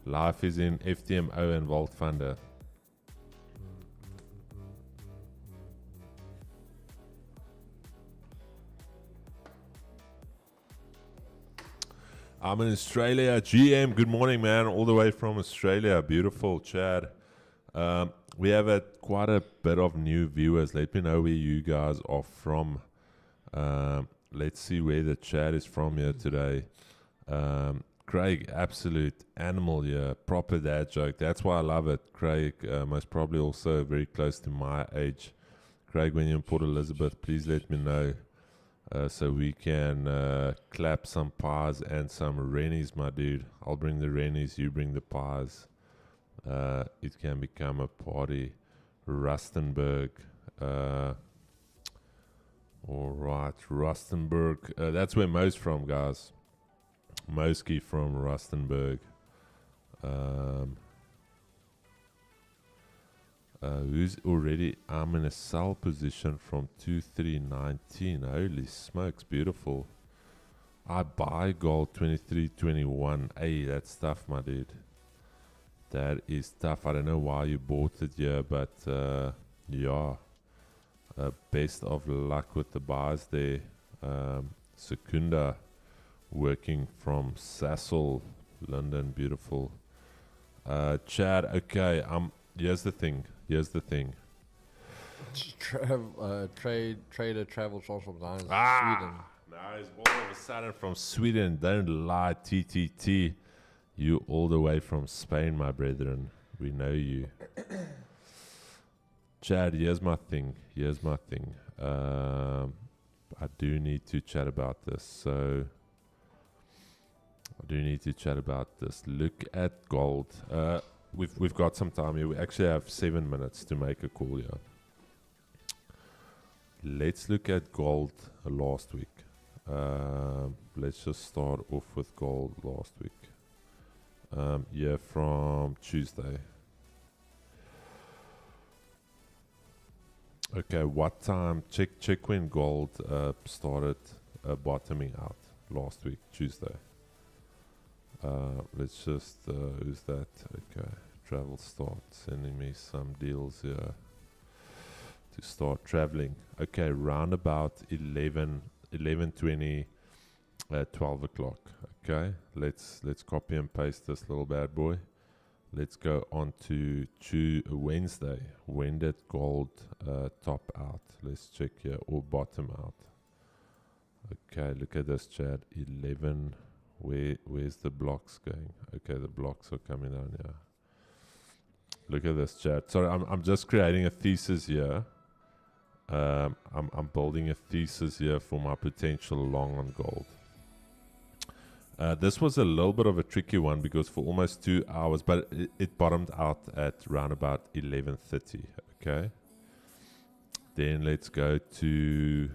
Life is in FTMO and Vault Funder. I'm in Australia. GM, good morning, man. All the way from Australia. Beautiful, Chad. We have quite a bit of new viewers. Let me know where you guys are from. Let's see where the chat is from here today. Craig, absolute animal here. Proper dad joke. That's why I love it. Craig, most probably also very close to my age. Craig, when you're in Port Elizabeth, please let me know. So we can clap some pies and some rennies, my dude. I'll bring the rennies, you bring the pies. It can become a party. Rustenburg. Alright, Rustenburg. That's where Mo's from, guys. Moski from Rustenburg. Who's already? I'm in a sell position from 2319. Holy smokes, beautiful. I buy gold 2321. Hey, that's tough, my dude. That is tough. I don't know why you bought it here, but yeah. Best of luck with the buys there. Secunda working from Sassel, London, beautiful. Chad, okay. Here's the thing. Trader travels from Sweden. No, he's all of a sudden from Sweden. Don't lie, TTT. You all the way from Spain, my brethren. We know you. Chad, here's my thing. I do need to chat about this. Look at gold. We've got some time here. We actually have 7 minutes to make a call here. Let's look at gold last week. Let's just start off with gold last week. Yeah, from Tuesday. Okay, what time? Check when gold started bottoming out last week, Tuesday. Let's just, who's that? Okay, Travel Start sending me some deals here to start traveling. Okay, round about 11:20, 12 o'clock. Okay, let's copy and paste this little bad boy. Let's go on to Wednesday. When did gold top out? Let's check here, or bottom out. Okay, look at this, Chad. 11. Where's the blocks going? Okay, the blocks are coming down here. Look at this, Chad. Sorry, I'm just creating a thesis here. I'm building a thesis here for my potential long on gold. This was a little bit of a tricky one because for almost 2 hours, but it bottomed out at round about 11:30. Okay. Then let's go to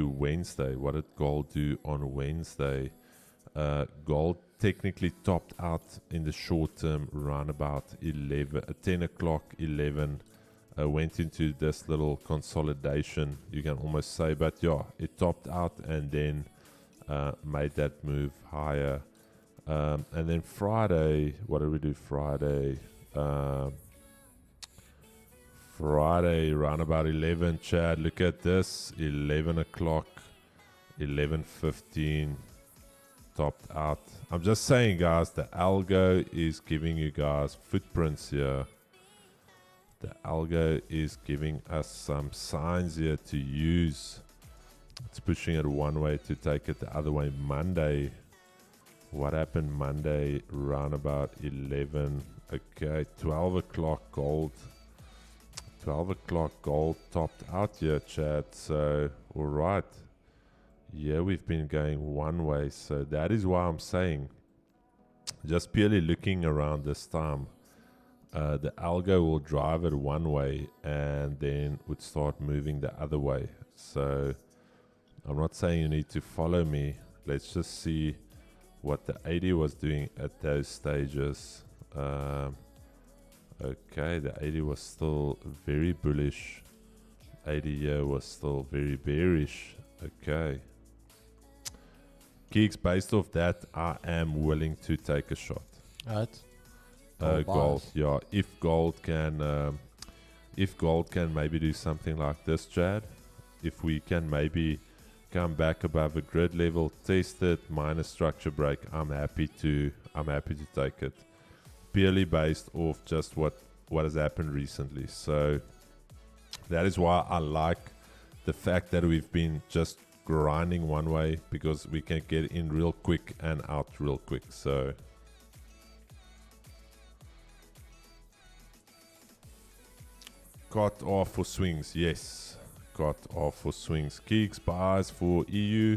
Wednesday. What did gold do on Wednesday? Gold technically topped out in the short term around about 10 o'clock, 11. Went into this little consolidation, you can almost say, but yeah, it topped out and then made that move higher. And then Friday, what did we do Friday? Friday, around about 11, Chad, look at this, 11 o'clock, 11:15. Topped out. I'm just saying, guys, the algo is giving you guys footprints here. The algo is giving us some signs here to use. It's pushing it one way to take it the other way. Monday. What happened Monday? Round about 11. Okay, 12 o'clock gold. 12 o'clock gold topped out here, Chad. So, all right. Yeah, we've been going one way, so that is why I'm saying just purely looking around this time, the algo will drive it one way and then would start moving the other way. So I'm not saying you need to follow me. Let's just see what the 80 was doing at those stages. Okay, the 80 was still very bullish. 80 here was still very bearish. Okay. Geeks, based off that, I am willing to take a shot. Right. Gold, yeah. If gold can maybe do something like this, Chad. If we can maybe come back above a grid level, test it, minus structure break, I'm happy to take it. Purely based off just what has happened recently. So that is why I like the fact that we've been just grinding one way, because we can get in real quick and out real quick. So got off for swings, yes. Got off for swings. Geeks, buys for EU.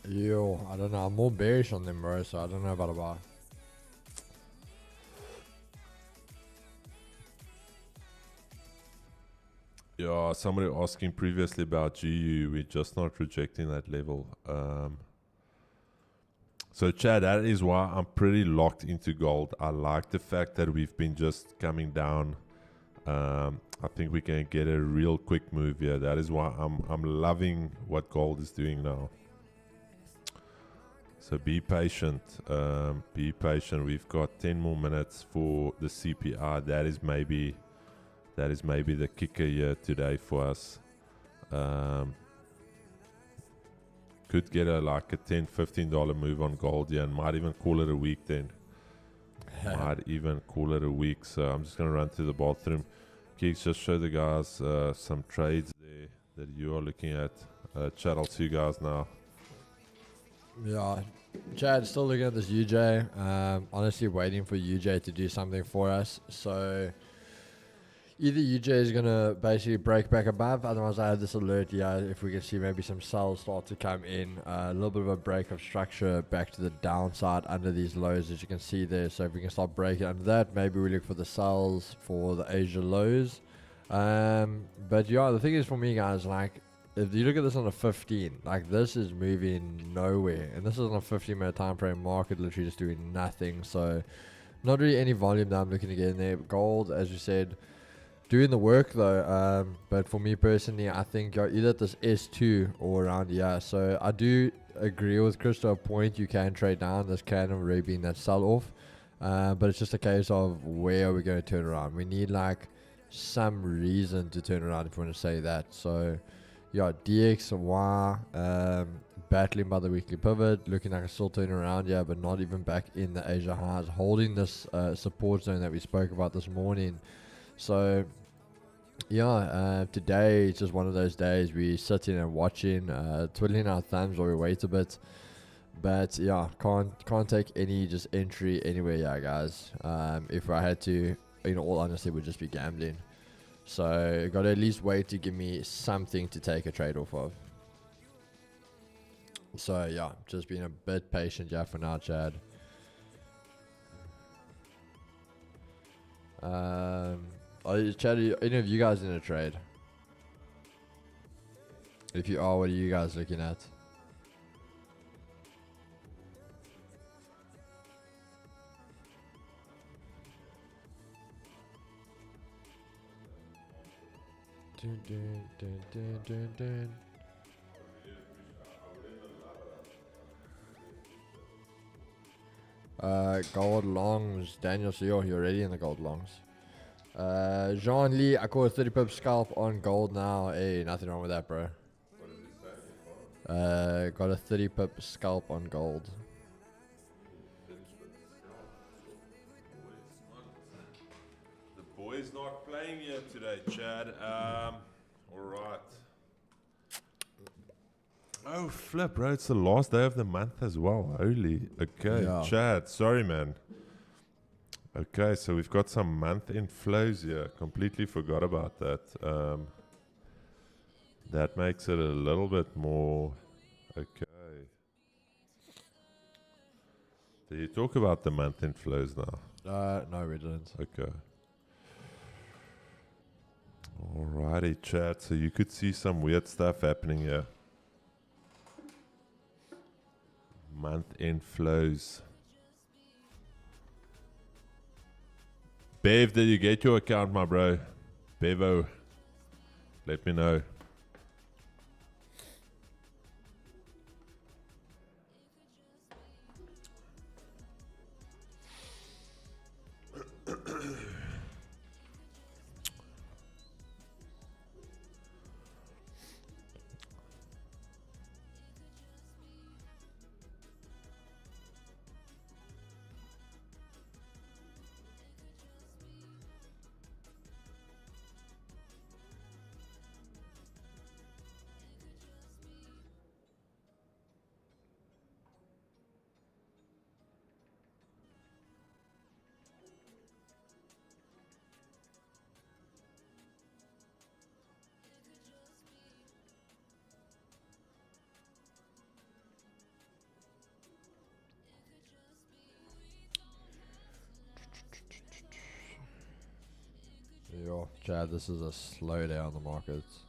Yo, I don't know. I'm more bearish on them, bro, so I don't know about a buy. Yeah, somebody asking previously about GU. We're just not rejecting that level. So Chad, that is why I'm pretty locked into gold. I like the fact that we've been just coming down. I think we can get a real quick move here. That is why I'm loving what gold is doing now. So be patient. Be patient. We've got 10 more minutes for the CPI. That is maybe the kicker here today for us. Could get like a $10, $15 move on gold here, and might even call it a week then. Might even call it a week. So I'm just going to run to the bathroom. Geeks, just show the guys some trades there that you are looking at. Chat, I'll see you guys now. Yeah, Chad, still looking at this UJ. Honestly, waiting for UJ to do something for us. So either UJ is going to basically break back above. Otherwise, I had this alert, yeah, if we can see maybe some sells start to come in. A little bit of a break of structure back to the downside under these lows, as you can see there. So if we can start breaking under that, maybe we look for the sells for the Asia lows. But yeah, the thing is for me, guys, like, if you look at this on a 15, like, this is moving nowhere. And this is on a 15-minute time frame market, literally just doing nothing. So not really any volume that I'm looking to get in there. Gold, as you said, doing the work though, but for me personally, I think you're either at this S2 or around here. So I do agree with Chris to a point. You can trade down. This can have already been that sell off, but it's just a case of where are we going to turn around. We need like some reason to turn around, if you want to say that. So yeah, DXY battling by the weekly pivot, looking like a still turning around, yeah, but not even back in the Asia highs, holding this support zone that we spoke about this morning. So yeah, today it's just one of those days we sitting and watching, twiddling our thumbs while we wait a bit. But yeah, can't take any just entry anywhere, yeah, guys. If I had to, all honesty, would just be gambling. So got to at least wait to give me something to take a trade off of. So yeah, just being a bit patient, yeah, for now, Chad. Chad, are any of you guys in a trade? If you are, what are you guys looking at? Dun, dun, dun, dun, dun, dun. Gold longs, Daniel, so you're already in the gold longs. Jean Lee, I caught a 30 pip scalp on gold now. Hey, nothing wrong with that, bro. Got a 30 pip scalp on gold. The boy's not playing here today, Chad. Alright. Oh, flip, bro. It's the last day of the month as well. Holy. Okay, yeah. Chad, sorry, man. Okay, so we've got some month-end flows here. Completely forgot about that. That makes it a little bit more... Okay. Did you talk about the month-end flows now? No, we didn't. Okay. Alrighty, chat. So you could see some weird stuff happening here. Month-end flows. Bev, did you get your account, my bro? Bevo, let me know. Yo, Chad, this is a slowdown on the markets.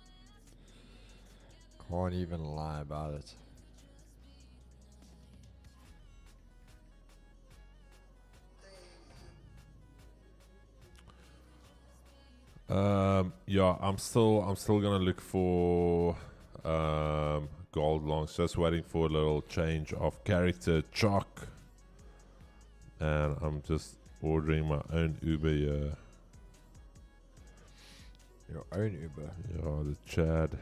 Can't even lie about it. Yeah, I'm still gonna look for gold longs. Just waiting for a little change of character chalk, and I'm just ordering my own Uber here. Your own Uber. Yeah, the Chad.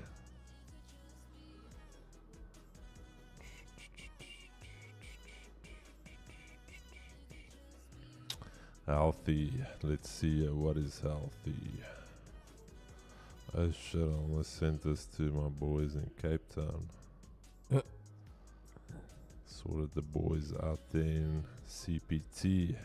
Healthy. Let's see what is healthy. Oh shit, I almost sent this to my boys in Cape Town. Sorted the boys out there in CPT.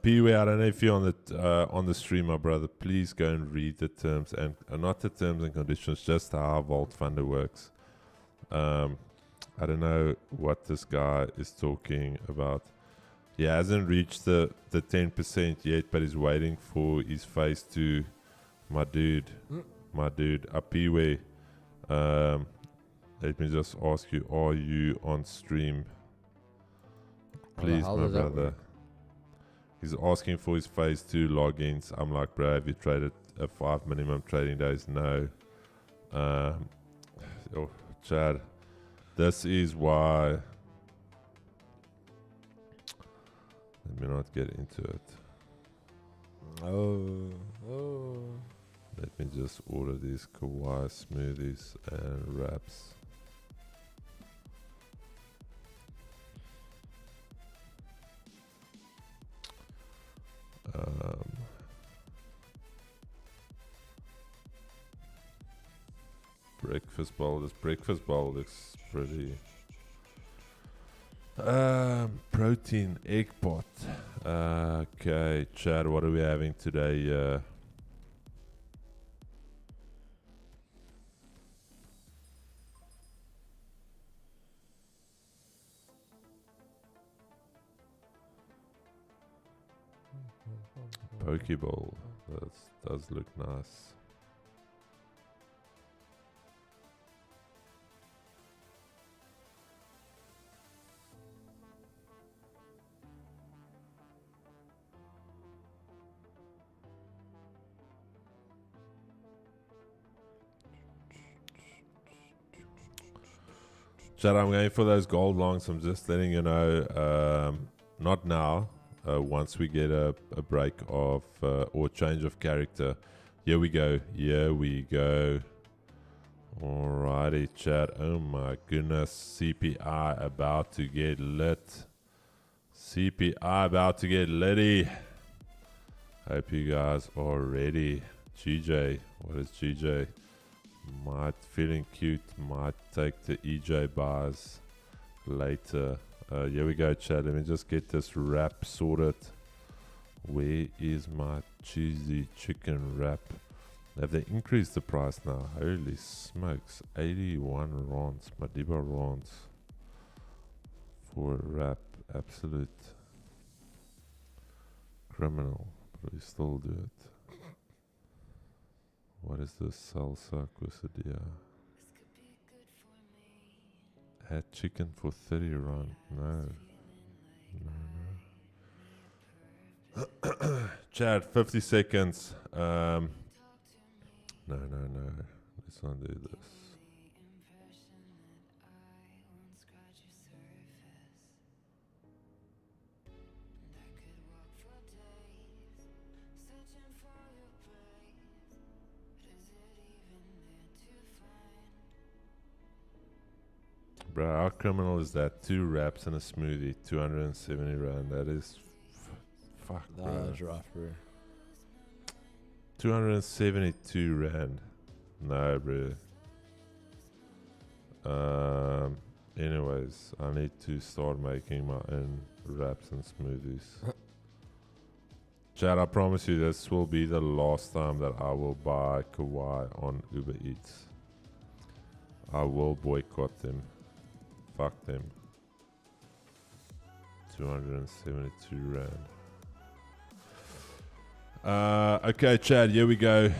Pee-wee, I don't know if you're on the stream, my brother. Please go and read the terms and not the terms and conditions, just how Vault Funder works. I don't know what this guy is talking about. He hasn't reached the 10% yet, but he's waiting for his phase 2. My dude, Pee-wee. Let me just ask you, are you on stream? Please, my brother. He's asking for his phase 2 logins. I'm like, bro, have you traded a 5 minimum trading days? No. Oh, Chad, this is why. Let me not get into it. Oh. Let me just order these kawaii smoothies and wraps. Breakfast bowl. This breakfast bowl looks pretty. Protein egg pot. Okay, Chad, what are we having today? Pokeball. That does look nice. Chad, I'm going for those gold longs. I'm just letting you know, not now. Once we get a break of or change of character. Here we go. Alrighty, Chad. Oh my goodness. CPI about to get lit. Litty. Hope you guys are ready. GJ. What is GJ? Might feeling cute. Might take the EJ bars later. Here we go, Chad. Let me just get this wrap sorted. Where is my cheesy chicken wrap? Have they increased the price now? Holy smokes. 81 rands. Madiba rands. For a wrap. Absolute criminal. But we still do it. What is this? Salsa quesadilla. Add chicken for 30 rand. No. Chad, 50 seconds. No. Let's not do this. Bro, how criminal is that? 2 wraps and a smoothie, 270 rand. That is fuck, bro. Nah, that's rough, bro. 272 rand. No, bro. Anyways, I need to start making my own wraps and smoothies. Chad, I promise you this will be the last time that I will buy Kawaii on Uber Eats. I will boycott them. Fuck them. 272 rand. Okay, Chad, here we go.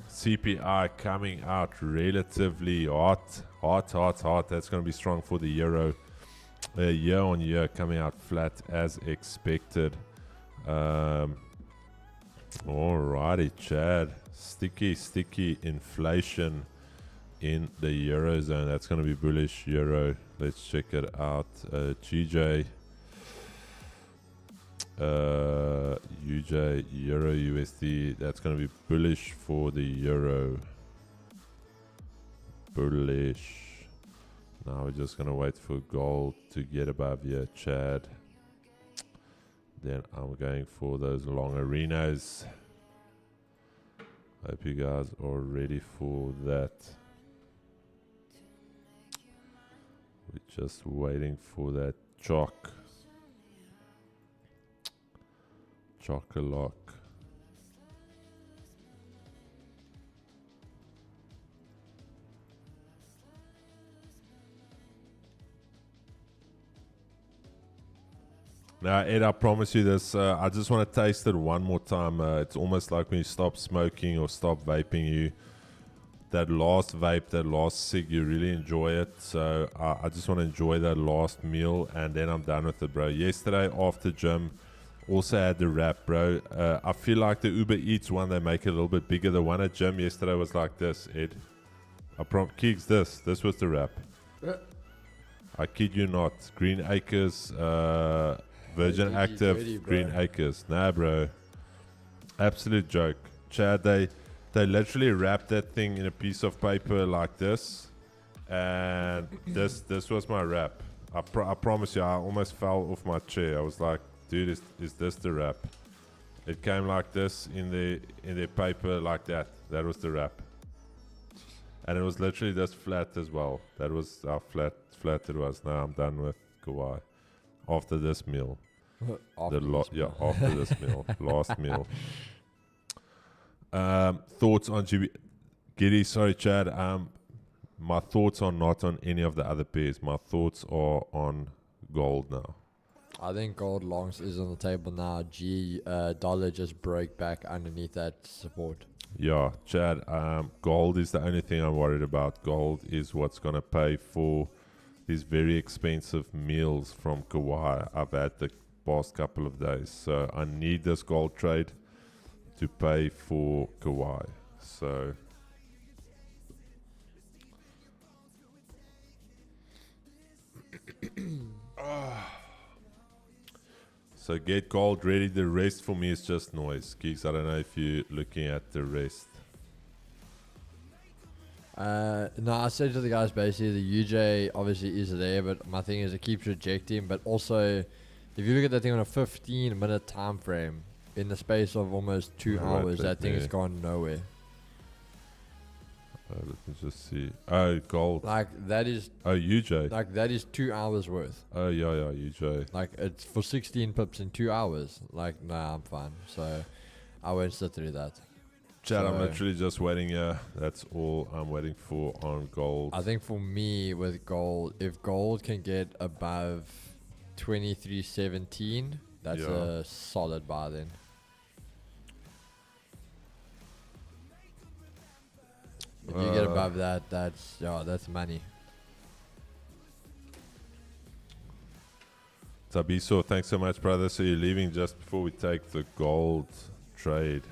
CPI coming out relatively hot. That's going to be strong for the euro. Year on year coming out flat as expected. Alrighty, Chad. Sticky inflation in the Eurozone. That's going to be bullish euro. Let's check it out. GJ. UJ, Euro USD, that's going to be bullish for the Euro. Bullish. Now we're just going to wait for gold to get above here, Chad. Then I'm going for those long arenas. Hope you guys are ready for that. We're just waiting for that chalk. Chocolate. Now, Ed, I promise you this. I just want to taste it one more time. It's almost like when you stop smoking or stop vaping, that last vape, that last cig, you really enjoy it. So I just want to enjoy that last meal, and then I'm done with it, bro. Yesterday after gym, also had the wrap, bro. I feel like the Uber Eats one, they make it a little bit bigger. The one at gym yesterday was like this, Ed. Keeks, this was the wrap. I kid you not. Green Acres, Virgin Active, Green Acres. Nah, bro. Absolute joke. Chad, they literally wrapped that thing in a piece of paper like this. And this was my wrap. I promise you, I almost fell off my chair. I was like, dude, is this the wrap? It came like this in the paper like that. That was the wrap. And it was literally this flat as well. That was how flat it was. Now I'm done with Kauai. After this meal. After this meal. Last meal. Thoughts on GB? Giddy, sorry, Chad. My thoughts are not on any of the other pairs. My thoughts are on gold now. I think gold longs is on the table now. Dollar just broke back underneath that support. Yeah, Chad, gold is the only thing I'm worried about. Gold is what's going to pay for these very expensive meals from Kauai I've had the past couple of days. So I need this gold trade to pay for Kauai. So so get gold ready. The rest for me is just noise. Geeks, I don't know if you're looking at the rest. No, I said to the guys basically the UJ obviously is there, but my thing is it keeps rejecting. But also, if you look at that thing on a 15-minute time frame, in the space of almost 2 hours, that thing has gone nowhere. Let me just see. Oh, gold. Like that is. Oh, UJ. Like that is 2 hours worth. Oh yeah, UJ. Like it's for 16 pips in 2 hours. Like nah, I'm fine. So, I won't sit through that. Chad, I'm So- literally just waiting here. That's all I'm waiting for on gold. I think for me with gold, if gold can get above 23.17, that's Yeah. a solid buy then. If you get above that, that's money. Tabiso, thanks so much, brother. So you're leaving just before we take the gold trade.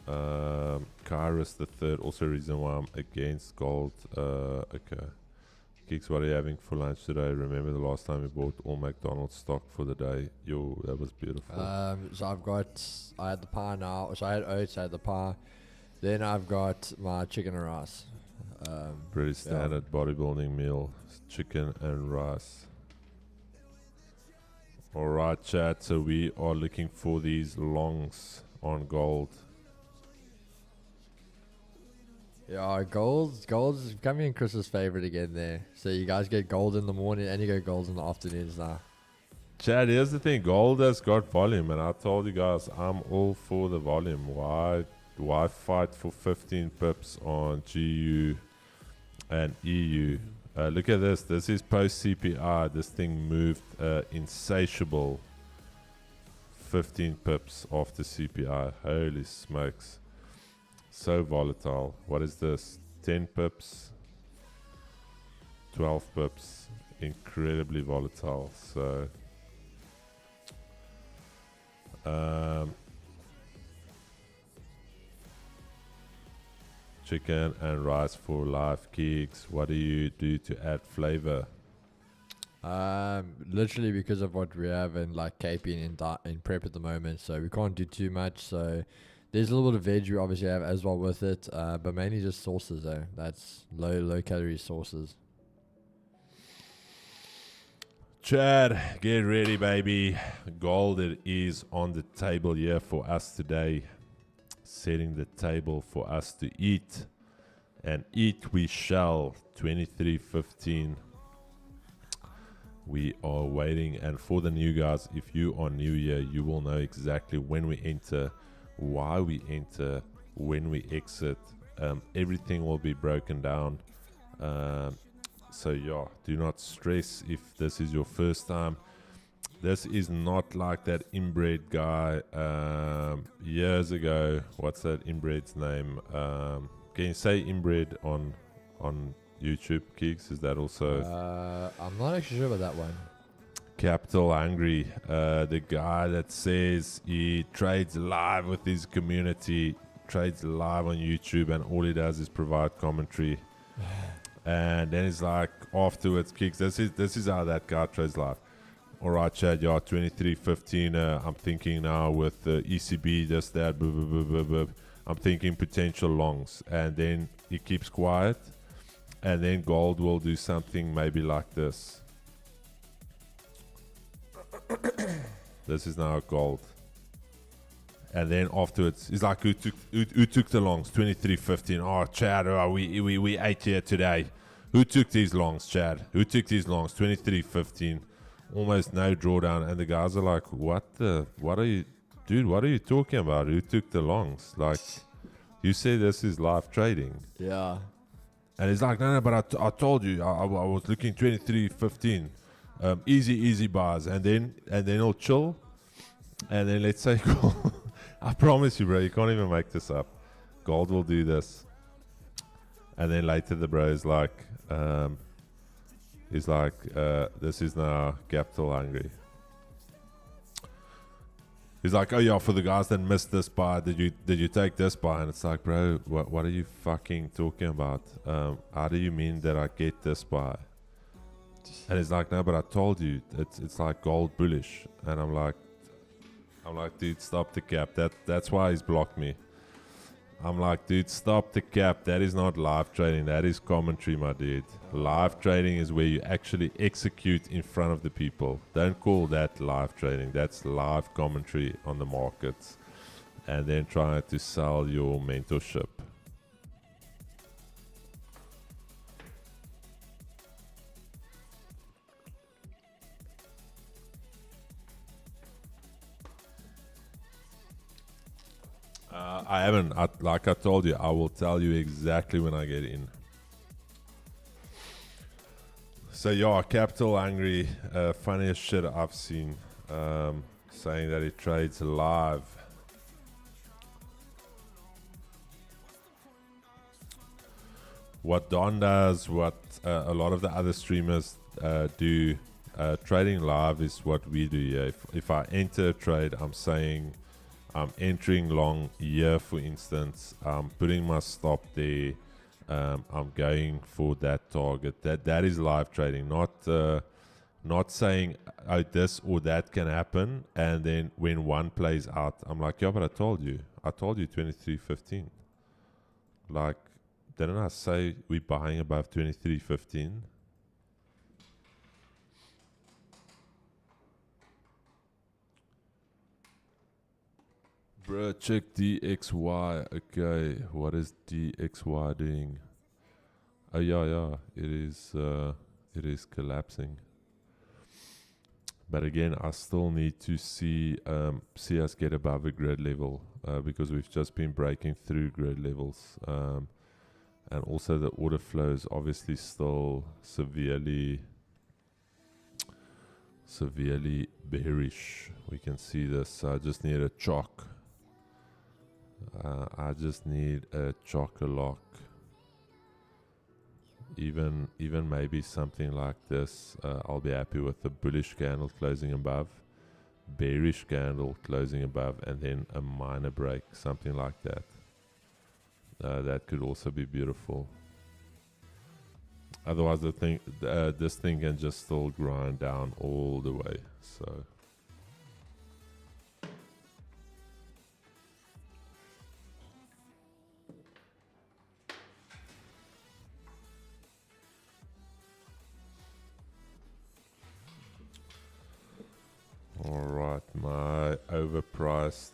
Kairos the third, also reason why I'm against gold. Okay. Geeks, what are you having for lunch today? Remember the last time we bought all McDonald's stock for the day? Yo, that was beautiful. So I had the pie now. So I had oats, I had the pie. Then I've got my chicken and rice. Pretty standard bodybuilding meal, chicken and rice. Alright, chat. So we are looking for these longs on gold. Yeah, gold's becoming Chris's favorite again there. So you guys get gold in the morning and you get gold in the afternoons now. Chad, here's the thing. Gold has got volume, and I told you guys I'm all for the volume. Why fight for 15 pips on GU and EU? Look at this. This is post CPI. This thing moved insatiable 15 pips after CPI. Holy smokes. So volatile. What is this? 10 pips, 12 pips. Incredibly volatile. So, chicken and rice for life, Keeks. What do you do to add flavor? Literally because of what we have in like KP in prep at the moment, so we can't do too much. So there's a little bit of veg we obviously have as well with it, but mainly just sauces though. That's low calorie sauces. Chad, get ready, baby. Gold it is on the table here for us today. Setting the table for us to eat. And eat we shall. 23.15. We are waiting. And for the new guys, if you are new here, you will know exactly when we enter, why we enter, when we exit. Everything will be broken down. So yeah, do not stress if this is your first time. This is not like that inbred guy years ago. What's that inbred's name? Can you say inbred on YouTube, Keeks? Is that also I'm not actually sure about that one. Capital Hungry? The guy that says he trades live with his community, trades live on YouTube, and all he does is provide commentary. And then it's like afterwards, Kicks. This is how that guy trades live. All right, Chad. Yeah, 23.15. I'm thinking now with ECB, this, that, blah, blah, blah, blah, blah. I'm thinking potential longs, and then he keeps quiet, and then gold will do something maybe like this. This is now gold. And then afterwards, it's like, who took the longs? 23.15. Oh, Chad, we ate here today. Who took these longs, Chad? Who took these longs? 23.15. Almost no drawdown. And the guys are like, what are you talking about? Who took the longs? Like, you say this is live trading. Yeah. And he's like, no, but I told you, I was looking 23.15. Easy bars. And then he'll chill. And then let's say gold. I promise you, bro, you can't even make this up. Gold will do this. And then later the bro is like, this is now Capital Hungry. He's like, oh yeah, for the guys that missed this buy, did you take this buy? And it's like, bro, what are you fucking talking about? How do you mean that I get this buy? And he's like, no, but I told you, it's like gold bullish. And I'm like, dude, stop the cap. That's why he's blocked me. I'm like, dude, stop the cap. That is not live trading. That is commentary, my dude. Live trading is where you actually execute in front of the people. Don't call that live trading. That's live commentary on the markets. And then trying to sell your mentorship. I haven't. Like I told you, I will tell you exactly when I get in. So yeah, Capital Angry, funniest shit I've seen, saying that it trades live. What Don does, what a lot of the other streamers do, trading live is what we do here. If I enter a trade, I'm saying I'm entering long here, for instance. I'm putting my stop there. I'm going for that target. That is live trading, not saying this or that can happen. And then when one plays out, I'm like, yeah, but I told you 23.15. Like, didn't I say we're buying above 23.15? Bro, check DXY. Okay, what is DXY doing? Oh yeah, it is collapsing. But again, I still need to see us get above a grid level because we've just been breaking through grid levels. And also the order flow is obviously still severely bearish. We can see this. I just need a chalk. I just need a chock-a-lock. Even maybe something like this. I'll be happy with the bullish candle closing above, bearish candle closing above, and then a minor break, something like that. That could also be beautiful. Otherwise, this thing can just still grind down all the way. So. Alright, my overpriced,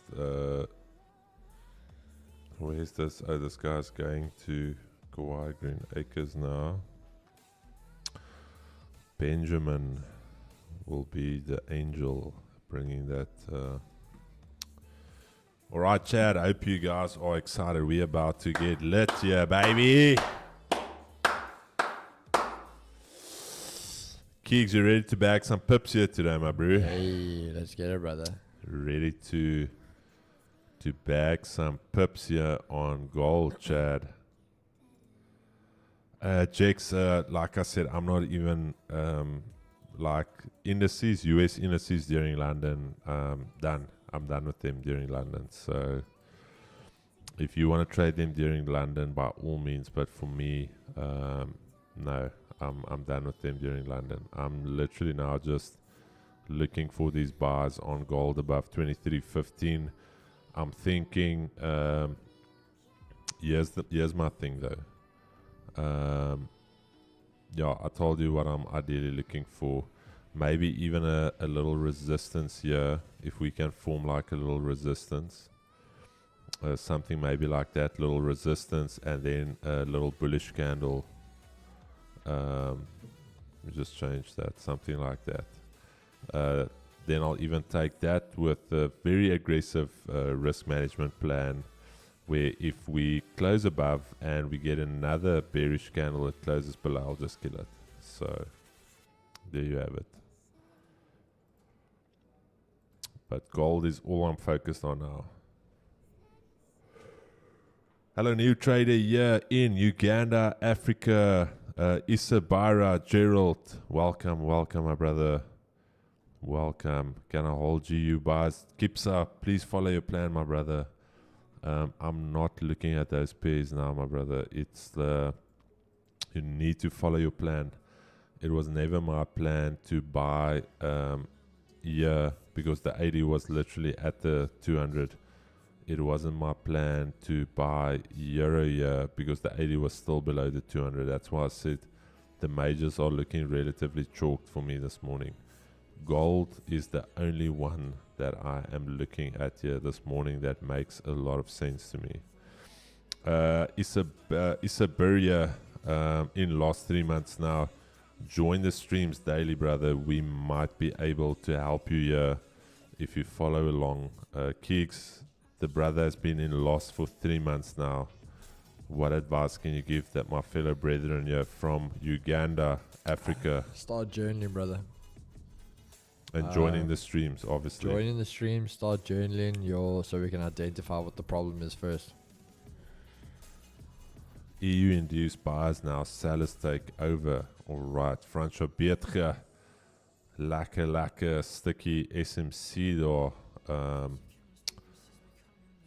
where's this? Oh, this guy's going to Kauai Green Acres now. Benjamin will be the angel bringing that. Alright, Chad, I hope you guys are excited. We're about to get lit here, baby. Keegs, you ready to bag some pips here today, my bro? Hey, let's get it, brother. Ready to bag some pips here on gold, Chad. Jex, like I said, I'm not even like indices, US indices during London. Done. I'm done with them during London. So if you want to trade them during London, by all means. But for me, no. I'm done with them during London. I'm literally now just looking for these buys on gold above 23.15. I'm thinking, here's my thing though. Yeah, I told you what I'm ideally looking for. Maybe even a little resistance here, if we can form like a little resistance. Something maybe like that, little resistance, and then a little bullish candle. Just change that, something like that. Then I'll even take that with a very aggressive risk management plan, where if we close above and we get another bearish candle that closes below, I'll just kill it. So there you have it. But gold is all I'm focused on now. Hello, new trader here in Uganda, Africa. Isabara, Gerald, welcome, my brother. Welcome. Can I hold you buys? Keeps up. Please follow your plan, my brother. I'm not looking at those pairs now, my brother. It's you need to follow your plan. It was never my plan to buy here because the 80 was literally at the 200. It wasn't my plan to buy euro here because the 80 was still below the 200. That's why I said the majors are looking relatively chalked for me this morning. Gold is the only one that I am looking at here this morning that makes a lot of sense to me. Isaberia, in last 3 months now, join the streams daily, brother. We might be able to help you here if you follow along. Keeks, the brother has been in loss for 3 months now. What advice can you give that my fellow brethren here from Uganda, Africa, Start journaling, brother. and joining the streams, obviously? Joining the stream, start journaling so we can identify what the problem is first. EU induced buyers now, sellers take over. All right, Franco Beetge, lekker sticky SMC door.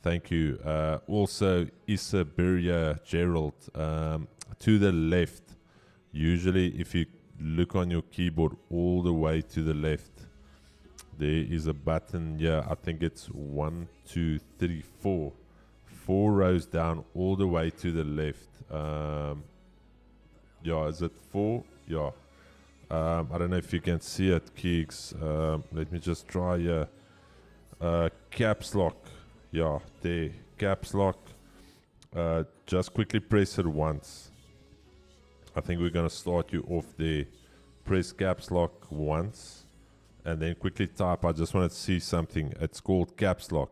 Thank you. Also, Isaberia Gerald, to the left. Usually, if you look on your keyboard all the way to the left, there is a button here. I think it's 1, 2, 3, 4. 4 rows down all the way to the left. Yeah, is it 4? Yeah. I don't know if you can see it, Keeks. Let me just try here. Caps lock. Yeah, there. Caps lock. Just quickly press it once. I think we're going to start you off there. Press caps lock once. And then quickly type. I just want to see something. It's called caps lock.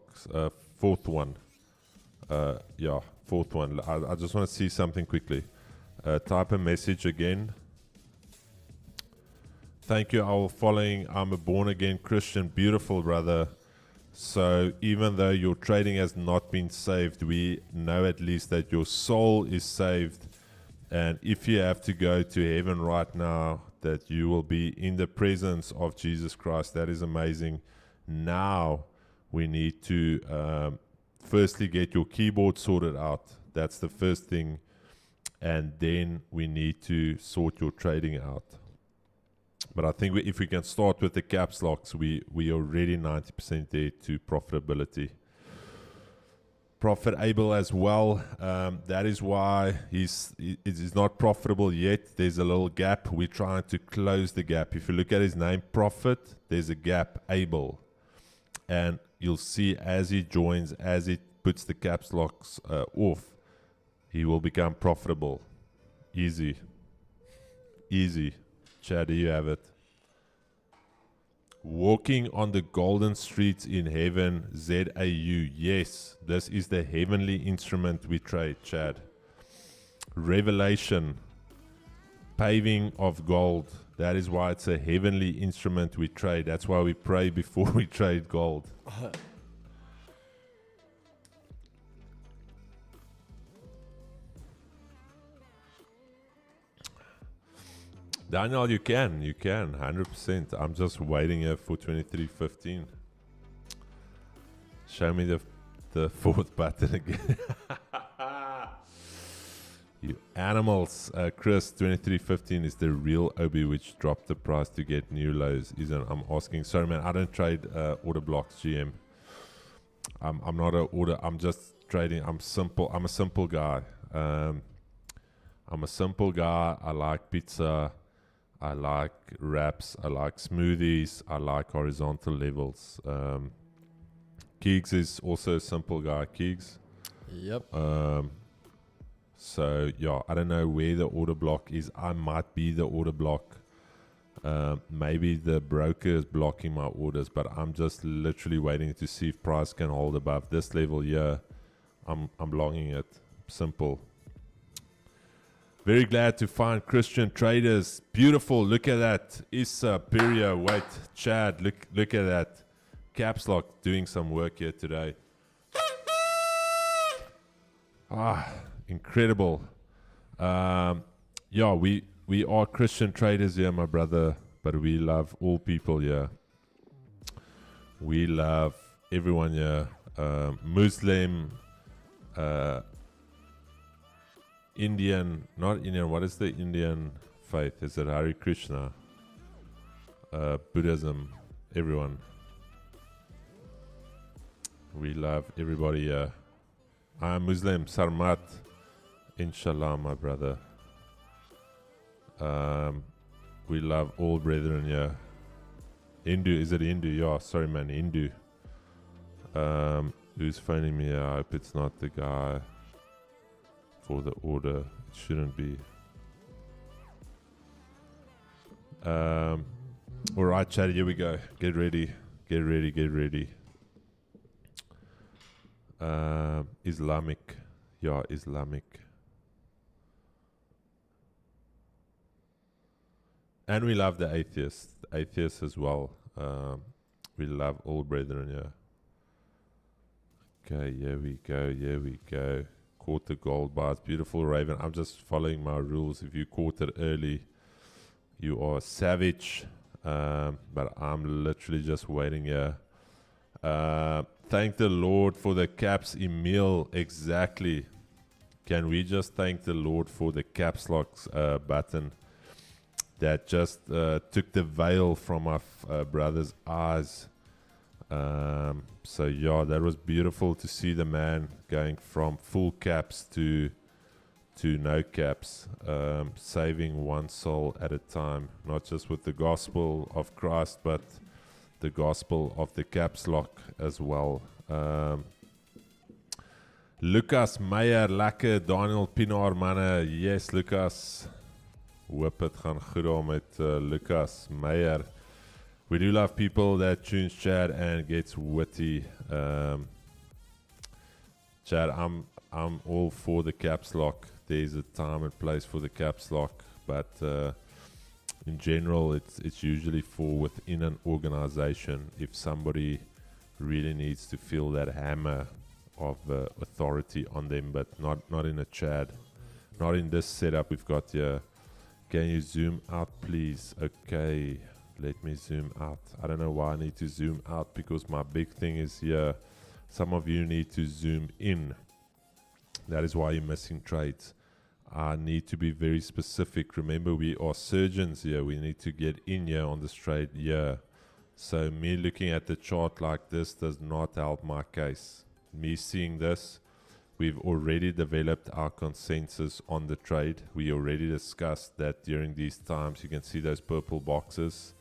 Fourth one. Yeah, fourth one. I just want to see something quickly. Type a message again. Thank you, our following. I'm a born-again Christian. Beautiful, brother. So even though your trading has not been saved, we know at least that your soul is saved. And if you have to go to heaven right now, that you will be in the presence of Jesus Christ. That is amazing. Now we need to firstly get your keyboard sorted out. That's the first thing. And then we need to sort your trading out. But I think if we can start with the caps locks, we are already 90% there to profitability. Profitable as well. That is why it is not profitable yet. There's a little gap. We're trying to close the gap. If you look at his name, Profit, there's a gap, able. And you'll see as he joins, as he puts the caps locks off, he will become profitable. Easy. Easy. Chad, you have it. Walking on the golden streets in heaven, ZAU. Yes, this is the heavenly instrument we trade, Chad. Revelation, paving of gold. That is why it's a heavenly instrument we trade. That's why we pray before we trade gold. Daniel, you can, 100%. I'm just waiting here for 23.15. Show me the fourth button again. You animals. Chris, 23.15 is the real Obi which dropped the price to get new lows. I'm asking. Sorry, man, I don't trade order blocks, GM. I'm not an order. I'm just trading. I'm simple. I'm a simple guy. I'm a simple guy. I like pizza. I like wraps, I like smoothies, I like horizontal levels. Keegs is also a simple guy, Keegs. Yep. So, yeah, I don't know where the order block is. I might be the order block. Maybe the broker is blocking my orders, but I'm just literally waiting to see if price can hold above this level here. I'm longing it. Simple. Very glad to find Christian traders. Beautiful. Look at that. Issa, Peria, wait, Chad, look at that. Caps lock doing some work here today. Incredible. Yeah, we are Christian traders here, my brother, but we love all people here. We love everyone here. Muslim, Indian, not Indian, what is the Indian faith? Is it Hare Krishna? Buddhism, everyone. We love everybody here. I'm Muslim, Sarmat, inshallah, my brother. We love all brethren here. Hindu, is it Hindu? Yeah, sorry man, Hindu. Who's phoning me? I hope it's not the guy for the order. It shouldn't be. Alright, chat, here we go. Get ready. Get ready, get ready. Islamic. Yeah, Islamic. And we love the atheists as well. We love all brethren, yeah. Okay, here we go. Caught the gold bars, beautiful Raven. I'm just following my rules. If you caught it early, you are savage. But I'm literally just waiting here. Thank the Lord for the caps, Emil. Exactly. Can we just thank the Lord for the caps locks button that just took the veil from my brother's eyes. So yeah, that was beautiful to see the man going from full caps to no caps, saving one soul at a time, not just with the gospel of Christ, but the gospel of the caps lock as well. Lucas Meyer, lekker, Daniel Pinaar, manne. Yes, Lucas. Hoop het gaan goed daar met Lucas Meyer. We do love people that tunes chat and gets witty. Chad, I'm all for the caps lock. There's a time and place for the caps lock, but in general, it's usually for within an organization. If somebody really needs to feel that hammer of authority on them, but not in a chat, not in this setup we've got here. Can you zoom out, please? Okay, let me zoom out. I don't know why I need to zoom out, because my big thing is here. Some of you need to zoom in. That is why you're missing trades. I need to be very specific. Remember, we are surgeons here. We need to get in here on the trade here. So me looking at the chart like this does not help my case. Me seeing this, we've already developed our consensus on the trade. We already discussed that during these times, you can see those purple boxes.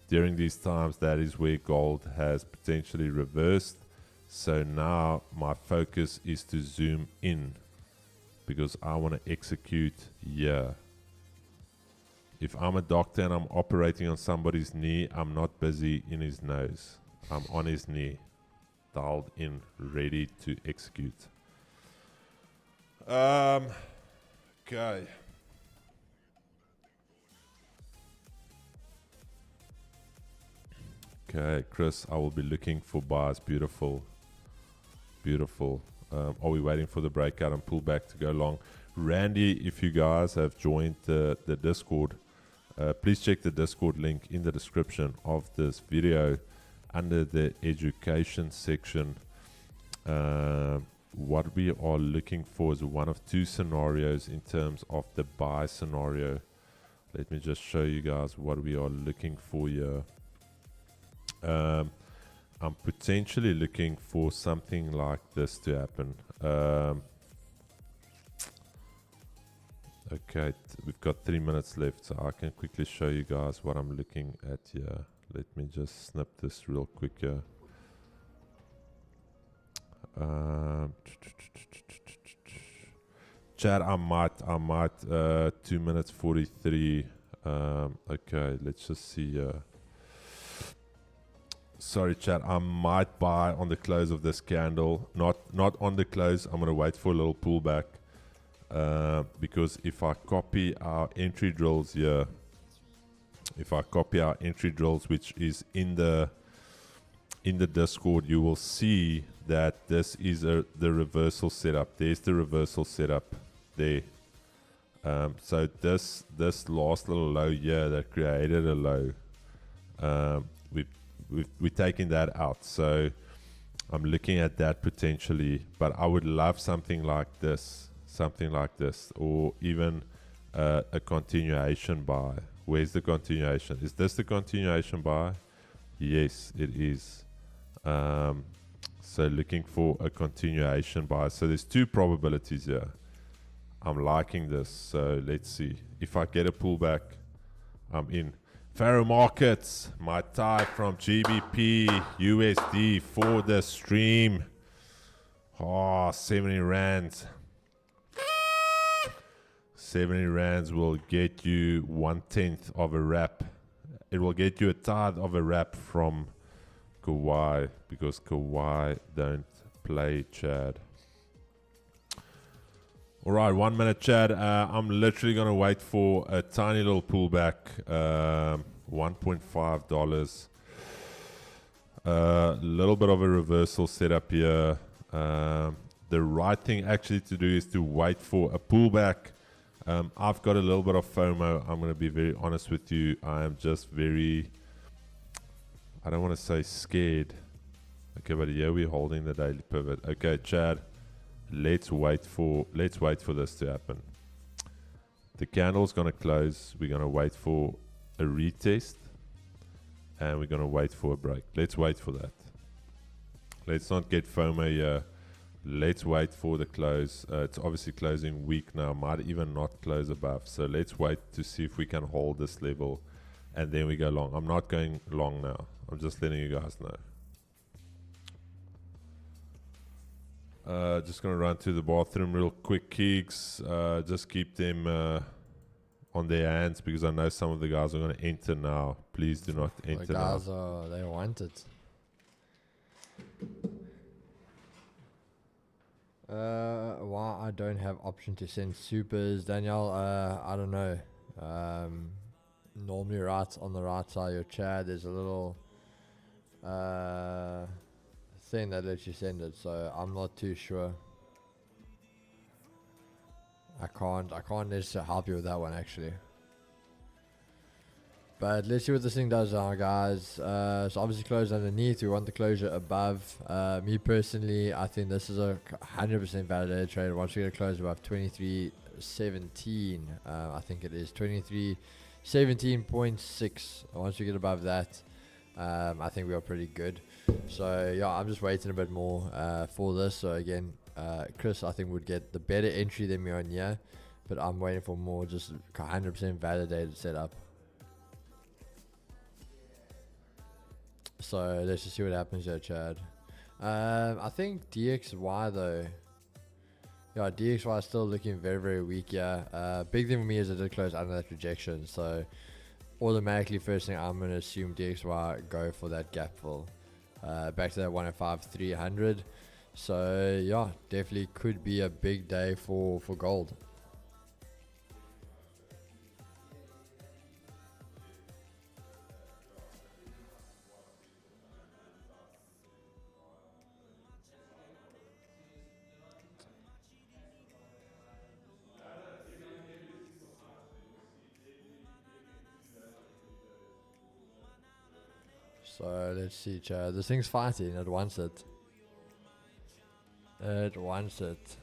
During these times, that is where gold has potentially reversed. So now my focus is to zoom in, because I want to execute here. If I'm a doctor and I'm operating on somebody's knee, I'm not busy in his nose. I'm on his knee, dialed in, ready to execute. Okay. Okay, Chris, I will be looking for bars. Beautiful. Beautiful. Are we waiting for the breakout and pullback to go long? Randy, if you guys have joined the Discord, please check the Discord link in the description of this video under the education section. What we are looking for is one of two scenarios in terms of the buy scenario. Let me just show you guys what we are looking for here. I'm potentially looking for something like this to happen. Okay, we've got 3 minutes left, so I can quickly show you guys what I'm looking at here. Let me just snip this real quick here. Chat, I might 2 minutes 43. Okay, let's just see. Sorry, chat. I might buy on the close of this candle. Not on the close. I'm gonna wait for a little pullback. Because if I copy our entry drills here, which is in the Discord, you will see that this is the reversal setup. There's the reversal setup there. So this last little low here that created a low, we're taking that out. So I'm looking at that potentially, but I would love something like this, or even a continuation buy. Where's the continuation? Is this the continuation buy? Yes, it is. So looking for a continuation buy. So there's two probabilities here. I'm liking this. So let's see. If I get a pullback, I'm in. Faro Markets, my tie from GBP USD for the stream. 70 rands. 70 rands will get you 1/10 of a wrap. It will get you a tithe of a wrap from Kawhi, because Kawhi don't play, Chad. All right, 1 minute, Chad. I'm literally going to wait for a tiny little pullback. $1.5. A little bit of a reversal setup here. The right thing actually to do is to wait for a pullback. I've got a little bit of FOMO. I'm going to be very honest with you. I am just very, I don't want to say scared. Okay, but here we're holding the daily pivot. Okay, Chad, let's wait for this to happen. The candle's going to close. We're going to wait for a retest. And we're going to wait for a break. Let's wait for that. Let's not get FOMO here. Let's wait for the close. It's obviously closing weak now. Might even not close above. So let's wait to see if we can hold this level. And then we go long. I'm not going long now. I'm just letting you guys know. Just going to run to the bathroom real quick, Keeks. Just keep them on their hands because I know some of the guys are going to enter now. Please do not enter The now. guys they want it. Why I don't have option to send supers, Danielle? I don't know. Normally, right on the right side of your chat, there's a little thing that lets you send it. So I'm not too sure. I can't necessarily help you with that one actually. But let's see what this thing does now, guys. So obviously close underneath. We want the closure above. Me personally, I think this is a 100% validated trade. Once we get a close above 23.17, I think it is 23.17.6. Once we get above that, I think we are pretty good. So yeah, I'm just waiting a bit more for this. So again, Chris, I think would get the better entry than me on here, but I'm waiting for more just 100% validated setup. So let's just see what happens there, Chad. I think DXY though. Yeah, DXY is still looking very, very weak. Yeah. Big thing for me is it did close under that rejection. So automatically, first thing I'm going to assume DXY go for that gap fill. Back to that 105.300. So yeah, definitely could be a big day for gold. So let's see, Chad. This thing's fighting. It wants it. It wants it.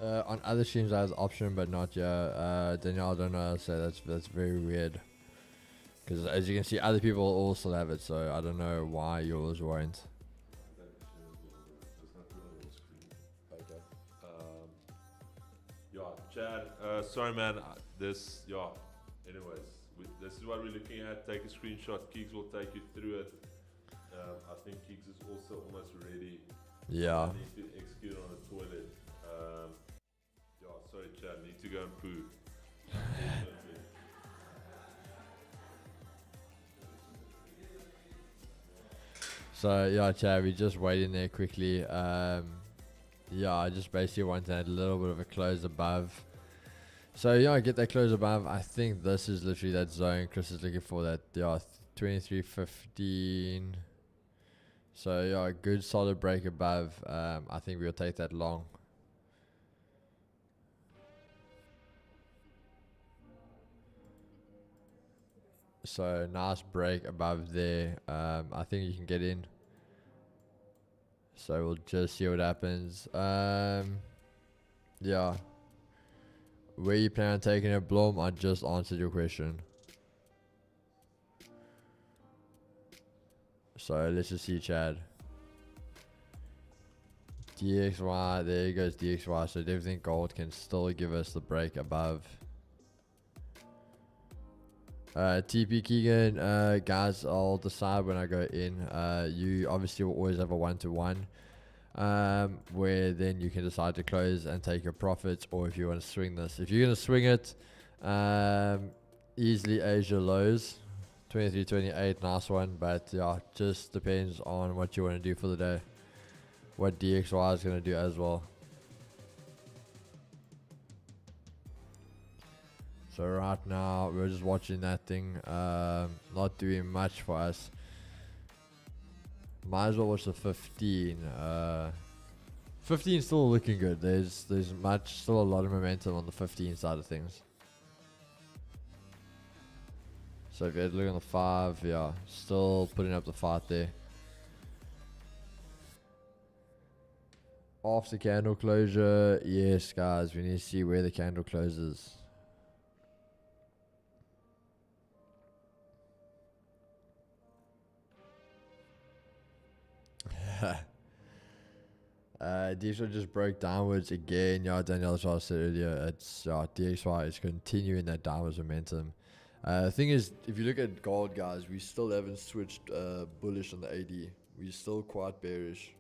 On other streams, I have option, but not here. Danielle, I don't know how to say that's very weird. Because as you can see, other people also have it, so I don't know why yours won't. Chad, sorry man, anyways, this is what we're looking at. Take a screenshot. Keeks will take you through it. I think Keeks is also almost ready. Yeah. I need to execute on the toilet. Sorry Chad, need to go and poo. So yeah, Chad, we just waiting there quickly. Yeah, I just basically want to add a little bit of a close above. So yeah, I get that close above. I think this is literally that zone Chris is looking for. That 23.15. So yeah, a good solid break above. I think we'll take that long. So nice break above there. I think you can get in. So we'll just see what happens. Yeah. Where you plan on taking it, Blom? I just answered your question. So let's just see, Chad. DXY, there goes DXY. So definitely gold can still give us the break above. TP Keegan, guys, I'll decide when I go in. You obviously will always have a 1-to-1. where then you can decide to close and take your profits, or if you want to swing this. If you're going to swing it, easily Asia lows, 23.28, nice one. But yeah, just depends on what you want to do for the day, what DXY is going to do as well. So right now we're just watching that thing, not doing much for us. Might as well watch the 15. 15 still looking good. There's still a lot of momentum on the 15 side of things. So if you had to look on the 5, yeah, still putting up the fight there. After candle closure, yes guys, we need to see where the candle closes. DXY just broke downwards again. Yeah, Danielle, as I said earlier, it's DXY is continuing that downwards momentum. The thing is, if you look at gold, guys, we still haven't switched bullish on the AD. We're still quite bearish.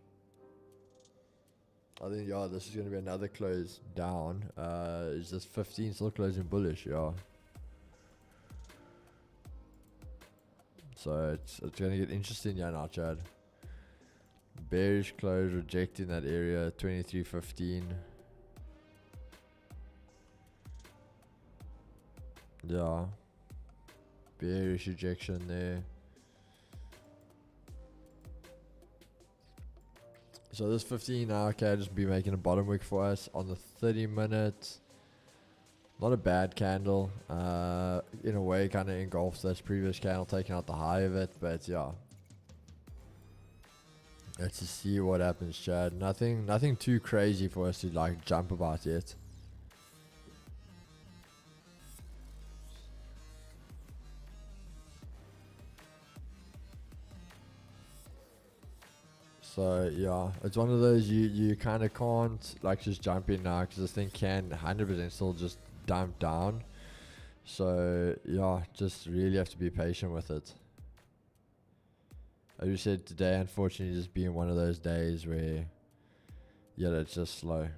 I think this is going to be another close down. Is this 15 still closing bullish? Yeah. So it's going to get interesting, now, Chad. Bearish close, rejecting that area, 23.15. Yeah. Bearish rejection there. So this 15 now can just be making a bottom wick for us on the 30 minutes. Not a bad candle. In a way, kind of engulfs this previous candle, taking out the high of it, but yeah. Let's just see what happens, Chad. Nothing too crazy for us to like jump about yet. So yeah, it's one of those you kind of can't like just jump in now, because this thing can 100% still just dump down. So yeah, just really have to be patient with it. As you said, today unfortunately just being one of those days where it's just slow.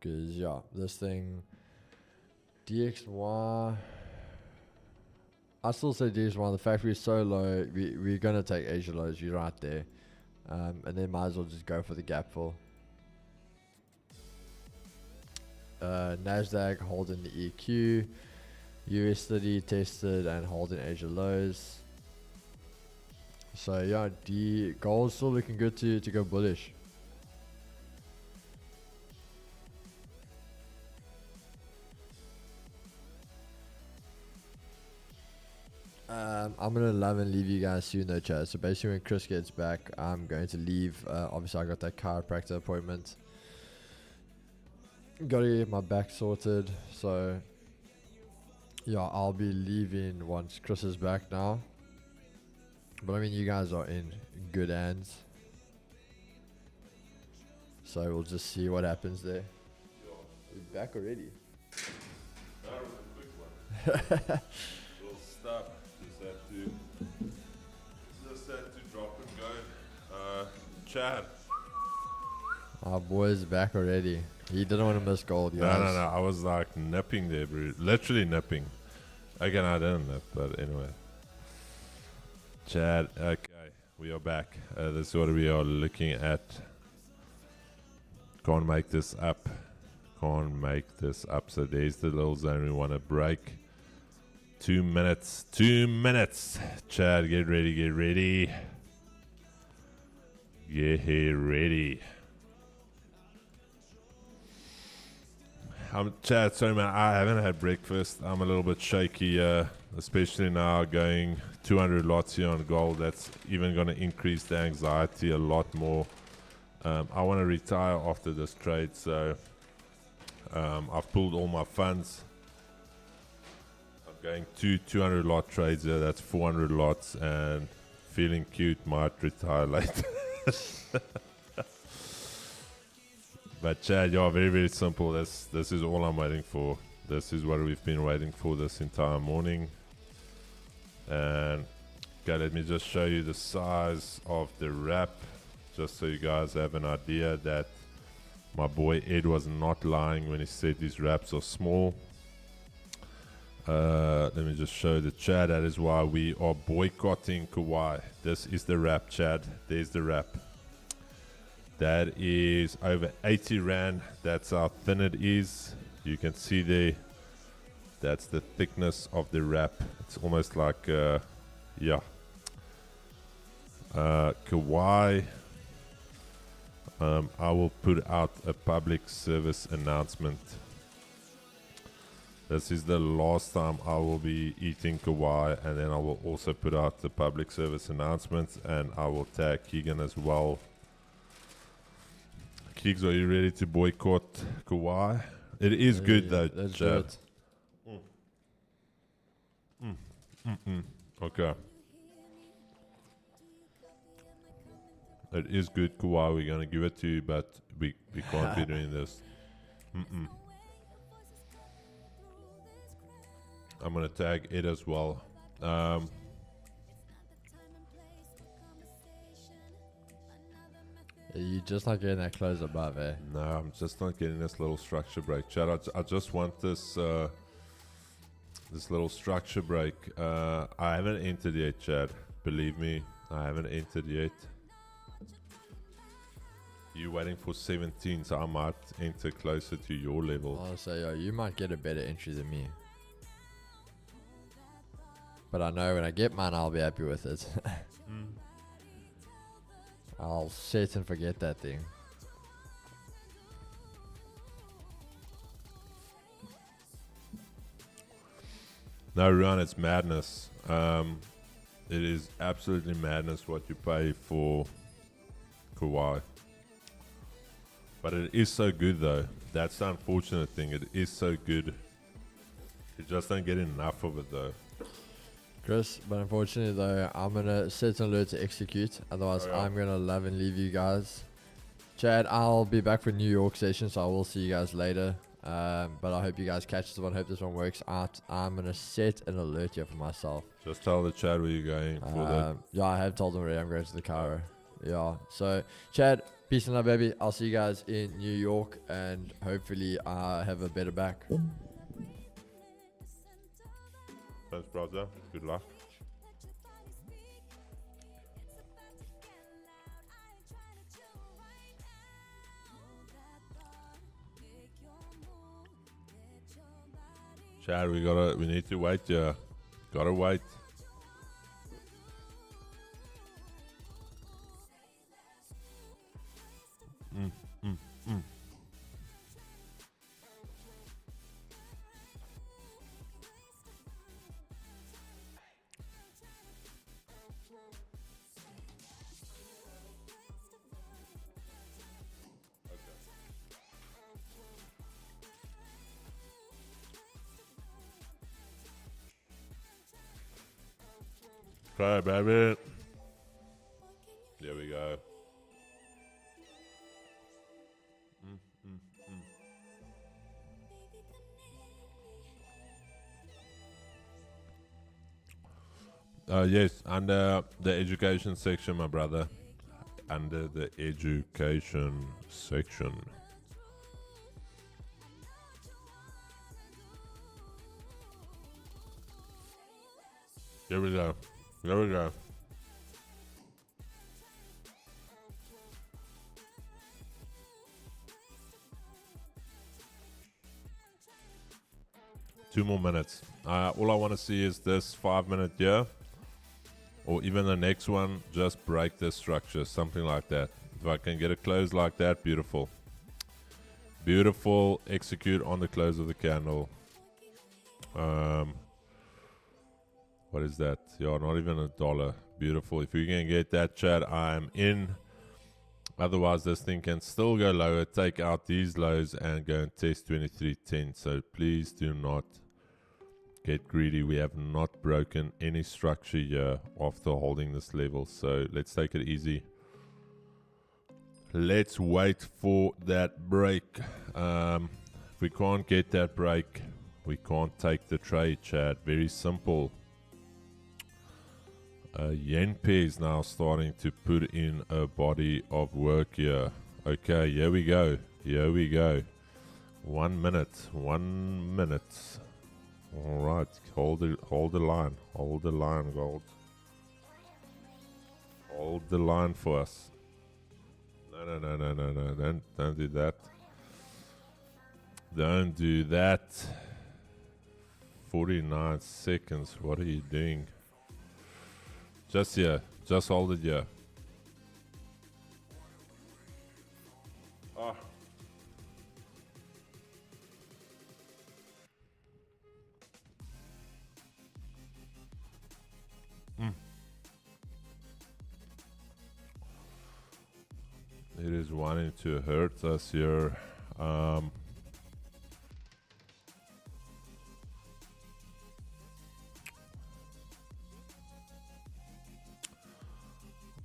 Because this thing DXY, I still say DXY, the fact we're so low, we're gonna take Asia lows. You're right there. And then might as well just go for the gap fill. Nasdaq holding the EQ, US30 tested and holding Asia lows. So yeah, gold's still looking good to go bullish. I'm gonna love and leave you guys soon though, chat. So basically when Chris gets back, I'm going to leave. Obviously I got that chiropractor appointment. Gotta get my back sorted. So yeah, I'll be leaving once Chris is back now. But I mean, you guys are in good hands. So we'll just see what happens there. You're back already. That was a quick one. Little stuff. Just had to drop and go. Chad. Our boy's back already. He didn't want to miss gold, guys. No. I was like nipping there, bro. Literally nipping. Again, I didn't nip, but anyway. Chad, okay. We are back. This is what we are looking at. Can't make this up. So there's the little zone we want to break. 2 minutes. 2 minutes. Chad, get ready. Get ready. Chad, sorry man, I haven't had breakfast. I'm a little bit shaky, especially now going 200 lots here on gold. That's even going to increase the anxiety a lot more. I want to retire after this trade, so I've pulled all my funds. Going 200 lot trades here, that's 400 lots, and feeling cute, might retire later. But Chad, yeah, very, very simple. This is all I'm waiting for. This is what we've been waiting for this entire morning. And okay, let me just show you the size of the wrap, just so you guys have an idea that my boy Ed was not lying when he said these wraps are small. Let me just show the Chad. That is why we are boycotting Kawhi. This is the wrap, Chad. There's the wrap. That is over 80 Rand. That's how thin it is. You can see there. That's the thickness of the wrap. It's almost like, yeah. Kawhi. I will put out a public service announcement. This is the last time I will be eating Kawhi, and then I will also put out the public service announcement, and I will tag Keegan as well. Keegs, are you ready to boycott Kawhi? It is good though, Chad. Okay. It is good, Kawhi. We're going to give it to you, but we can't be doing this. I'm going to tag it as well. You just not getting that close above, eh? No, I'm just not getting this little structure break. Chad, I just want this this little structure break. I haven't entered yet, Chad. Believe me, I haven't entered yet. You're waiting for 17, so I might enter closer to your level. I'll say, yo, you might get a better entry than me. But I know when I get mine, I'll be happy with it. I'll set and forget that thing. No, Ruan, it's madness. It is absolutely madness what you pay for Kawhi. But it is so good though. That's the unfortunate thing. It is so good. You just don't get enough of it though. Chris, but unfortunately though, I'm gonna set an alert to execute. Otherwise, I'm gonna love and leave you guys. Chad, I'll be back for New York session, so I will see you guys later. But I hope you guys catch this one. Hope this one works out. I'm gonna set an alert here for myself. Just tell the Chad where you're going for that. Yeah, I have told them already. I'm going to the Cairo. Yeah. So, Chad, peace and love, baby. I'll see you guys in New York, and hopefully I have a better back. Thanks, brother. Good luck. Chad, we need to wait, yeah. Gotta wait. Okay, baby. There we go. Yes, under the education section, my brother. Under the education section. Here we go. There we go. Two more minutes. All I want to see is this 5 minute here, or even the next one. Just break this structure, something like that. If I can get a close like that, beautiful. Beautiful. Execute on the close of the candle. What is that? Yeah, not even $1. Beautiful. If you can get that, Chad, I am in. Otherwise, this thing can still go lower. Take out these lows and go and test 23.10. So please do not get greedy. We have not broken any structure here after holding this level. So let's take it easy. let's wait for that break. If we can't get that break, we can't take the trade, Chad. Very simple. Yen pair is now starting to put in a body of work here. Okay, here we go. Here we go. 1 minute. 1 minute. All right, hold the line. Hold the line, gold. Hold the line for us. No. Don't do that. Don't do that. 49 seconds. What are you doing? Just here. Just hold it here. Oh. It is wanting to hurt us here.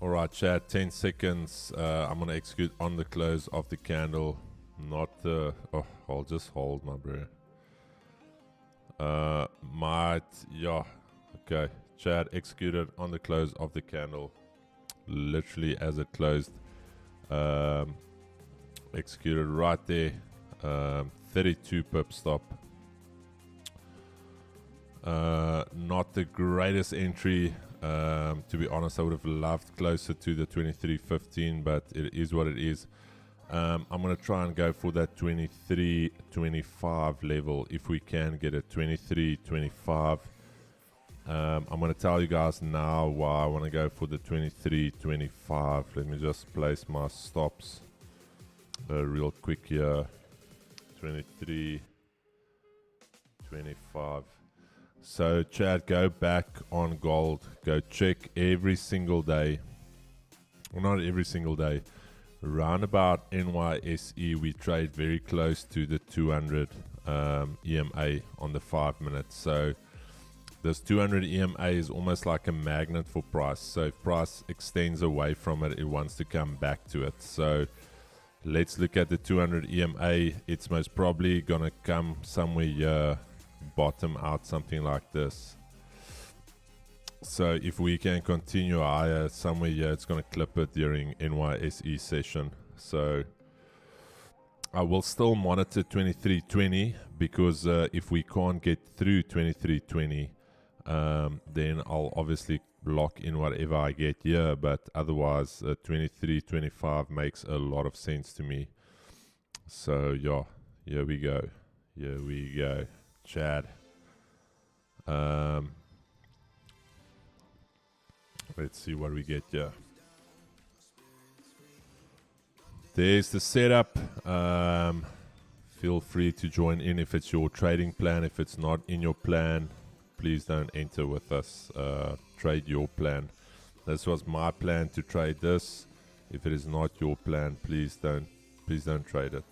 Alright, chat, 10 seconds. I'm going to execute on the close of the candle. Not the... Oh, I'll just hold my bro. Yeah. Okay. Chat, executed on the close of the candle. Literally as it closed. Executed right there. 32 pip stop. Not the greatest entry. To be honest, I would have loved closer to the 23.15, but it is what it is. I'm going to try and go for that 23.25 level if we can get it. 23.25. I'm going to tell you guys now why I want to go for the 23.25. Let me just place my stops real quick here. 23.25. So, Chad, go back on gold. Go check every single day. Well, not every single day. Round about NYSE, we trade very close to the 200 EMA on the 5 minutes. So, this 200 EMA is almost like a magnet for price. So, if price extends away from it, it wants to come back to it. So, let's look at the 200 EMA. It's most probably going to come somewhere here. Bottom out something like this. So if we can continue higher somewhere here, it's going to clip it during NYSE session. So I will still monitor 23.20 because if we can't get through 23.20, then I'll obviously lock in whatever I get here, but otherwise 23.25 makes a lot of sense to me. So yeah, here we go. Here we go. Chad. Let's see what we get here. There's the setup. Feel free to join in if it's your trading plan. If it's not in your plan, please don't enter with us. Trade your plan. This was my plan to trade this. If it is not your plan, please don't trade it.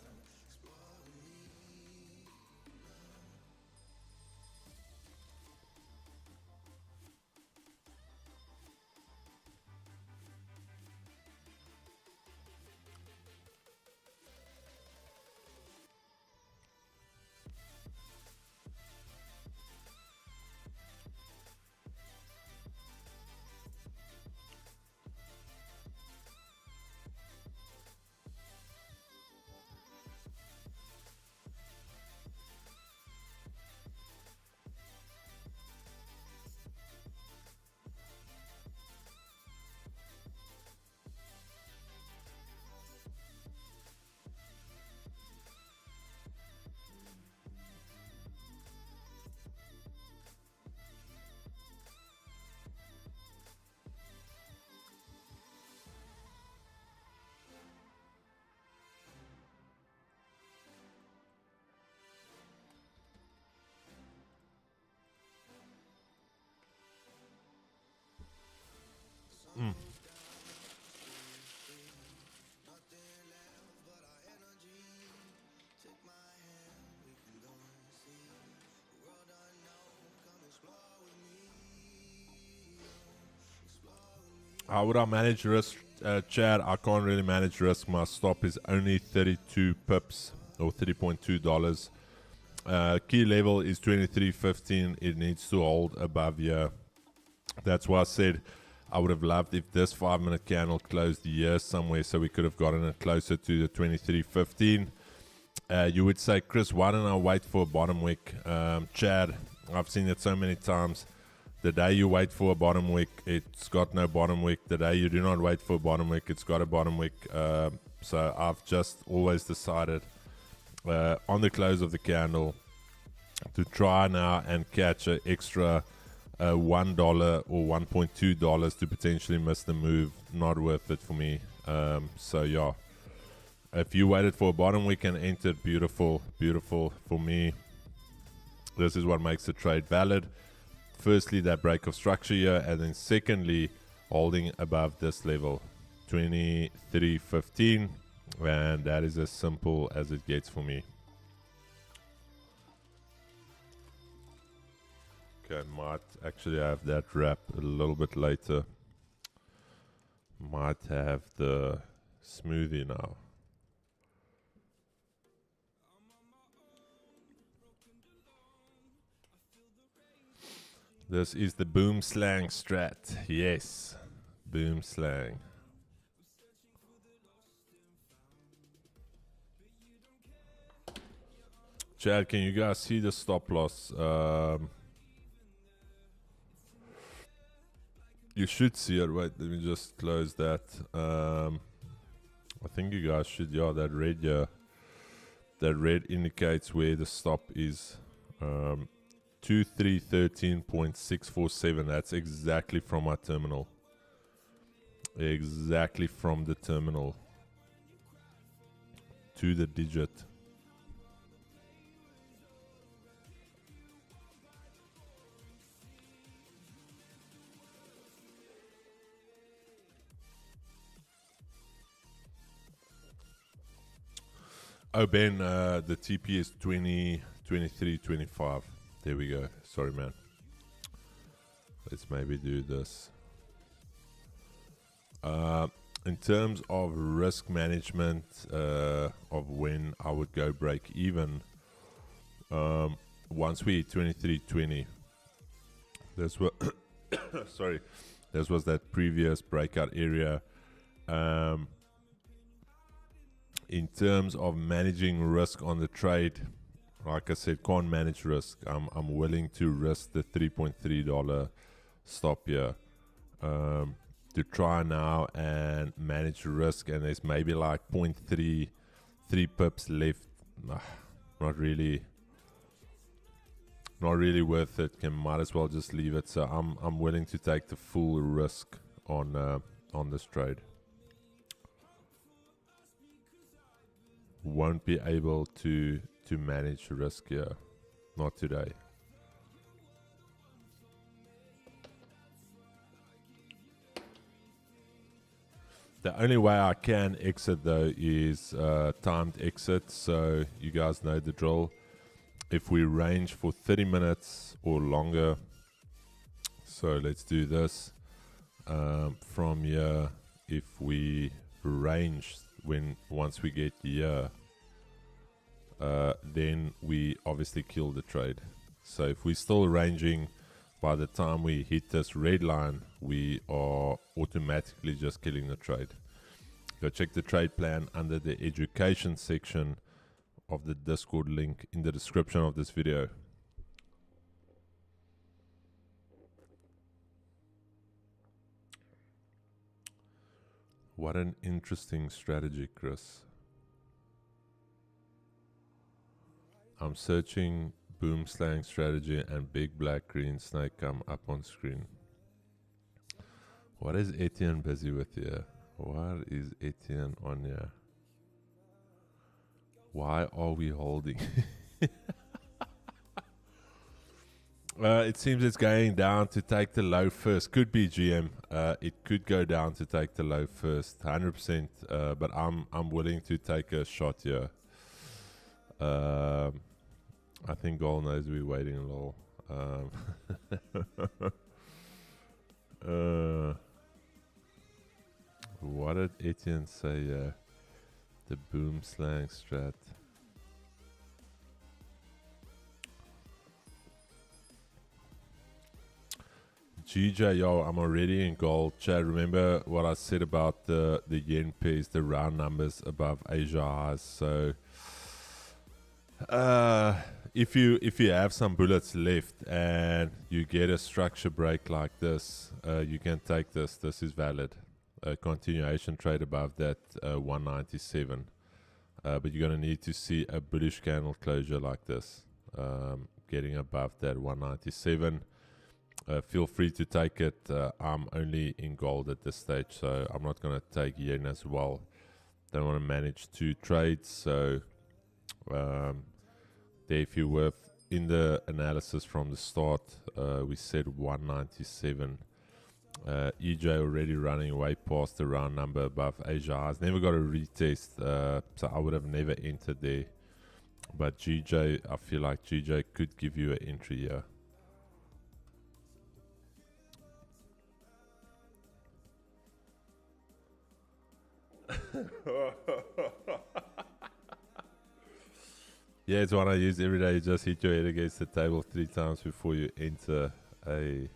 How would I manage risk Chad, I can't really manage risk. My stop is only 32 pips or $30.2. Key level is 23.15. It needs to hold above here. That's why I said I would have loved if this 5-minute candle closed here somewhere, so we could have gotten it closer to the 23.15. You would say, Chris, why don't I wait for a bottom wick? Chad, I've seen it so many times. The day you wait for a bottom wick, it's got no bottom wick. The day you do not wait for a bottom wick, it's got a bottom wick. So I've just always decided on the close of the candle to try now and catch an extra $1 or $1.2 to potentially miss the move. Not worth it for me. So yeah, if you waited for a bottom wick and entered, beautiful, beautiful. For me, this is what makes the trade valid. Firstly, that break of structure here, and then secondly, holding above this level, 23.15, and that is as simple as it gets for me. Okay, might actually have that wrap a little bit later. Might have the smoothie now. This is the boom slang strat. Yes, boom slang. Chad, can you guys see the stop loss? You should see it. Wait, let me just close that. I think you guys should. Yeah, that red here. That red indicates where the stop is. 2313.647. That's exactly from my terminal. Exactly from the terminal to the digit. Oh, Ben, the TP is 20, 23, 25. There we go. Sorry, man. Let's maybe do this. In terms of risk management, of when I would go break even, once we hit 23.20, this was sorry, this was that previous breakout area. In terms of managing risk on the trade, like I said, can't manage risk. I'm willing to risk the $3.3 stop here to try now and manage risk. And there's maybe like 0.3 pips left. Not really worth it. Might as well just leave it. So I'm willing to take the full risk on this trade. Won't be able to manage risk here, not today. The only way I can exit though is timed exit, so you guys know the drill. If we range for 30 minutes or longer, so let's do this from here. If we range once we get here, then we obviously kill the trade. So if we're still ranging, by the time we hit this red line, we are automatically just killing the trade. Go check the trade plan under the education section of the Discord link in the description of this video. What an interesting strategy, Chris. I'm searching boom slang strategy and big black green snake come up on screen. What is Etienne busy with here? What is Etienne on here? Why are we holding? It seems it's going down to take the low first. Could be GM. It could go down to take the low first, 100%. But I'm willing to take a shot here. I think Goal knows we're waiting a little. What did Etienne say? The boom slang strat. GJ, yo, I'm already in gold. Chad, remember what I said about the yen pairs, the round numbers above Asia highs. So, if you have some bullets left and you get a structure break like this, you can take this. This is valid. A continuation trade above that 197. But you're going to need to see a bullish candle closure like this, getting above that 197. Feel free to take it. I'm only in gold at this stage, so I'm not going to take yen as well. Don't want to manage two trades, so there, if you were in the analysis from the start, we said 197. EJ already running way past the round number above Asia highs. Never got a retest, so I would have never entered there. But GJ, I feel like GJ could give you an entry here. Yeah, it's one I use every day. You just hit your head against the table 3 times before you enter a...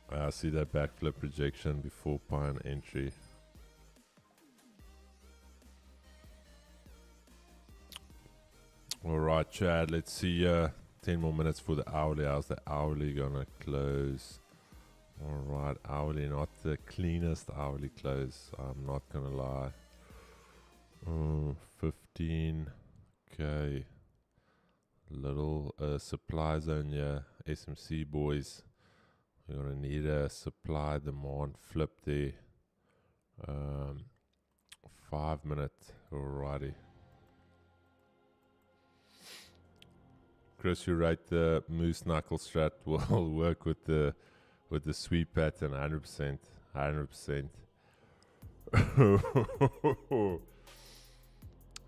I see that backflip projection before pine entry. Alright, Chad, let's see 10 more minutes for the hourly. How's the hourly gonna close? Alright, hourly, not the cleanest hourly close, I'm not gonna lie. 15k. Little supply zone here, SMC boys. We're gonna need a supply demand flip there. 5 minutes, alrighty. Chris, you rate the moose knuckle strat will work with the sweep pattern 100%. 100%.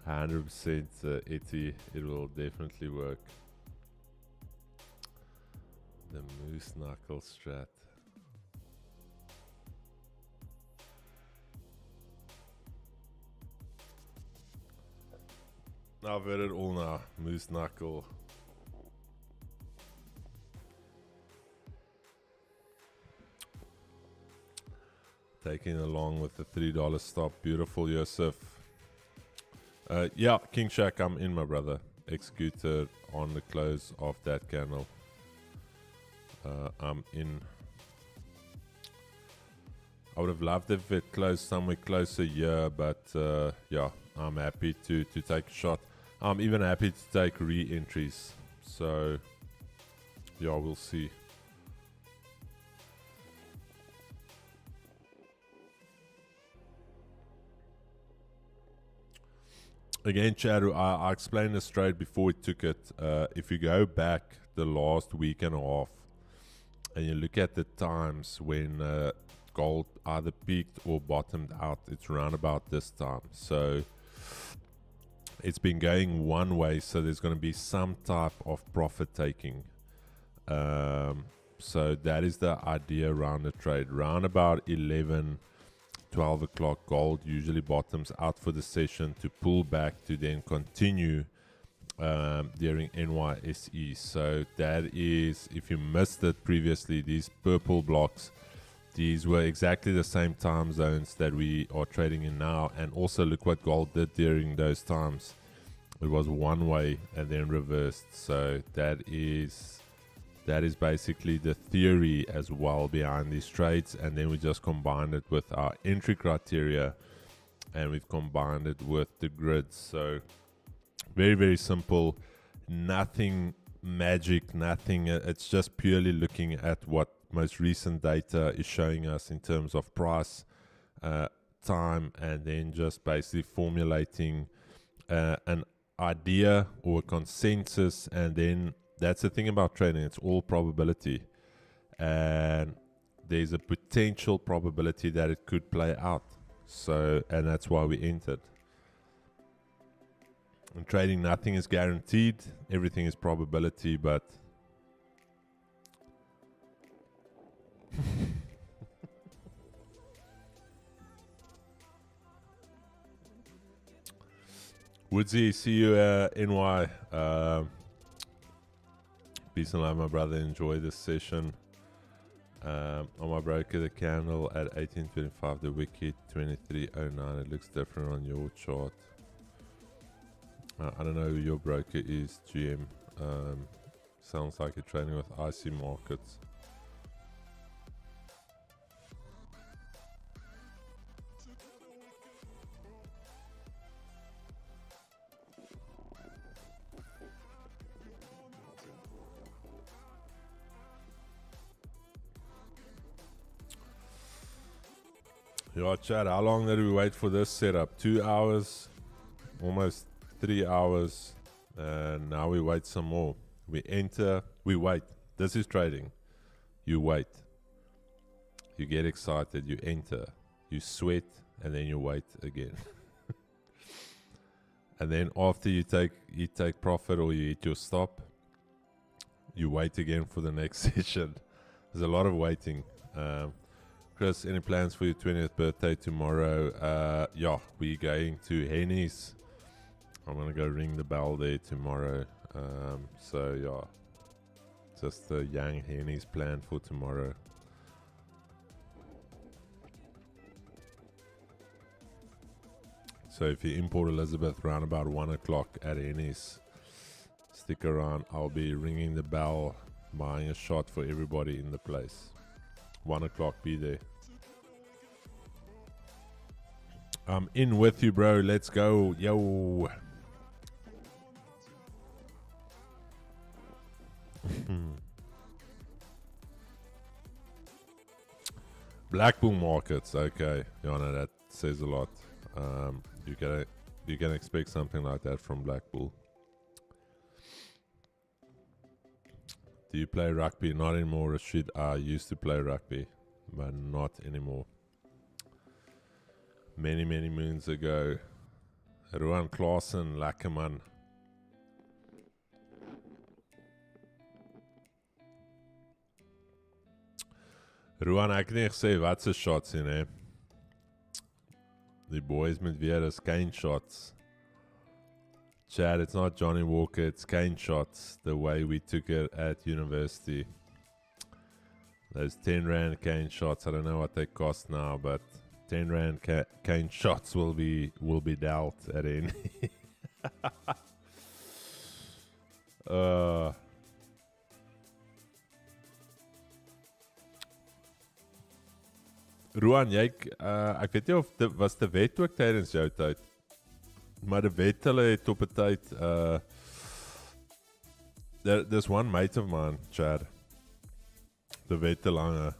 100%, Etty, it will definitely work. The moose knuckle strat. I've heard it all now. Moose knuckle. Taking along with the $3 stop. Beautiful, Yosef. Yeah, King Shaq, I'm in, my brother. Executed on the close of that candle. I'm in. I would have loved if it closed somewhere closer here, but yeah, I'm happy to take a shot. I'm even happy to take re-entries. So yeah, we'll see. Again, Chad, I explained this trade before we took it. If you go back the last week and a half and you look at the times when gold either peaked or bottomed out, it's around about this time. So it's been going one way, so there's going to be some type of profit taking. So that is the idea around the trade. Round about 11, 12 o'clock, gold usually bottoms out for the session to pull back to then continue during NYSE. So that is, if you missed it previously, these purple blocks, these were exactly the same time zones that we are trading in now. And also look what gold did during those times. It was one way and then reversed. So that is basically the theory as well behind these trades. And then we just combined it with our entry criteria and we've combined it with the grids. So very, very simple. Nothing magic, nothing. It's just purely looking at what most recent data is showing us in terms of price, time, and then just basically formulating an idea or a consensus. And then that's the thing about trading, it's all probability, and there's a potential probability that it could play out. So, and that's why we entered. In trading, nothing is guaranteed, everything is probability, but Woodsy, see you NY. Peace and love, my brother. Enjoy this session. On my broker, the candle at 18.25, the wicket 23.09. It looks different on your chart. I don't know who your broker is, GM. Sounds like you're trading with IC markets. Yeah, Chad, how long did we wait for this setup? 2 hours, almost 3 hours, and now we wait some more. We enter, we wait. This is trading. You wait. You get excited, you enter, you sweat, and then you wait again. And then after you take profit or you hit your stop, you wait again for the next session. There's a lot of waiting. Chris, any plans for your 20th birthday tomorrow? Yeah, we're going to Henny's. I'm going to go ring the bell there tomorrow. So, yeah, just a young Henny's plan for tomorrow. So, if you import Elizabeth round about 1 o'clock at Henny's, stick around. I'll be ringing the bell, buying a shot for everybody in the place. 1 o'clock, be there. I'm in with you, bro. Let's go. Yo. Black bull markets. Okay. Yana, that says a lot. You can expect something like that from Black Bull. Do you play rugby? Not anymore, Rashid. I used to play rugby, but not anymore. Many, many moons ago. Ruan Klaasen, lekker man. Ruan, ek het nie gesê wat se shots in, hè. Die boys met weer is cane shots. Chad, it's not Johnny Walker, it's cane shots, the way we took it at university. Those 10 Rand cane shots, I don't know what they cost now, but 10 Rand cane shots will be dealt at any. Ruan, ek weet nie of dit was die wet ook tydens jou tyd. Maar die wet hulle het op 'n tyd there's one mate of mine, Chad. The wet te lange.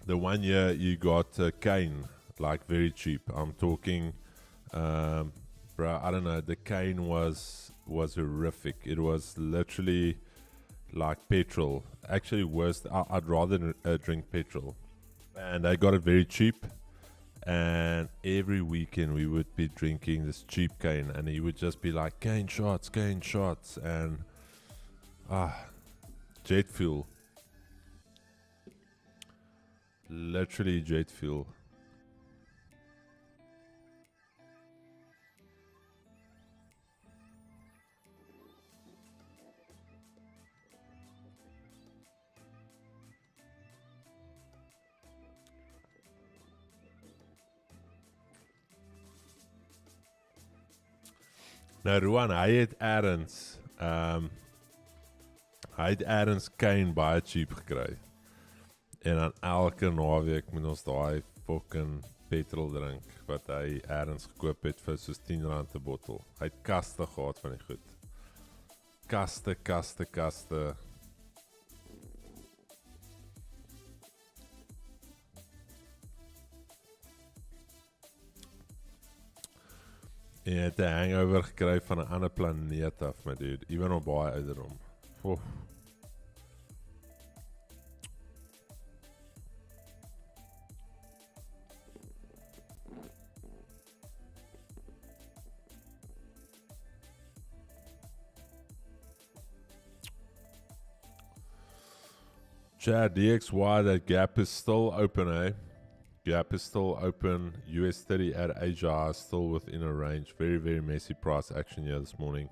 The 1 year you got cane, like very cheap. I'm talking bro, I don't know, the cane was horrific. It was literally like petrol. Actually worse, I'd rather drink petrol. And I got it very cheap. And every weekend we would be drinking this cheap cane. And he would just be like, cane shots. And jet fuel. Literally jet fuel. Nou Ruan, hy het ergens cane baie cheap gekry. En dan elke naweek moet ons daai fucking petrol drink wat hy ergens gekoop het vir soos R10 'n bottel. Hy het kaste gehad van die goed. Kaste. En jy het 'n hangover gekry van 'n ander planeet af, my dude. Ewen op baie ouderdom. Oh. Chad, DXY, that gap is still open, eh? Gap is still open. US30 at Asia is still within a range. Very, very messy price action here this morning.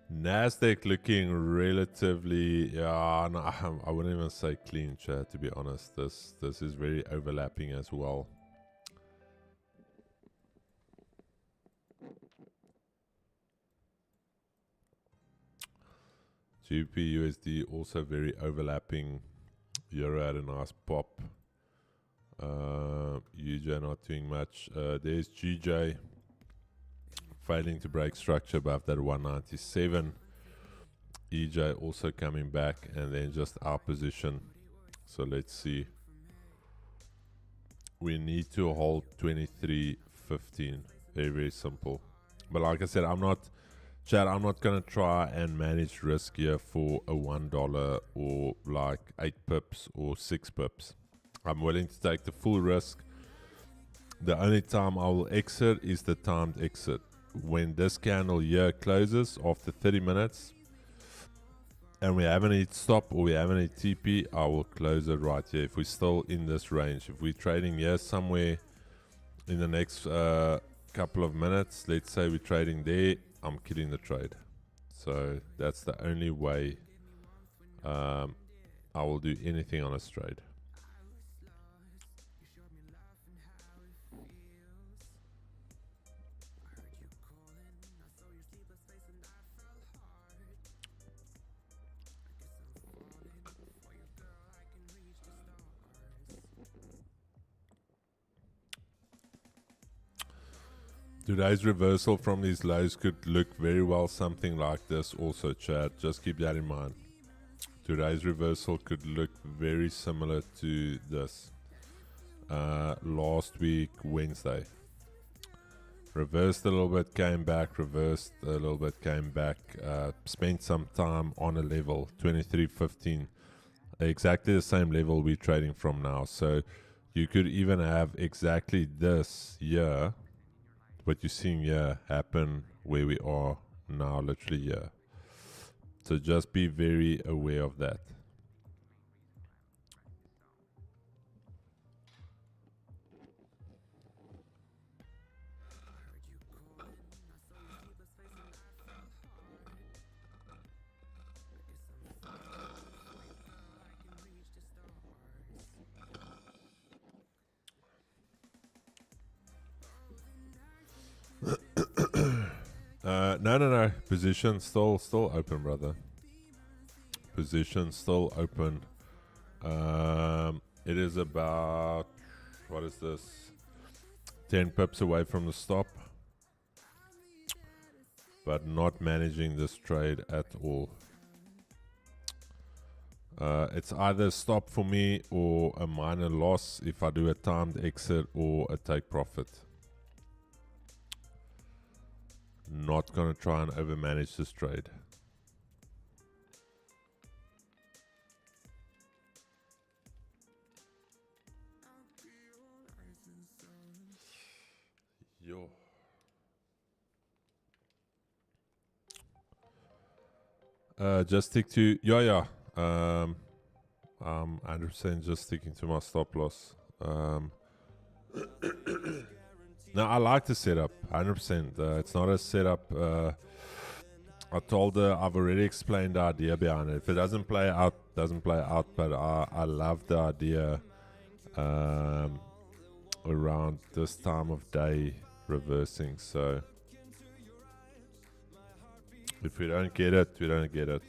Nasdaq looking relatively, yeah, no, I wouldn't even say clean, chat, to be honest. This is very overlapping as well. GBP USD also very overlapping. Euro had a nice pop. UJ not doing much. There's GJ failing to break structure above that 197. EJ also coming back, and then just our position. So let's see. We need to hold 23.15. Very, very simple. But like I said, I'm not gonna try and manage risk here for a $1 or like 8 pips or 6 pips. I'm willing to take the full risk. The only time I will exit is the timed exit. When this candle here closes after 30 minutes and we haven't hit stop or we haven't hit TP, I will close it right here. If we're still in this range, if we're trading here somewhere in the next couple of minutes, let's say we're trading there, I'm killing the trade. So that's the only way I will do anything on this trade. Today's reversal from these lows could look very well something like this also, chat. Just keep that in mind. Today's reversal could look very similar to this. Last week, Wednesday. Reversed a little bit, came back, reversed a little bit, came back. Spent some time on a level, 23.15. Exactly the same level we're trading from now. So you could even have exactly this here, what you're seeing here, happen where we are now, literally here. So just be very aware of that. No. Position still open, brother. Position still open. It is about, what is this? 10 pips away from the stop. But not managing this trade at all. It's either a stop for me or a minor loss if I do a timed exit or a take profit. Not going to try and overmanage this trade. Yo. Just stick to, I'm 100% just sticking to my stop loss. No, I like the setup, 100%. It's not a setup. I told her I've already explained the idea behind it. If it doesn't play out, doesn't play out. But I love the idea around this time of day reversing. So if we don't get it, we don't get it.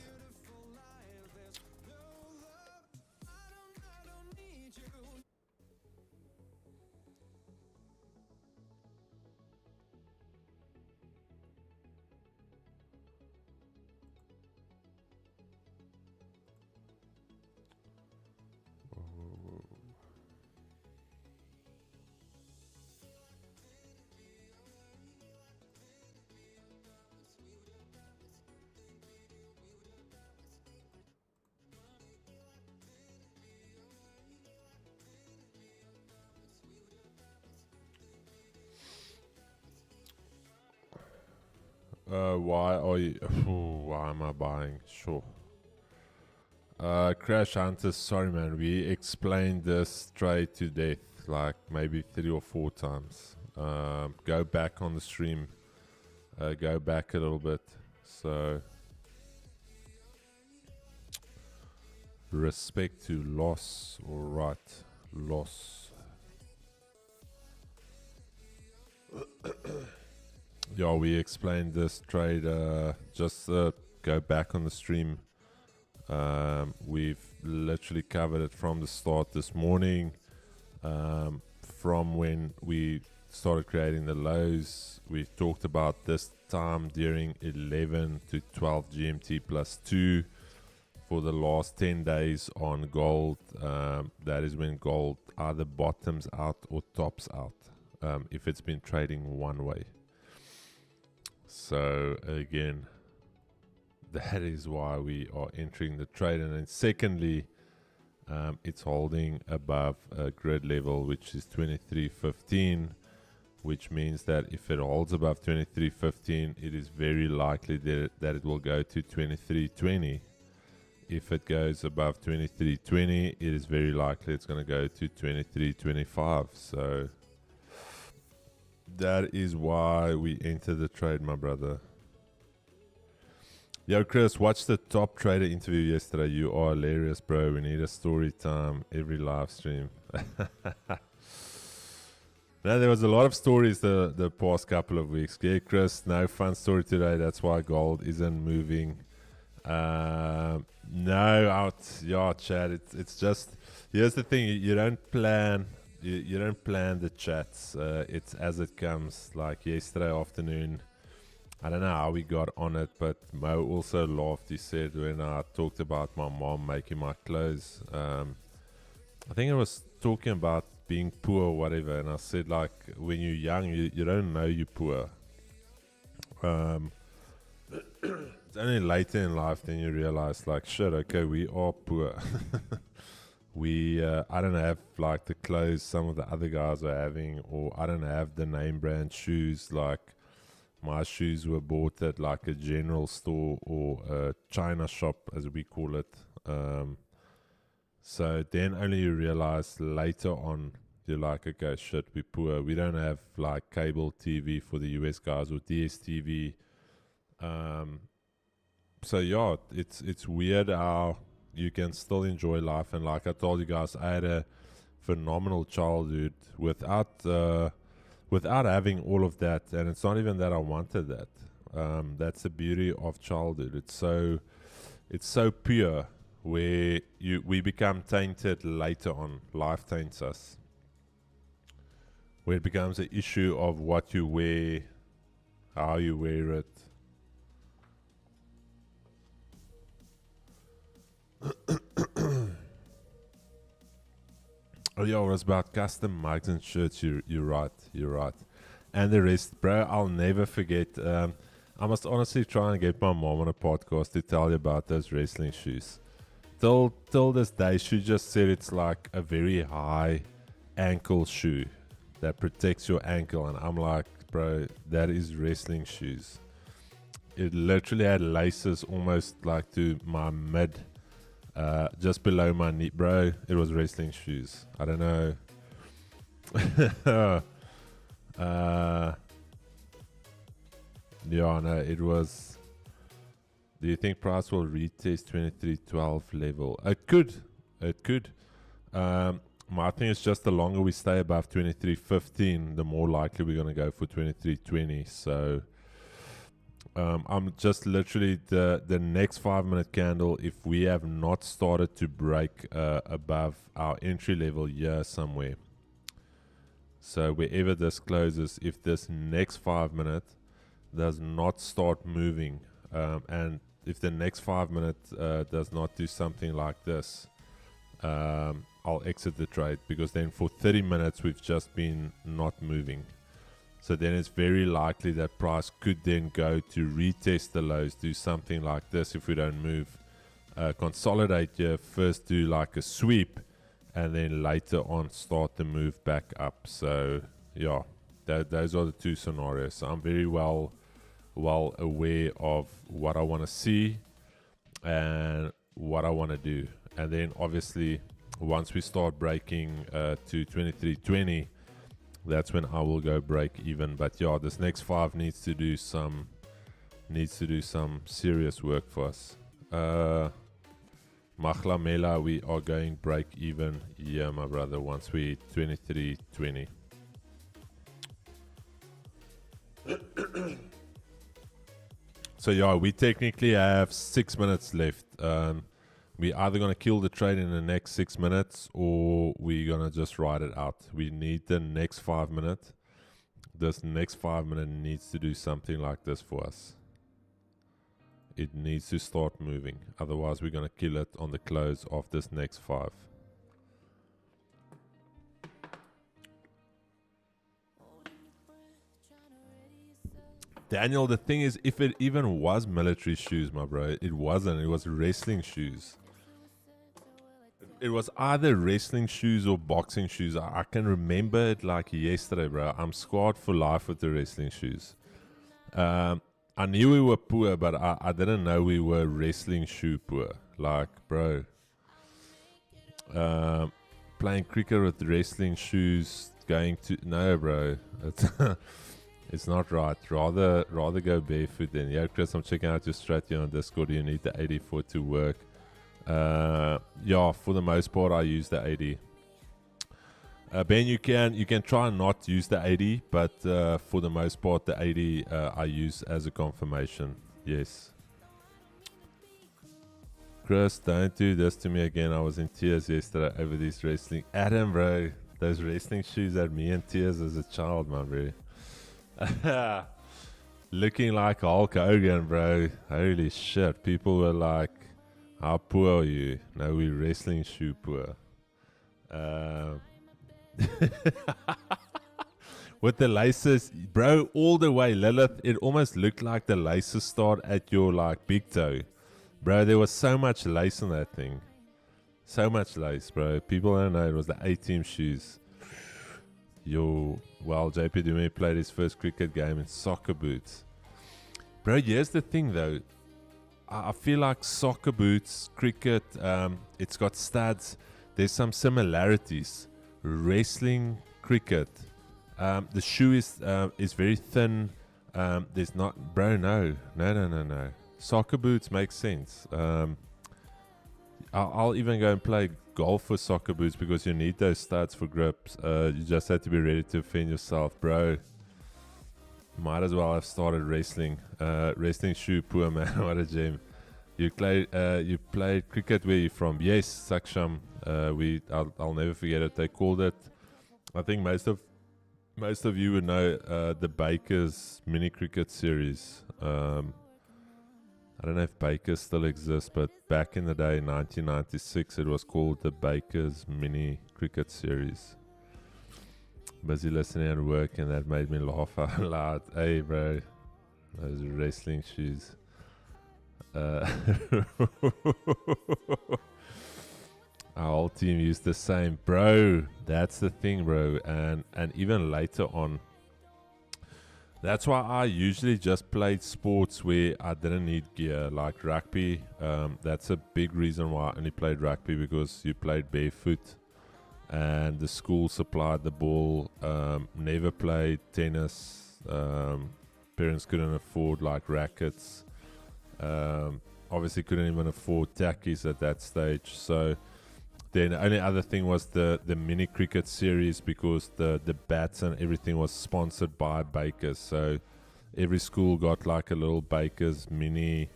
Why are you? Why am I buying? Sure. Crash Hunters, sorry man, we explained this trade to death like maybe 3 or 4 times. Go back on the stream, go back a little bit. So, respect to loss, alright, loss. Yeah, we explained this trade, just go back on the stream. We've literally covered it from the start this morning, from when we started creating the lows. We talked about this time during 11 to 12 GMT plus 2 for the last 10 days on gold. That is when gold either bottoms out or tops out, if it's been trading one way. So again, that is why we are entering the trade. And then secondly, it's holding above a grid level, which is 23.15, which means that if it holds above 23.15, it is very likely that it will go to 23.20. If it goes above 23.20, it is very likely it's going to go to 23.25. So that is why we enter the trade, my brother. Yo, Chris, watch the top trader interview yesterday. You are hilarious, bro. We need a story time every live stream. Now, there was a lot of stories the past couple of weeks. Yeah, Chris, no fun story today. That's why gold isn't moving. No, yeah, Chad. It's just, here's the thing. You don't plan. You don't plan the chats. It's as it comes. Like yesterday afternoon, I don't know how we got on it, but Mo also laughed. He said when I talked about my mom making my clothes, I think I was talking about being poor or whatever, and I said like when you're young, you don't know you're poor. It's only later in life then you realize like shit, okay, we are poor. I don't have like the clothes some of the other guys are having, or I don't have the name brand shoes. Like my shoes were bought at like a general store or a China shop as we call it. So then only you realize later on, you're like, okay, shit, we're poor. We don't have like cable TV for the US guys or DSTV. So yeah, it's weird how you can still enjoy life. And like I told you guys, I had a phenomenal childhood without having all of that. And it's not even that I wanted that. That's the beauty of childhood. It's so pure, where we become tainted later on. Life taints us, where it becomes an issue of what you wear, how you wear it. Oh yeah, it was about custom mugs and shirts. You're right. And the rest, bro, I'll never forget. I must honestly try and get my mom on a podcast to tell you about those wrestling shoes. Till this day, she just said it's like a very high ankle shoe that protects your ankle. And I'm like, bro, that is wrestling shoes. It literally had laces almost like to my mid, just below my knee, bro. It was wrestling shoes. I don't know. Yeah, no, it was. Do you think price will retest 23.12 level? It could. My thing is just the longer we stay above 23.15, the more likely we're going to go for 23.20. So I'm just literally the next 5-minute candle, if we have not started to break above our entry level here somewhere. So wherever this closes, if this next 5 minute does not start moving, and if the next 5 minutes does not do something like this, I'll exit the trade, because then for 30 minutes we've just been not moving. So then it's very likely that price could then go to retest the lows, do something like this if we don't move, consolidate here, first do like a sweep, and then later on start the move back up. So yeah, those are the two scenarios. So I'm very well aware of what I want to see, and what I want to do. And then obviously once we start breaking to 23.20, that's when I will go break even. But yeah, this next 5 needs to do some serious work for us. Machlamela, we are going break even here, my brother, once we 23.20. So yeah, we technically have 6 minutes left. We either gonna kill the trade in the next 6 minutes, or we're gonna just ride it out. We need the next 5 minutes. This next 5 minutes needs to do something like this for us. It needs to start moving. Otherwise, we're gonna kill it on the close of this next 5. Daniel, the thing is, if it even was military shoes, my bro, it wasn't. It was wrestling shoes. It was either wrestling shoes or boxing shoes. I can remember it like yesterday, bro. I'm scarred for life with the wrestling shoes. I knew we were poor, but I didn't know we were wrestling shoe poor. Like, bro, playing cricket with wrestling shoes, going to... No, bro. It's not right. Rather go barefoot then. Yeah, Chris, I'm checking out your strategy on Discord. You need the 84 to work. Yeah, for the most part, I use the 80. Ben, you can try and not use the 80, but for the most part, the 80 I use as a confirmation. Yes. Chris, don't do this to me again. I was in tears yesterday over these wrestling. Adam, bro, those wrestling shoes had me in tears as a child, man, bro. Looking like Hulk Hogan, bro. Holy shit. People were like, how poor are you? No, we're wrestling shoe poor. With the laces, bro, all the way, Lilith, it almost looked like the laces start at your like big toe. Bro, there was so much lace in that thing. So much lace, bro. People don't know it was the A-team shoes. Yo, well, JP Dume played his first cricket game in soccer boots. Bro, here's the thing though. I feel like soccer boots, cricket, it's got studs. There's some similarities. Wrestling, cricket. The shoe is very thin. There's not... Bro, no. Soccer boots make sense. I'll even go and play golf with soccer boots because you need those studs for grips. You just have to be ready to defend yourself, bro. Might as well have started wrestling. Wrestling shoe, poor man. What a gem. You played cricket where you from? Yes, Saksham. I'll never forget it. They called it. I think most of you would know the Baker's mini cricket series. I don't know if Baker's still exists, but back in the day, 1996, it was called the Baker's mini cricket series. Busy listening at work, and that made me laugh out loud. Hey, bro, those wrestling shoes. Our whole team used the same, bro. That's the thing, bro. And even later on, that's why I usually just played sports where I didn't need gear, like rugby. That's a big reason why I only played rugby, because you played barefoot and the school supplied the ball. Never played tennis. Parents couldn't afford like rackets. Obviously couldn't even afford tackies at that stage. So then the only other thing was the mini cricket series, because the bats and everything was sponsored by Baker's. So every school got like a little Baker's mini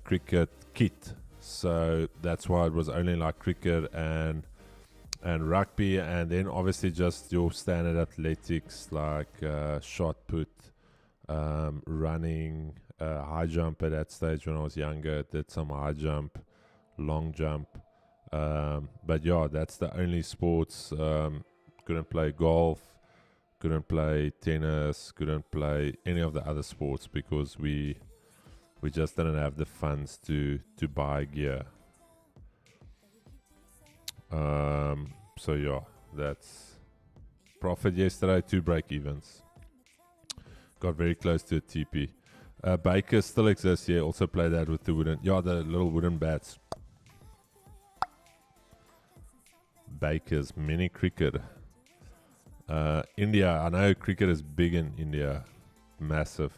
cricket kit. So that's why it was only like cricket and rugby, and then obviously just your standard athletics like shot put, running, high jump. At that stage when I was younger, did some high jump, long jump. But yeah, that's the only sports. Couldn't play golf, couldn't play tennis, couldn't play any of the other sports because we just didn't have the funds to buy gear. So yeah, that's profit yesterday, 2 break evens. Got very close to a TP. Baker still exists, yeah. Also play that with the wooden, the little wooden bats. Bakers, mini cricket. India, I know cricket is big in India. Massive.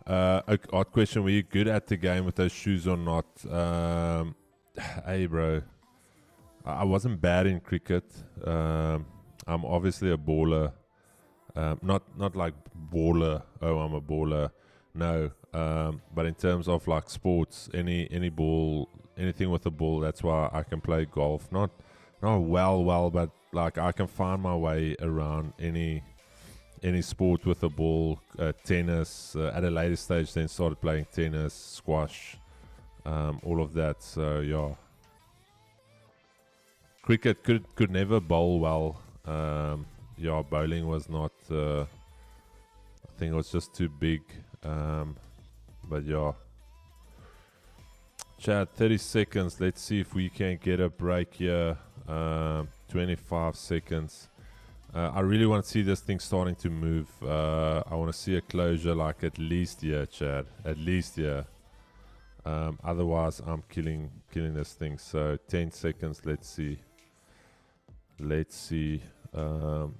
Odd question, were you good at the game with those shoes or not? Hey bro, I wasn't bad in cricket. I'm obviously a baller. Not like baller, oh I'm a baller. No, but in terms of like sports, any ball, anything with a ball, that's why I can play golf. Not well, but like I can find my way around any sport with a ball. Tennis, at a later stage then started playing tennis, squash, all of that. So yeah, cricket could never bowl well. Yeah, bowling was not, I think it was just too big. But yeah, chat, 30 seconds. Let's see if we can get a break here. 25 seconds. I really want to see this thing starting to move. I want to see a closure like at least here, Chad. At least here. Otherwise, I'm killing this thing. So 10 seconds. Let's see.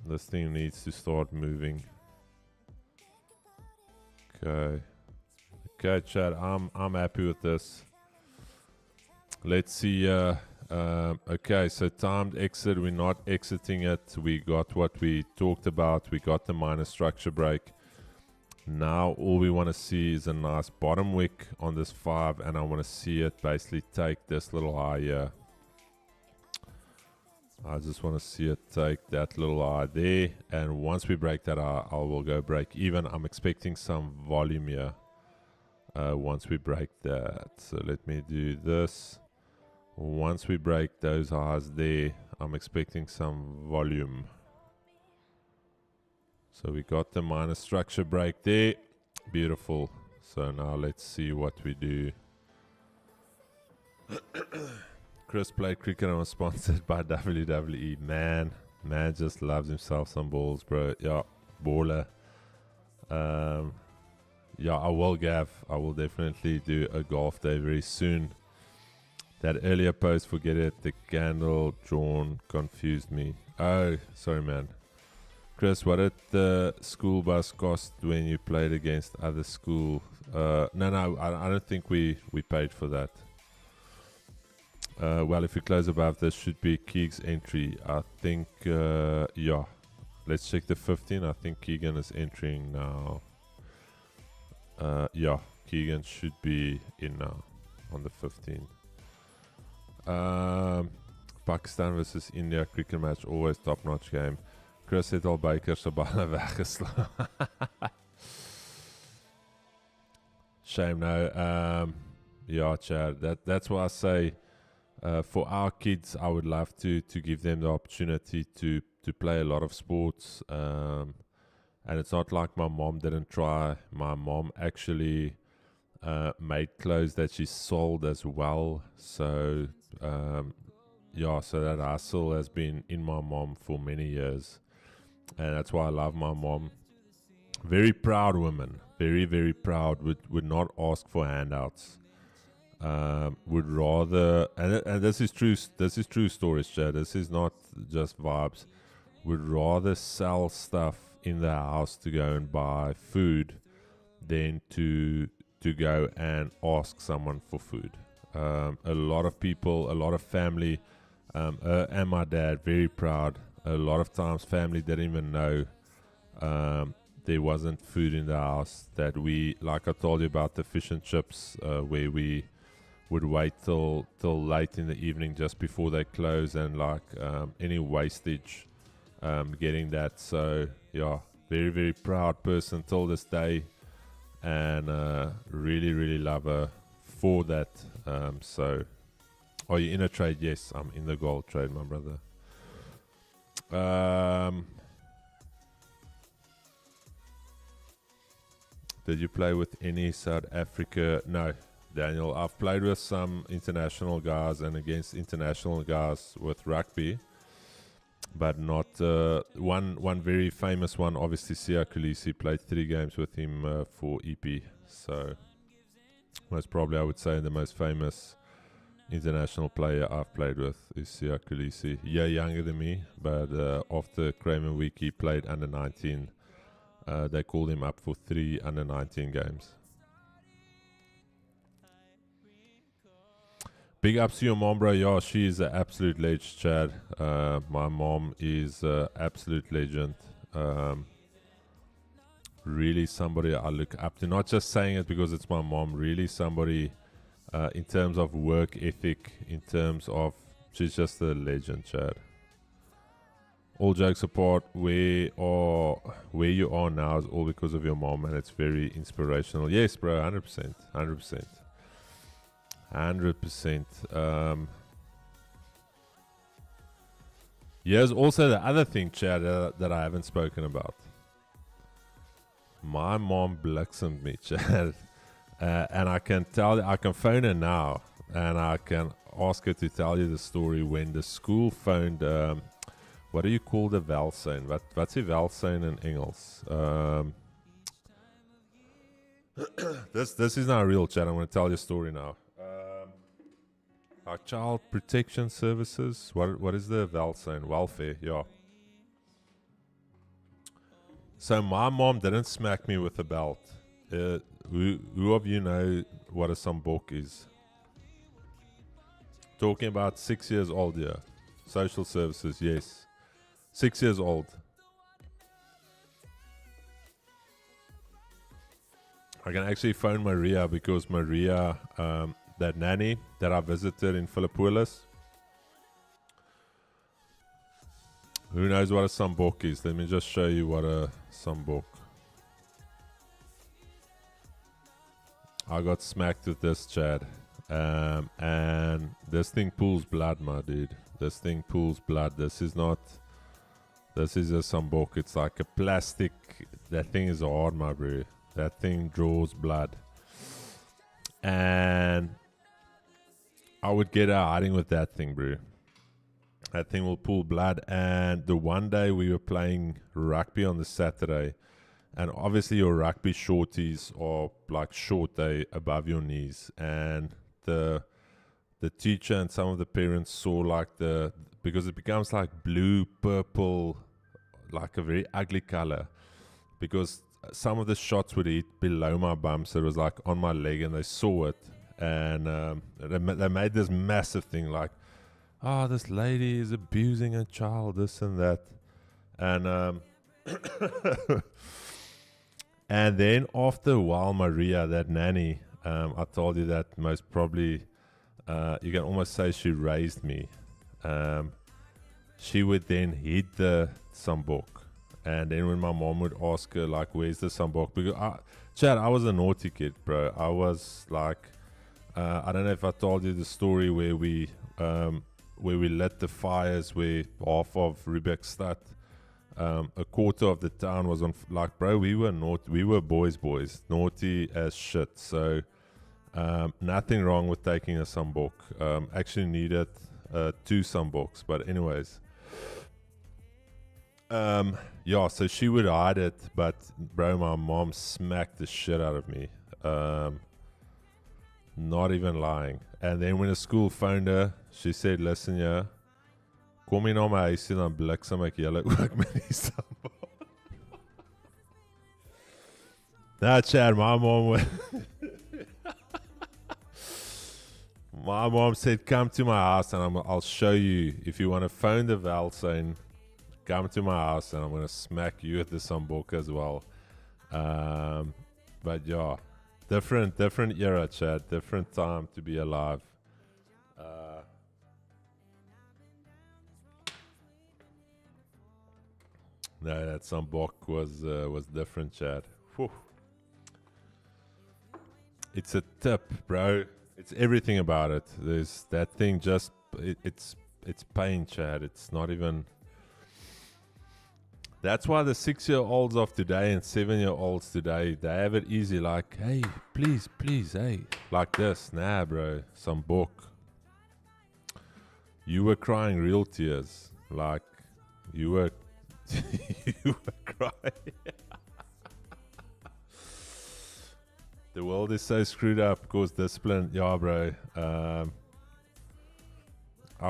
This thing needs to start moving. Okay, Chad. I'm happy with this. Let's see. Okay, so timed exit. We're not exiting it. We got what we talked about. We got the minor structure break. Now all we want to see is a nice bottom wick on this 5, and I want to see it basically take this little high here. I just want to see it take that little high there, and once we break that high, I will go break even. I'm expecting some volume here once we break that. So let me do this. Once we break those highs there, I'm expecting some volume. So we got the minor structure break there. Beautiful. So now let's see what we do. Chris played cricket and was sponsored by WWE. Man just loves himself some balls, bro. Yeah, baller. Yeah, I will definitely do a golf day very soon. That earlier post, forget it. The candle drawn confused me. Oh, sorry, man. Chris, what did the school bus cost when you played against other school? No, I don't think we paid for that. Well, if you close above, this should be Keeg's entry. I think, yeah. Let's check the 15. I think Keegan is entering now. Yeah, Keegan should be in now on the 15. Pakistan versus India cricket match, always top-notch game. Chris het al Baker se balle weggeslaan. Shame no. Yeah, Chad. That's why I say for our kids, I would love to give them the opportunity to play a lot of sports. And it's not like my mom didn't try. My mom actually made clothes that she sold as well. So yeah, so that hustle has been in my mom for many years, and that's why I love my mom. Very proud woman, very, very proud. Would not ask for handouts. Would rather, and this is true. This is true stories, Chad. This is not just vibes. Would rather sell stuff in the house to go and buy food than to go and ask someone for food. A lot of people, a lot of family, and my dad, very proud. A lot of times family didn't even know there wasn't food in the house. That we, like I told you about the fish and chips, where we would wait till late in the evening just before they close, and like any wastage, getting that. So yeah, very, very proud person till this day, and really, really love her for that. So, are you in a trade? Yes, I'm in the gold trade, my brother. Did you play with any South Africa? No, Daniel. I've played with some international guys and against international guys with rugby, but not one very famous one. Obviously, Sia Khaleesi, played 3 games with him for EP. So most probably, I would say the most famous international player I've played with is Sia Kulisi. Yeah, younger than me, but after Kramer Week he played under 19. They called him up for 3 under 19 games. Big ups to your mom, bro. Yeah, she is an absolute legend, Chad. My mom is an absolute legend. Really somebody I look up to. Not just saying it because it's my mom. Really somebody in terms of work ethic, in terms of... She's just a legend, Chad. All jokes apart, where you are now is all because of your mom, and it's very inspirational. Yes, bro, 100%. 100%. 100%. Here's also the other thing, Chad, that I haven't spoken about. My mom bliksemed me, Chad. And I can phone her now, and I can ask her to tell you the story when the school phoned... what do you call the welzijn? What's die welzijn in Engels? This is not real, Chad. I'm going to tell you a story now. Our child protection services. What is the welzijn? Welfare, yeah. So my mom didn't smack me with a belt. Who of you know what a sambok is? Talking about 6 years old, yeah. Social services, yes. 6 years old. I can actually phone Maria because Maria, that nanny that I visited in Philippopolis, who knows what a sambok is? Let me just show you what a sambok. I got smacked with this, Chad. And this thing pulls blood, my dude. This thing pulls blood. This is a sambok. It's like a plastic. That thing is hard, my bro. That thing draws blood. And I would get out hiding with that thing, bro. That thing will pull blood. And the one day we were playing rugby on the Saturday, and obviously your rugby shorties are like short, they above your knees. And the teacher and some of the parents saw like because it becomes like blue, purple, like a very ugly color. Because some of the shots would hit below my bum, so it was like on my leg, and they saw it. And they made this massive thing like, oh, this lady is abusing a child, this and that. And and then after a while, Maria, that nanny, I told you that most probably, you can almost say she raised me. She would then hit the sambok. And then when my mom would ask her, like, where's the sambok? Because, Chad, I was a naughty kid, bro. I was like, I don't know if I told you the story where we lit the fires where half of Rubekstad, a quarter of the town was on, like, bro, we were boys, naughty as shit. So, nothing wrong with taking a sambok. Actually needed 2 samboks, but anyways. Yeah, so she would hide it, but bro, my mom smacked the shit out of me. Not even lying. And then when the school phoned her, she said, listen, ja, kom jy na my huis en dan bliksem ek julle ook met die sambok. Nah, Chad, my mom said, come to my house and I'll show you. If you want to phone the welzijn, come to my house and I'm going to smack you at the sambok as well. But yeah, different era, Chad. Different time to be alive. No, that sambok was different, Chad. Whew. It's a tip, bro. It's everything about it. There's that thing. It's pain, Chad. It's not even. That's why the 6-year-olds of today and 7-year-olds today, they have it easy. Like, hey, please, hey, like this. Nah, bro, sambok. You were crying real tears, like you were crying. The world is so screwed up because discipline, yeah, bro.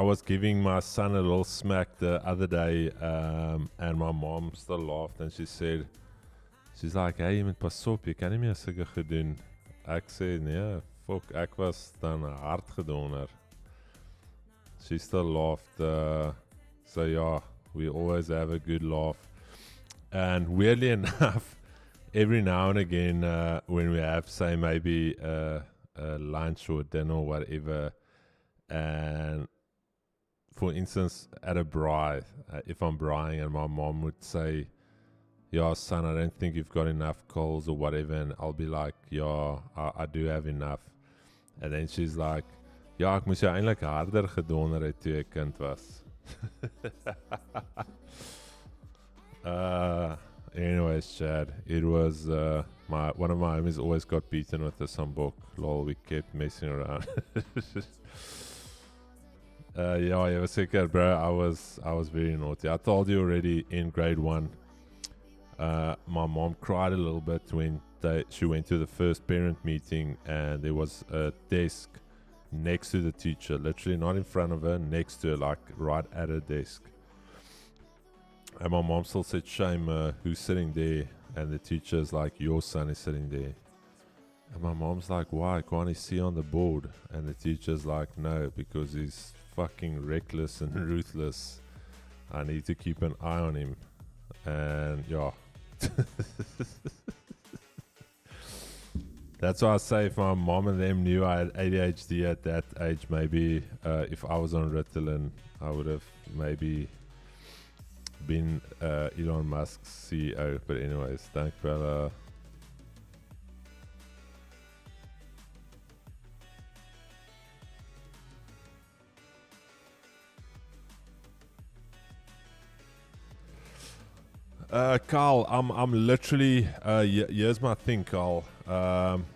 was giving my son a little smack the other day, and my mom still laughed and she's like, hey, jy moet pas op, jy kan nie meer sulke goed doen. Ek sê, nee, fuck, ek was dan hard gedonder. She still laughed, so yeah, we always have a good laugh. And weirdly enough, every now and again, when we have, say, maybe a lunch or dinner or whatever, and for instance, at a braai, if I'm braaiing and my mom would say, yeah, son, I don't think you've got enough coals or whatever, and I'll be like, yeah, I do have enough. And then she's like, ja, ek moes jou eintlik harder gedonder het toe ek kind was. Anyways, Chad, it was one of my homies always got beaten with a sambok. Lol, we kept messing around. Yeah, you were sick, bro. I was very naughty. I told you already in grade 1. My mom cried a little bit when she went to the first parent meeting, and there was a desk next to the teacher, literally not in front of her, next to her, like right at her desk. And my mom still said, shame, who's sitting there? And the teacher's like, your son is sitting there. And my mom's like, why? Can't he see on the board? And the teacher's like, no, because he's fucking reckless and ruthless. I need to keep an eye on him. And yeah. That's why I say if my mom and them knew I had ADHD at that age, maybe if I was on Ritalin, I would have maybe been Elon Musk's CEO. But anyways, thank fella. Carl, I'm literally here's my thing, Carl. I'm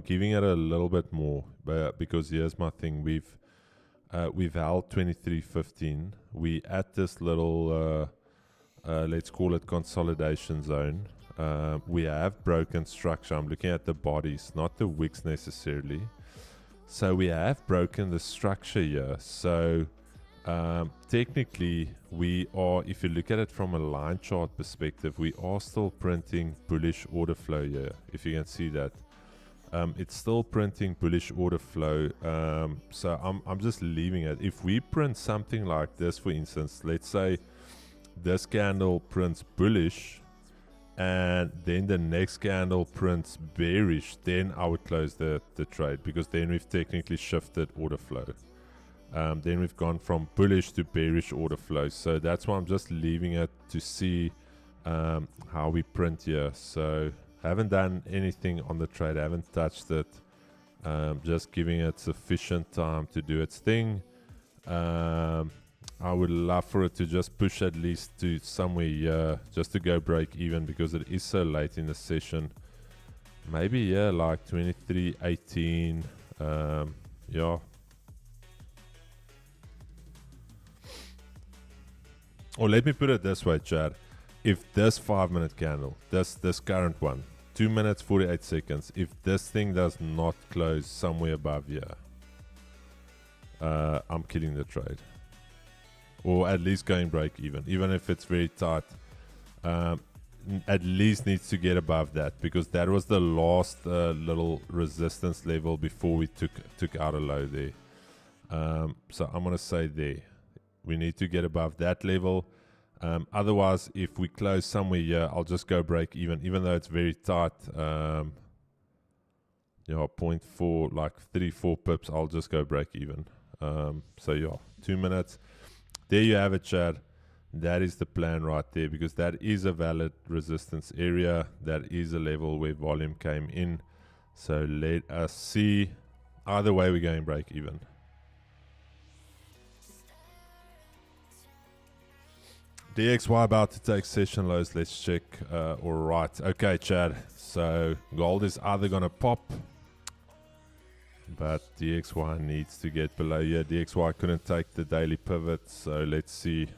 giving it a little bit more, but because here's my thing. We've held 23.15. We at this little let's call it consolidation zone. We have broken structure. I'm looking at the bodies, not the wicks necessarily. So we have broken the structure here. So technically we are, if you look at it from a line chart perspective, we are still printing bullish order flow here, if you can see that. It's still printing bullish order flow, so I'm just leaving it. If we print something like this, for instance, let's say this candle prints bullish and then the next candle prints bearish, then I would close the trade, because then we've technically shifted order flow. Then we've gone from bullish to bearish order flow. So that's why I'm just leaving it to see how we print here. So haven't done anything on the trade, haven't touched it. Just giving it sufficient time to do its thing. I would love for it to just push at least to somewhere here, just to go break even, because it is so late in the session. Maybe yeah, like 23.18. Yeah. Or let me put it this way, Chad. If this 5-minute candle, this current one, 2 minutes 48 seconds, if this thing does not close somewhere above here, I'm killing the trade. Or at least going break even if it's very tight. At least needs to get above that, because that was the last little resistance level before we took out a low there. So I'm gonna say there. We need to get above that level. Otherwise, if we close somewhere here, I'll just go break even though it's very tight. You know, 0.4, like 3-4 pips, I'll just go break even. So yeah, 2 minutes. There you have it, Chad. That is the plan right there, because that is a valid resistance area. That is a level where volume came in. So let us see. Either way, we're going break even. DXY about to take session lows. Let's check. All right. Okay, Chad. So gold is either going to pop, but DXY needs to get below here. DXY couldn't take the daily pivot. So let's see.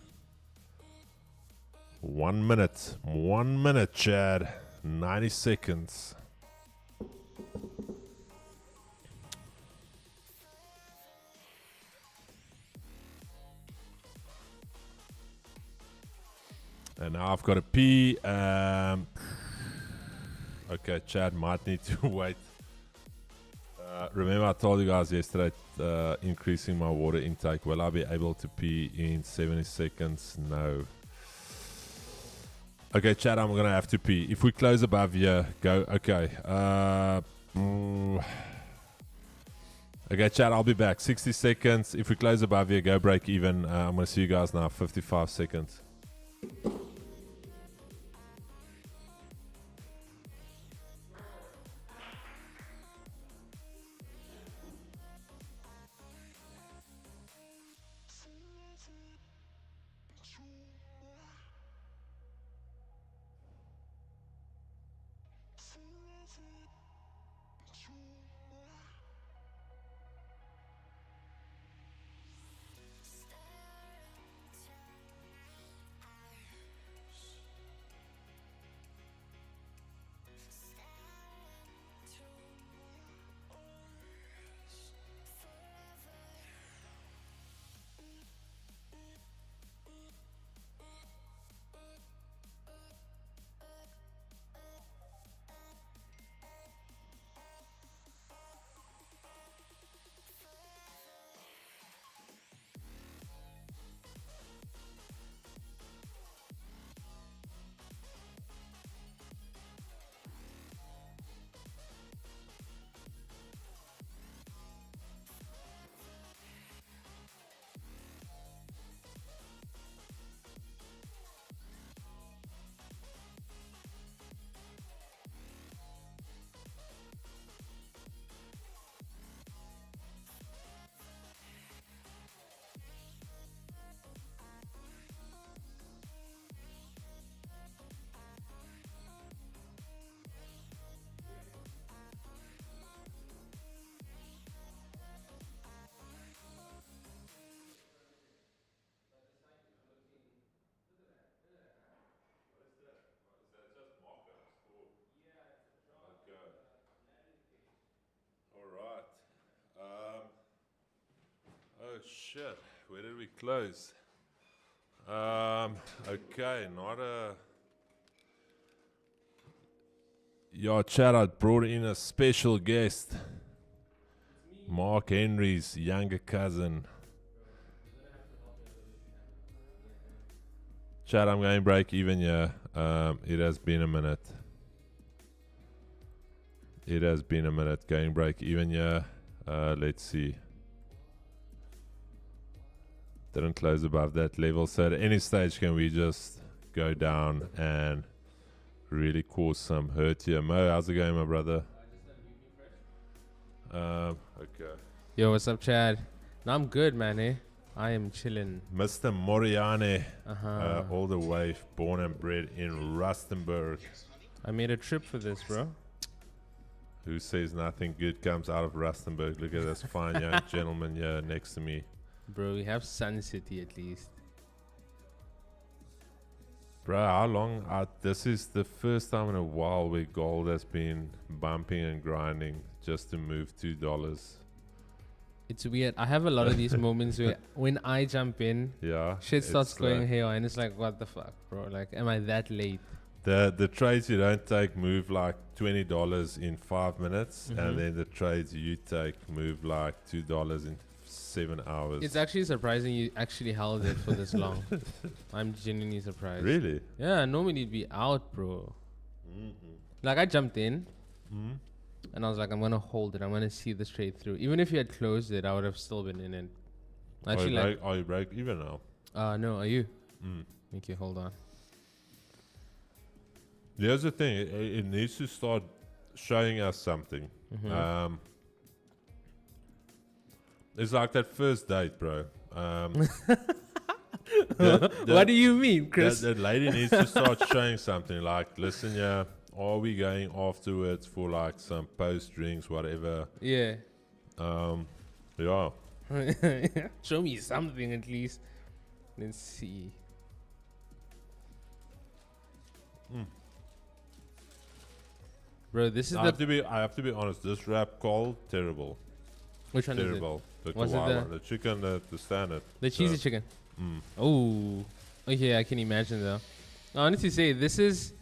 1 minute. 1 minute, Chad. 90 seconds. And now I've got to pee. Okay, Chad might need to wait. Remember I told you guys yesterday increasing my water intake. Will I be able to pee in 70 seconds? No. Okay, Chad, I'm going to have to pee. If we close above here, go. Okay. Okay, Chad, I'll be back. 60 seconds. If we close above here, go break even. I'm going to see you guys now. 55 seconds. Oh shit, where did we close? Okay, not a... Yo, Chad, I brought in a special guest. Mark Henry's younger cousin. Chad, I'm going break even, yeah. It has been a minute. It has been a minute. Going break even, yeah. Let's see. Didn't close above that level. So at any stage, can we just go down and really cause some hurt here? Mo, how's it going, my brother? Okay. Yo, what's up, Chad? No, I'm good, man, eh? I am chilling. Mr. Moriane, all the way, born and bred in Rustenburg. I made a trip for this, bro. Who says nothing good comes out of Rustenburg? Look at this fine young gentleman here next to me. Bro, we have Sun City at least. Bro, how long? This is the first time in a while where gold has been bumping and grinding just to move $2. It's weird. I have a lot of these moments where when I jump in, Yeah, shit starts going like haywire, and it's like, what the fuck, bro? Like, am I that late? the trades you don't take move like $20 in 5 minutes, Mhm. and then the trades you take move like $2 in 7 hours. It's actually surprising you actually held it for this long. I'm genuinely surprised. Really? Yeah, normally you'd be out, bro. Mm-mm. Like, I jumped in, Mm. and I was like, I'm going to hold it. I'm going to see this trade through. Even if you had closed it, I would have still been in it. Actually, Are you break even now? no, are you? Mm. Okay, hold on. Here's the thing, it needs to start showing us something. Mhm. It's like that first date, bro. What do you mean, Chris? The lady needs to start showing something like, listen, yeah, are we going afterwards for like some post drinks, whatever? Yeah. Yeah. Show me something at least. Let's see. Mm. Bro, this is I have to be honest. This wrap call terrible, Which one terrible. The Was it Kauai the- one, the chicken, the standard. is it? The cheesy chicken. Mm. Oh. Okay, I can imagine though. Honestly, say this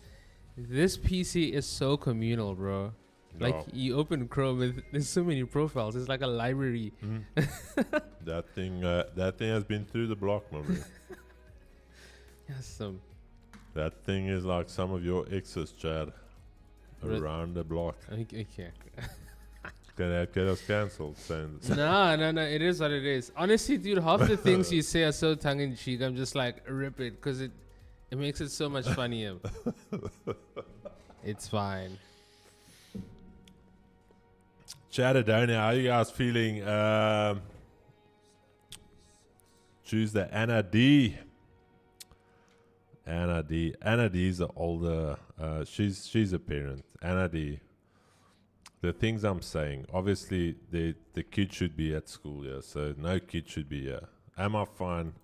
PC is so communal, bro. Like Yeah. you open Chrome, there's so many profiles. It's like a library. That thing has been through the block, my man. Yes, That thing is like some of your exes, Chad. Re- Around the block. okay. Gonna get us cancelled. Saying No. It is what it is. Honestly, dude, half the things you say are so tongue in cheek. I'm just like, rip it, because it makes it so much funnier. It's fine. Chad Adonia, how you guys feeling? Tuesday, Anna D. Anna D is the older. She's a parent. Anna D. The things I'm saying, obviously the kid should be at school, yeah. So no kid should be here. Am I fine?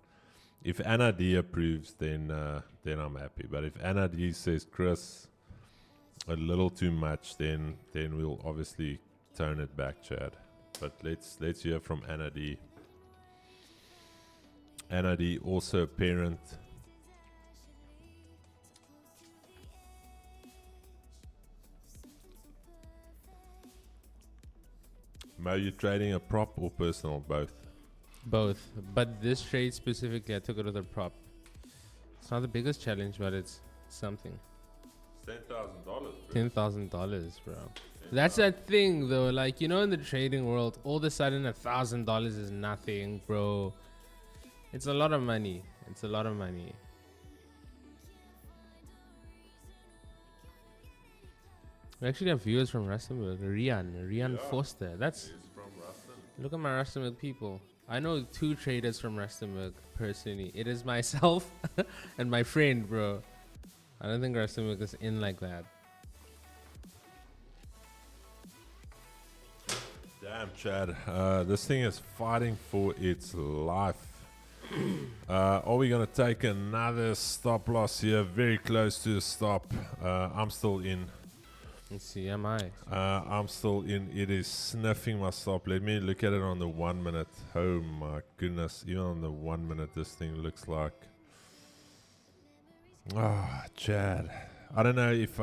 If Anna D approves, then I'm happy. But if Anna D says, Chris, a little too much, then we'll obviously tone it back, Chad. But let's hear from Anna D. Anna D, also a parent. Mo, you trading a prop or personal? Both. Both. But this trade specifically, I took it with a prop. It's not the biggest challenge, but it's something. $10,000. $10,000, bro. That's that thing, though. Like, you know, in the trading world, all of a sudden $1,000 is nothing, bro. It's a lot of money. It's a lot of money. We actually have viewers from Rustenburg. Rian Foster. That's look at my Rustenburg people. I know 2 traders from Rustenburg personally. It is myself and my friend, bro. I don't think Rustenburg is in like that. Damn, Chad. This thing is fighting for its life. Are we going to take another stop loss here? Very close to the stop. I'm still in. Let's see, am I? I'm still in. It is sniffing my stop. Let me look at it on the 1 minute. Oh my goodness. Even on the 1 minute, this thing looks like. Chad. I don't know if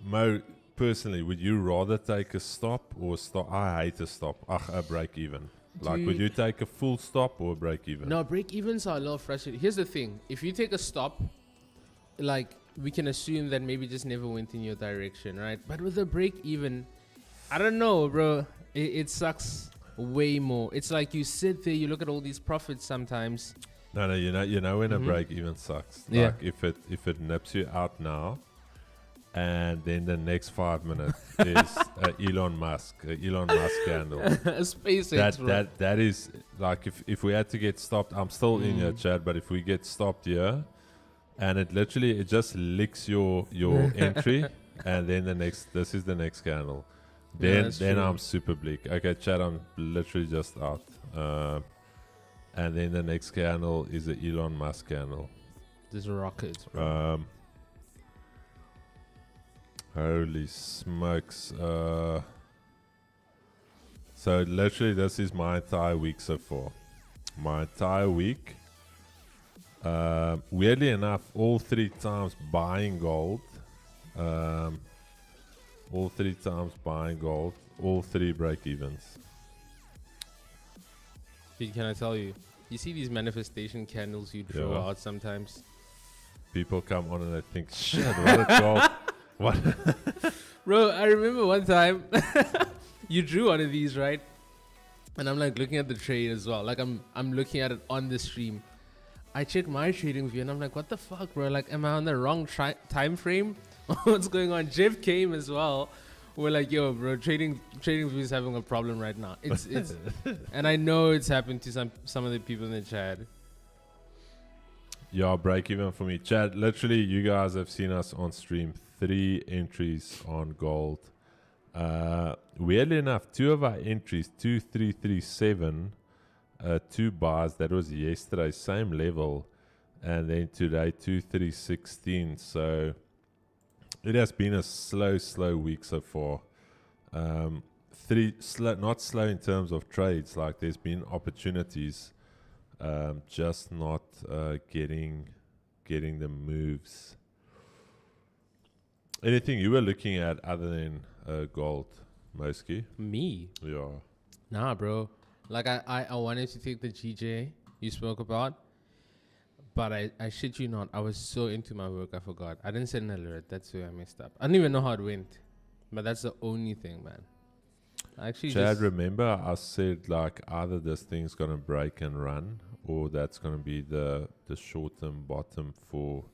Mo, personally, would you rather take a stop or a stop? I hate a stop. A break even. Like, would you take a full stop or a break even? No, break evens are a little frustrating. Here's the thing. If you take a stop, like, we can assume that maybe just never went in your direction, right? But with a break even, I don't know, bro. It sucks way more. It's like you sit there, you look at all these profits sometimes. No, you know when a break even sucks. Yeah. Like if it nips you out now, and then the next 5 minutes is Elon Musk scandal. SpaceX, bro. That is like if we had to get stopped, I'm still in here, Chad. But if we get stopped here, and it just licks your entry, and then this is the next scandal. Then I'm super bleak. Okay, Chad, I'm literally just out. And then the next scandal is the Elon Musk scandal. This rockets, bro. Holy smokes. So literally this is my entire week so far. My entire week. Weirdly enough, all 3 times buying gold. All 3 times buying gold. All 3 break evens. Dude, can I tell you? You see these manifestation candles you draw out sometimes? People come on and they think, shit, what a job. What? Bro, I remember one time you drew one of these, right? And I'm like looking at the trade as well. Like I'm looking at it on the stream. I check my trading view and I'm like, what the fuck, bro? Like, am I on the wrong time frame? What's going on? Jeff came as well. We're like, yo, bro, trading view is having a problem right now. It's and I know it's happened to some of the people in the chat. Yeah, break even for me. Chad, literally, you guys have seen us on stream. 3 entries on gold. Weirdly enough, 2 of our entries, 2337, 2 bars, that was yesterday, same level. And then today, 2316. So it has been a slow week so far. 3 slow, not slow in terms of trades. Like there's been opportunities, just not getting getting the moves. Anything you were looking at other than gold, Moski? Me? Yeah. Nah, bro. Like I wanted to take the GJ you spoke about, but I shit you not, I was so into my work I forgot. I didn't set an alert. That's where I messed up. I don't even know how it went, but that's the only thing, man. I actually Chad, remember I said like either this thing's gonna break and run, or that's gonna be the short-term bottom for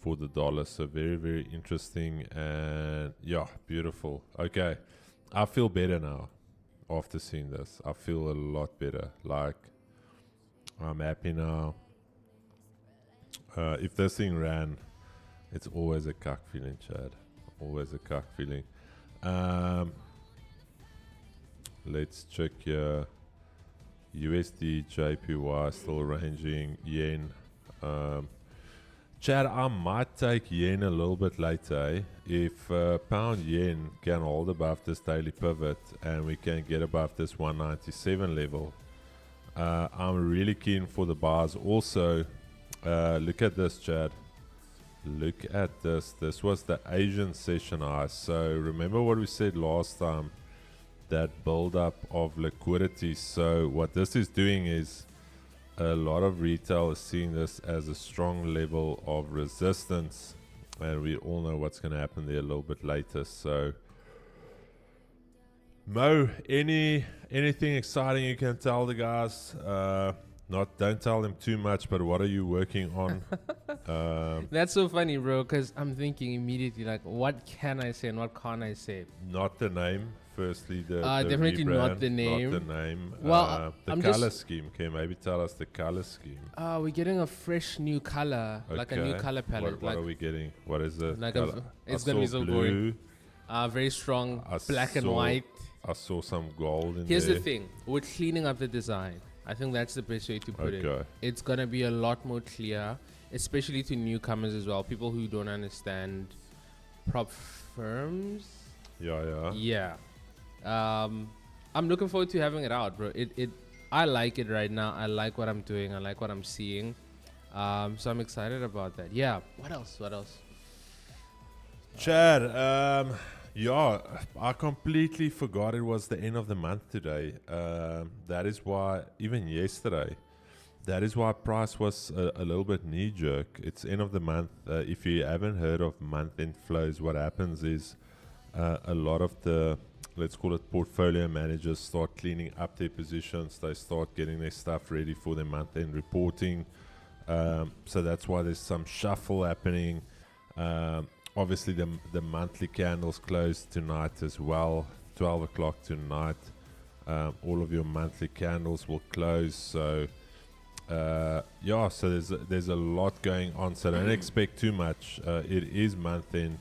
the dollar. So very, very interesting, and yeah, beautiful. Okay, I feel better now after seeing this. I feel a lot better. Like I'm happy now. If this thing ran, it's always a cuck feeling, Chad. Always a cuck feeling. Let's check here. USD, JPY still ranging. Yen. Chad, I might take yen a little bit later. If pound yen can hold above this daily pivot and we can get above this 197 level, I'm really keen for the bars. Also, look at this, Chad. Look at this. This was the Asian session high. So remember what we said last time, that build up of liquidity. So what this is doing is a lot of retail is seeing this as a strong level of resistance, and we all know what's going to happen there a little bit later. So Mo, anything exciting you can tell the guys? Don't tell them too much, but what are you working on? That's so funny, bro, because I'm thinking immediately, like, what can I say and what can't I say? Not the name. Firstly, the definitely rebrand, not the name. Not the name. Well, the I'm color just scheme. Can you maybe tell us the color scheme? we're getting a fresh new color, like a new Okay. color palette. What are we getting? What is the like color? it's I gonna be saw so blue. boring. Very strong black and saw white. I saw some gold in Here's there. the thing: we're cleaning up the design. I think that's the best way to put it. Okay. It's gonna be a lot more clear, especially to newcomers as well, people who don't understand prop firms. Yeah. Yeah. I'm looking forward to having it out, bro. I like it right now. I like what I'm doing. I like what I'm seeing. So I'm excited about that. Yeah. What else? Chad, yeah, I completely forgot it was the end of the month today. That is why, even yesterday, that is why price was a little bit knee-jerk. It's end of the month. If you haven't heard of month-end flows, what happens is a lot of the, let's call it portfolio managers, start cleaning up their positions. They start getting their stuff ready for their month-end reporting. So that's why there's some shuffle happening. Obviously, the monthly candles close tonight as well, 12 o'clock tonight. All of your monthly candles will close. So, yeah, so there's a lot going on. So don't expect too much. It is month end.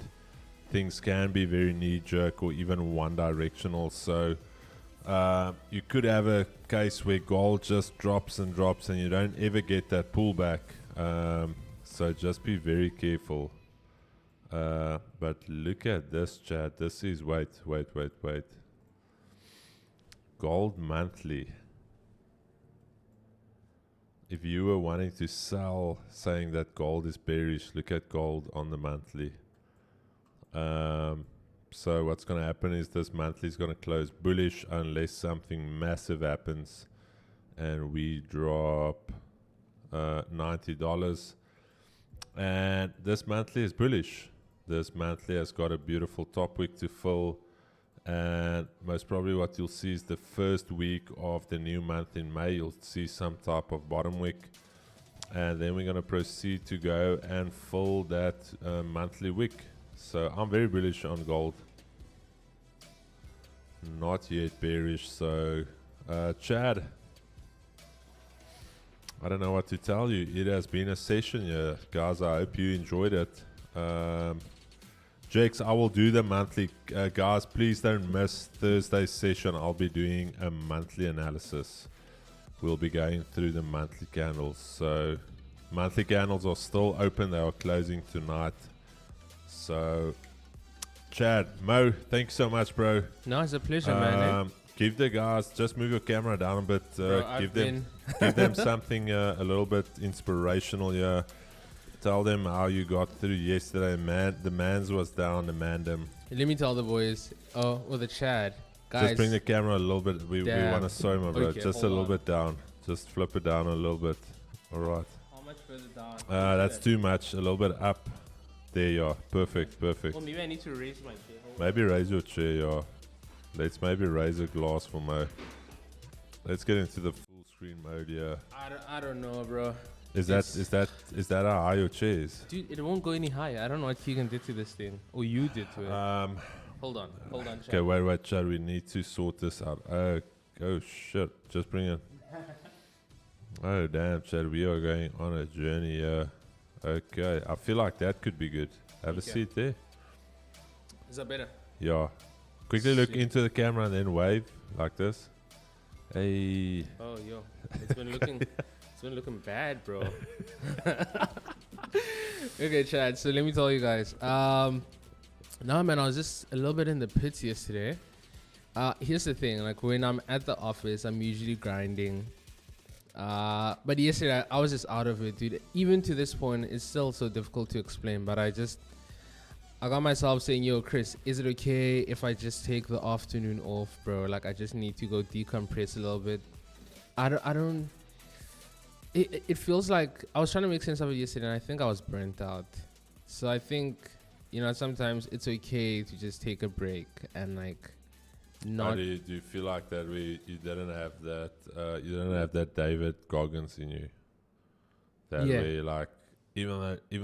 Things can be very knee-jerk or even one-directional. So you could have a case where gold just drops and drops and you don't ever get that pullback. So just be very careful. But look at this, chat. This is, wait. Gold monthly. If you were wanting to sell, saying that gold is bearish, look at gold on the monthly. So what's going to happen is this monthly is going to close bullish unless something massive happens and we drop $90. And this monthly is bullish. This monthly has got a beautiful top wick to fill, and most probably what you'll see is the first week of the new month in May, you'll see some type of bottom wick, and then we're going to proceed to go and fill that monthly wick. So I'm very bullish on gold. Not yet bearish. So Chad, I don't know what to tell you. It has been a session here, guys. I hope you enjoyed it. Jex, I will do the monthly. Guys, please don't miss Thursday's session. I'll be doing a monthly analysis. We'll be going through the monthly candles. So monthly candles are still open. They are closing tonight. So Chad, Mo, thanks so much, bro. No, it's a pleasure, man. Give the guys, just move your camera down a bit. Bro, give them something a little bit inspirational here. Tell them how you got through yesterday, man. The man's was down, the mandem. Let me tell the boys. Oh, or the Chad. Guys. Just bring the camera a little bit. We want to show him, bro. Okay, Just a hold little on. bit down. Just flip it down a little bit. All right. How much further down? That's too much. A little bit up. There you are. Perfect. Perfect. Well, maybe I need to raise my chair. Hold Maybe raise your chair, yeah. Let's maybe raise a glass for Mo. Let's get into the full screen mode, yeah. I don't know, bro. Is that how high your chair is? Dude, it won't go any higher. I don't know what Keegan did to this thing. Or you did to it. Hold on, Chad. Okay, wait, Chad. We need to sort this out. Oh shit! Just bring it. Oh damn, Chad. We are going on a journey. Okay, I feel like that could be good. Have a Okay. seat there. Is that better? Yeah. Quickly look Shit. into the camera and then wave like this. Hey. Oh, yo. It's been looking bad, bro. Okay, Chad. So let me tell you guys. No, man, I was just a little bit in the pits yesterday. Here's the thing. Like, when I'm at the office, I'm usually grinding. But yesterday, I was just out of it, dude. Even to this point, it's still so difficult to explain. But I got myself saying, yo, Chris, is it okay if I just take the afternoon off, bro? Like, I just need to go decompress a little bit. It feels like I was trying to make sense of it yesterday, and I think I was burnt out. So I think, sometimes it's okay to just take a break and, like, not. Do you feel like that you didn't have that David Goggins in you? That Yeah. way, like, even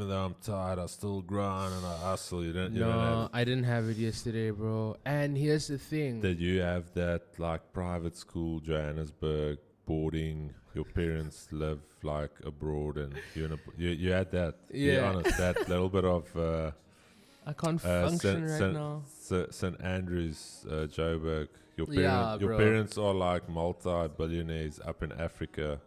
though I'm tired, I still grind and I hustle. You don't No, have I didn't have it yesterday, bro. And here's the thing. that. You have that like private school, Johannesburg boarding. Your parents live like abroad, and you had that. Yeah. Be honest, that little bit of I can't function right now. St. Andrews, Joburg. Your Yeah, bro. parents are like multi-billionaires up in Africa.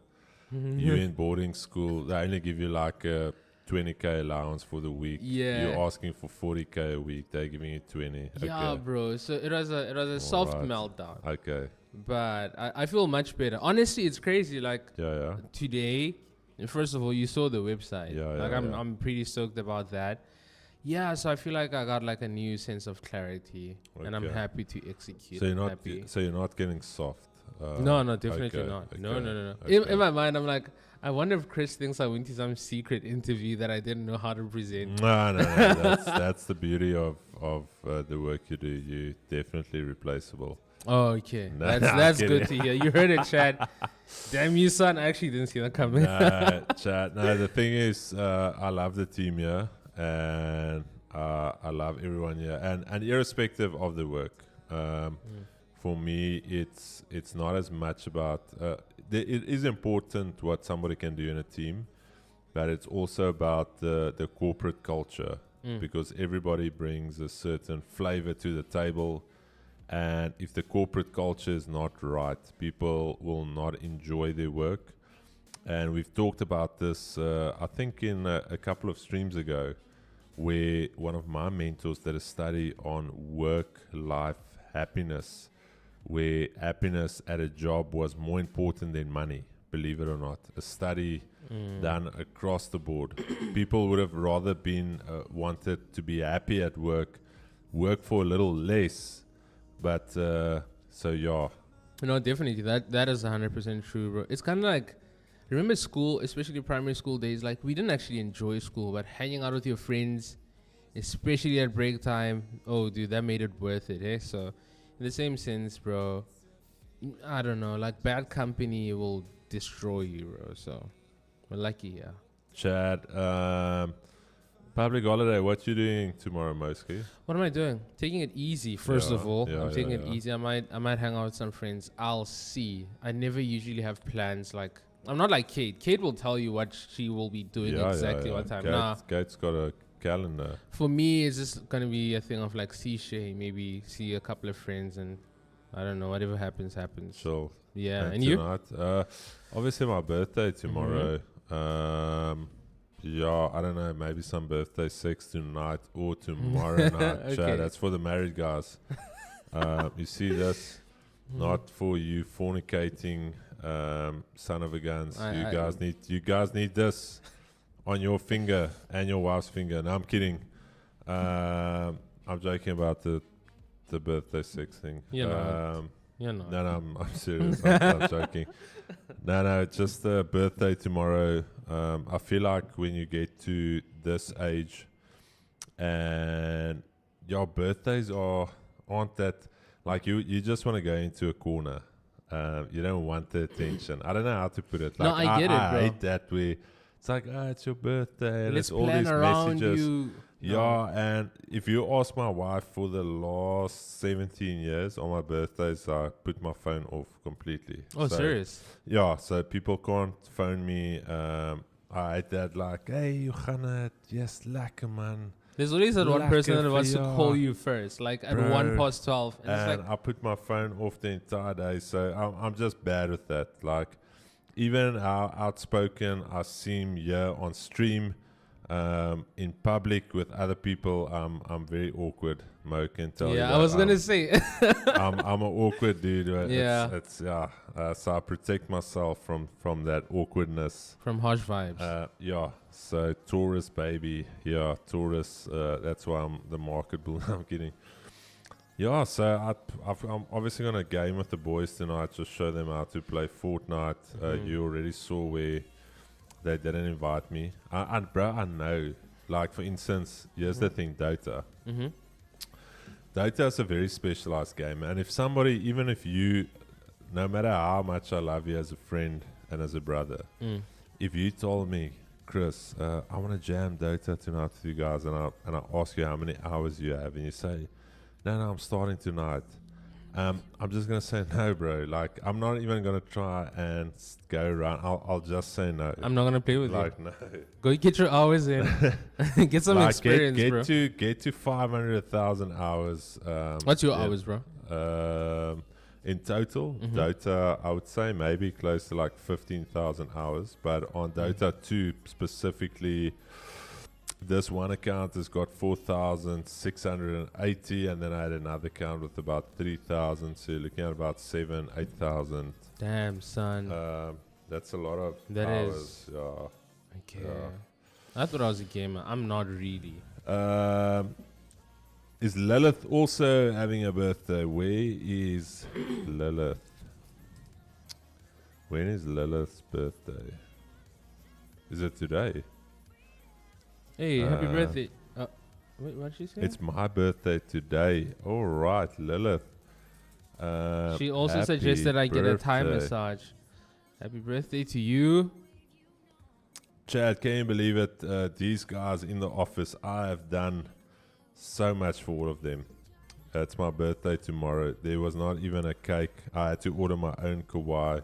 You in boarding school, they only give you like a 20k allowance for the week. Yeah. You're asking for 40k a week. They're giving you 20. Yeah, Okay. bro. So it was a soft Alright. meltdown. Okay. But I feel much better. Honestly, it's crazy. Like, Yeah. today, first of all, you saw the website. Yeah, like, yeah, I'm pretty stoked about that. Yeah, so I feel like I got like a new sense of clarity, and I'm Okay. happy to execute. So I'm happy. you're not getting soft. No, definitely okay, not. okay, No. In okay. my mind, I'm like, I wonder if Chris thinks I went to some secret interview that I didn't know how to present. No. That's the beauty of the work you do. You definitely replaceable. Oh, okay. Nah, That's kidding. good to hear. You heard it, Chad. Damn you, son. I actually didn't see that coming. Chat. No, the thing is, I love the team here, and I love everyone here, and irrespective of the work, for me, it's not as much about. It is important what somebody can do in a team, but it's also about the corporate culture, because everybody brings a certain flavor to the table. And if the corporate culture is not right, people will not enjoy their work. And we've talked about this, I think, in a couple of streams ago, where one of my mentors did a study on work-life happiness, where happiness at a job was more important than money, believe it or not. A study done across the board. People would have rather been wanted to be happy at work for a little less. But so yeah, No, definitely. That is 100% true, bro. It's kind of like, remember school, especially primary school days, like, we didn't actually enjoy school, but hanging out with your friends, especially at break time, oh, dude, that made it worth it, eh? So, in the same sense, bro, I don't know, like, bad company will destroy you, bro. So, we're lucky here. Chad, public holiday, what you doing tomorrow, Mosky? What am I doing? Taking it easy, first of all. yeah, I'm taking yeah, it yeah. easy. I might hang out with some friends. I'll see. I never usually have plans. Like, I'm not like Kate. Kate will tell you what she will be doing exactly what time. Kate's got a calendar. For me, it's just gonna be a thing of like see Shay, maybe see a couple of friends, and I don't know, whatever happens, happens. Chill. Yeah, and you? Tonight, obviously my birthday tomorrow. Mm-hmm. Yeah, I don't know, maybe some birthday sex tonight or tomorrow night. Okay. Chad, that's for the married guys. You see this? Not for you fornicating son of a guns. You guys need this. on your finger and your wife's finger. No, I'm kidding. I'm joking about the birthday sex thing. You know. No, I'm serious. I'm joking. No, just the birthday tomorrow. I feel like when you get to this age and your birthdays aren't that, like you just want to go into a corner. You don't want the attention. I don't know how to put it. Like, No, I get it, bro. I hate that way. It's like, it's your birthday. And Let's it's all plan these around messages. you. Yeah, and if you ask my wife for the last 17 years on my birthdays, I put my phone off completely. Oh, So, serious? Yeah, so people can't phone me. I hate that, like, hey, you gaan het? Yes, lekker, man. There's always that one person that wants to Lekker call verjaar. you first, like at Bro. 12:01. And it's And like, I put my phone off the entire day, so I'm just bad with that. Like, even how outspoken I seem here on stream, in public with other people, I'm very awkward. Mo can tell you yeah, that. I was gonna say. I'm an awkward dude. Yeah. It's so I protect myself from that awkwardness. From Harsh Vibes. Yeah. So Taurus, baby. Yeah, Taurus. That's why I'm the market bull. I'm kidding. Yeah. So I'm obviously gonna game with the boys tonight. Just show them how to play Fortnite. You already saw where they didn't invite me. Bro, I know. Like, for instance, here's the thing, Dota. Mm-hmm. Dota is a very specialized game, and if somebody, even if you, no matter how much I love you as a friend and as a brother, if you told me, Chris, I want to jam Dota tonight with you guys, and I ask you how many hours you have, and you say, no, I'm starting tonight, I'm just gonna say no, bro. Like, I'm not even gonna try and go around. I'll just say no. I'm not gonna play with you. Like, no. Go get your hours in. Get some Like, experience, bro. Get to 500,000 hours. What's your yeah. hours, bro? In total, Dota, I would say maybe close to like 15,000 hours. But on Dota 2 specifically, this one account has got 4,680, and then I had another account with about 3,000. So you're looking at about 8,000. Damn, son. That's a lot of That hours. is. Yeah. Okay. yeah. I thought I was a gamer. I'm not really. Is Lilith also having a birthday? Where is Lilith? When is Lilith's birthday? Is it today? Hey, happy birthday. Wait, what did she say? It's my birthday today. All right, Lilith. She also happy suggested I get a Thai birthday. massage. Happy birthday to you. Chad, can you believe it? These guys in the office, I have done so much for all of them. It's my birthday tomorrow. There was not even a cake. I had to order my own kawaii.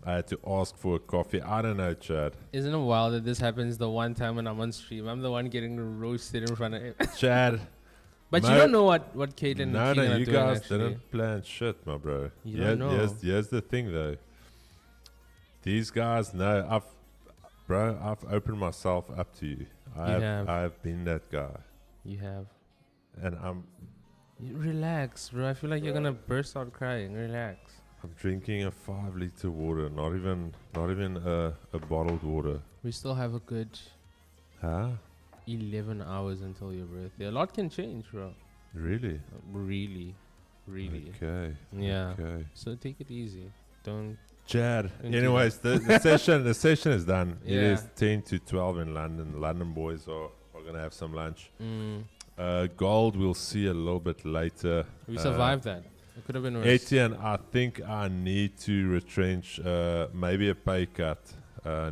I had to ask for a coffee. I don't know, Chad. Isn't it wild that this happens the one time when I'm on stream? I'm the one getting roasted in front of him. Chad. But Mo- you don't know what Caitlin and No, Keegan are you doing, guys actually. didn't plan shit, my bro. You don't know. Here's the thing, though. These guys know. I've opened myself up to you. I've been that guy, You have. and Relax, bro. I feel like you're gonna burst out crying. Relax. I'm drinking a 5-liter water, not even a bottled water. We still have a good Huh? 11 hours until your birthday. A lot can change, bro. Really? Really. Okay. Yeah. Okay. So take it easy. Don't. Chad. Into Anyways, the session is done. It Yeah. is 10 to 12 in London. London boys are gonna have some lunch. Mm, Gold we'll see a little bit later. we survived that. It could have been worse. Etienne, I think I need to retrench, maybe a pay cut.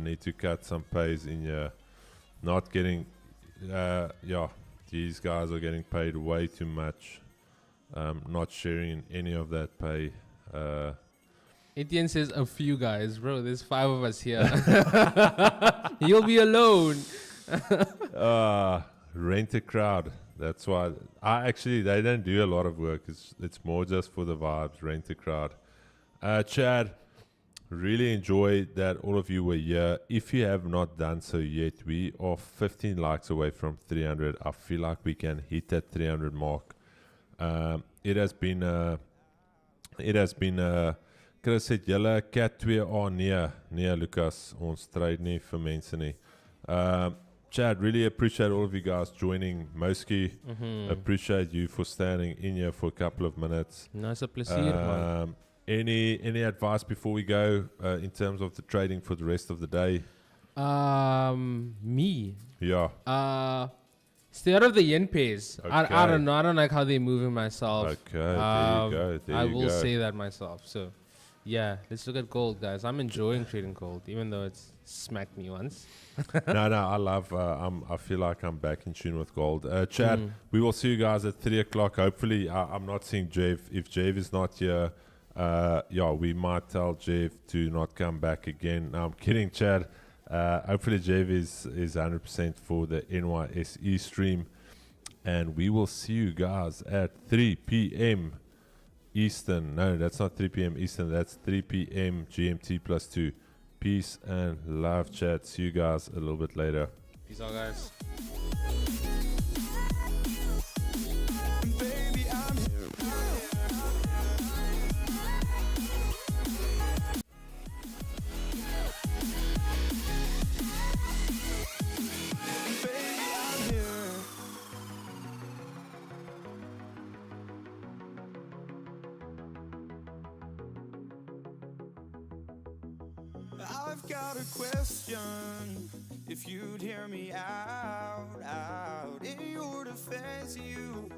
Need to cut some pays in here. Not getting, these guys are getting paid way too much. Not sharing in any of that pay. Etienne says a few guys, bro. There's 5 of us here. You'll be alone. Rent a crowd. That's why they don't do a lot of work. It's more just for the vibes. Rent a crowd. Chad, really enjoy that all of you were here. If you have not done so yet, we are 15 likes away from 300. I feel like we can hit that 300 mark. It has been Chris het julle cat 2A nee Lucas, ons stryd nie vir mense nie. Chad, really appreciate all of you guys joining. Moski, Mm-hmm. appreciate you for standing in here for a couple of minutes. Nice pleasure, man. Any advice before we go in terms of the trading for the rest of the day? Me. Yeah. Stay out of the yen pays. I Okay. don't know. I don't like how they're moving myself. Okay, there you go. There I you will go. say that myself. So, yeah, let's look at gold, guys. I'm enjoying trading gold, even though it's smacked me once. No, I love. I feel like I'm back in tune with gold. Chad, we will see you guys at 3 o'clock. Hopefully, I'm not seeing Jeff. If Jeff is not here, we might tell Jeff to not come back again. No, I'm kidding, Chad. Hopefully, Jeff is 100% for the NYSE stream, and we will see you guys at 3 p.m. Eastern. No, that's not 3 p.m. Eastern. That's 3 p.m. GMT +2. Peace and love, chat. See you guys a little bit later. Peace out, guys. Baby, I'm here. Baby, I'm here. I've got a question. If you'd hear me out in your defense, you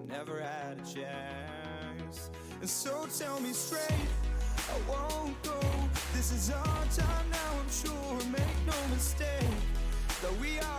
never had a chance. And so tell me straight, I won't go. This is our time now, I'm sure. Make no mistake that we are